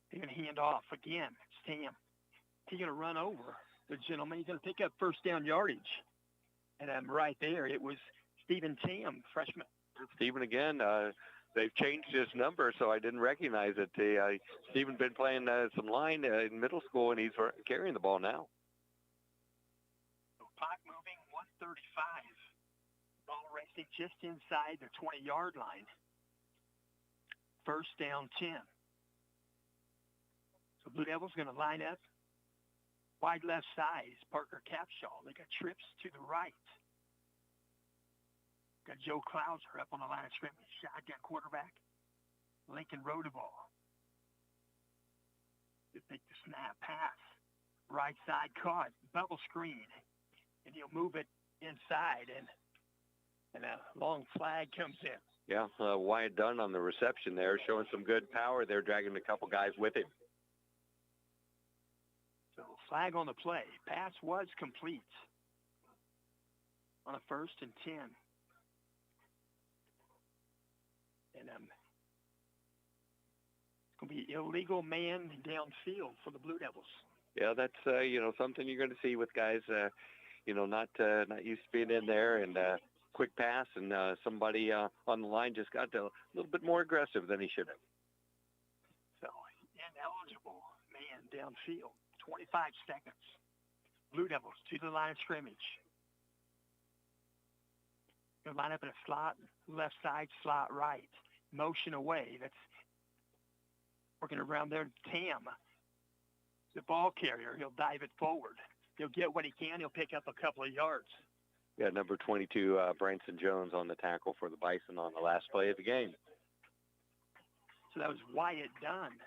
They're going to hand off again. It's Tam. He's going to run over the gentleman. He's going to pick up first down yardage. And right there, it was Stephen Tam, freshman. Stephen again. They've changed his number, so I didn't recognize it. Stephen's been playing some line in middle school, and he's carrying the ball now. So clock moving, 1:35. Ball resting just inside the 20-yard line. First down, 10. So Blue Devils going to line up wide left side. Parker Capshaw. They got trips to the right. Got Joe Clouser up on the line of scrimmage. Shotgun quarterback. Lincoln rode the ball. He'll take the snap pass. Right side caught. Bubble screen. And he'll move it inside. And a long flag comes in. Yeah, Wyatt Dunn on the reception there, showing some good power there, dragging a couple guys with him. So flag on the play. Pass was complete on a 1st and 10. And it's going to be illegal man downfield for the Blue Devils. Yeah, that's something you're going to see with guys, not used to being in there, and quick pass, and somebody on the line just got a little bit more aggressive than he should have. So ineligible man downfield. 25 seconds. Blue Devils to the line of scrimmage. Going to line up in a slot, left side, slot right. Motion away. That's working around there. Tam, the ball carrier, he'll dive it forward. He'll get what he can. He'll pick up a couple of yards. Yeah, number 22, Branson Jones on the tackle for the Bison on the last play of the game. So that was Wyatt Dunn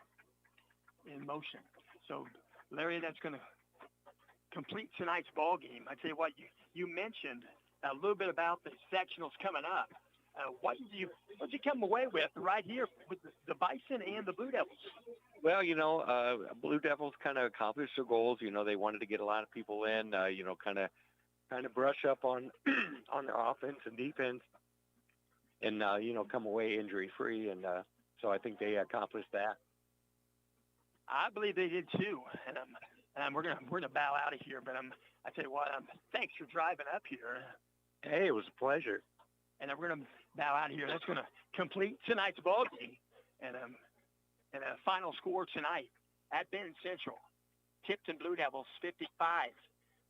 in motion. So Larry, that's going to complete tonight's ball game. I tell you what, you mentioned a little bit about the sectionals coming up. What did you come away with right here with the Bison and the Blue Devils? Well, Blue Devils kind of accomplished their goals. They wanted to get a lot of people in. Kind of brush up on on their offense and defense, and come away injury free. And so I think they accomplished that. I believe they did too, and we're gonna bow out of here. But I tell you what, thanks for driving up here. Hey, it was a pleasure. And we're gonna bow out of here. That's gonna complete tonight's ball game, and a final score tonight at Benton Central: Tipton Blue Devils 55,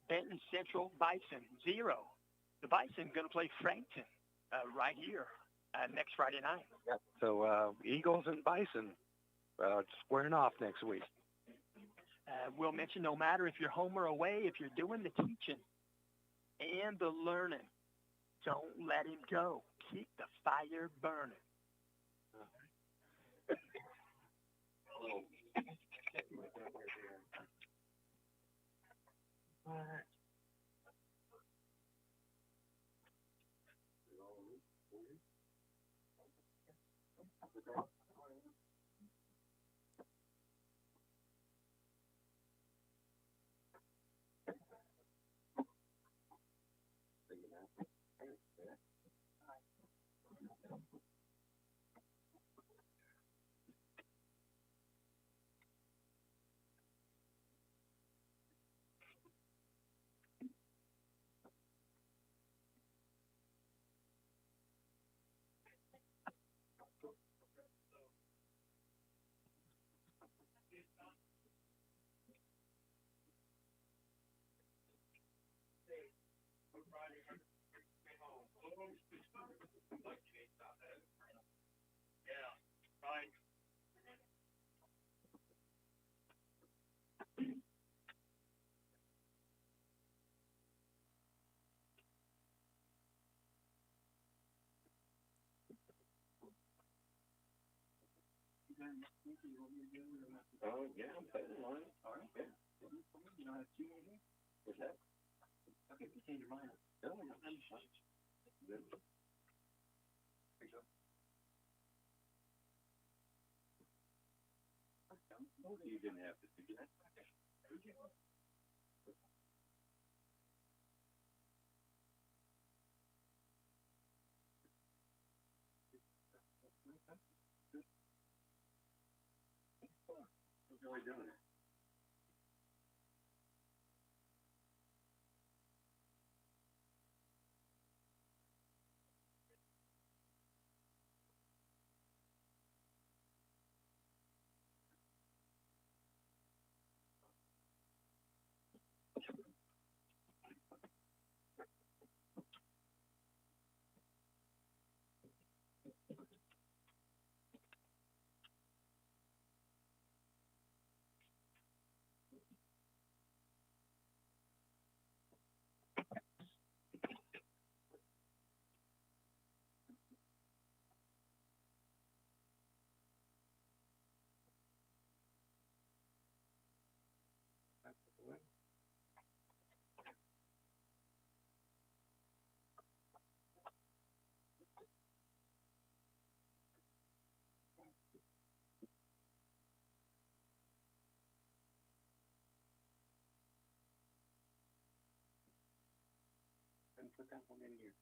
Benton Central Bison 0. The Bison gonna play Frankton right here next Friday night. Yep. So Eagles and Bison squaring off next week. We'll mention no matter if you're home or away, if you're doing the teaching and the learning, don't let him go. Keep the fire burning. Oh, yeah, I'm playing one. All right. Yeah. You don't have two more here? What's that? Okay, if you change your mind. No, no. Good. You didn't have to do that. Enjoy doing it. And put that one in here.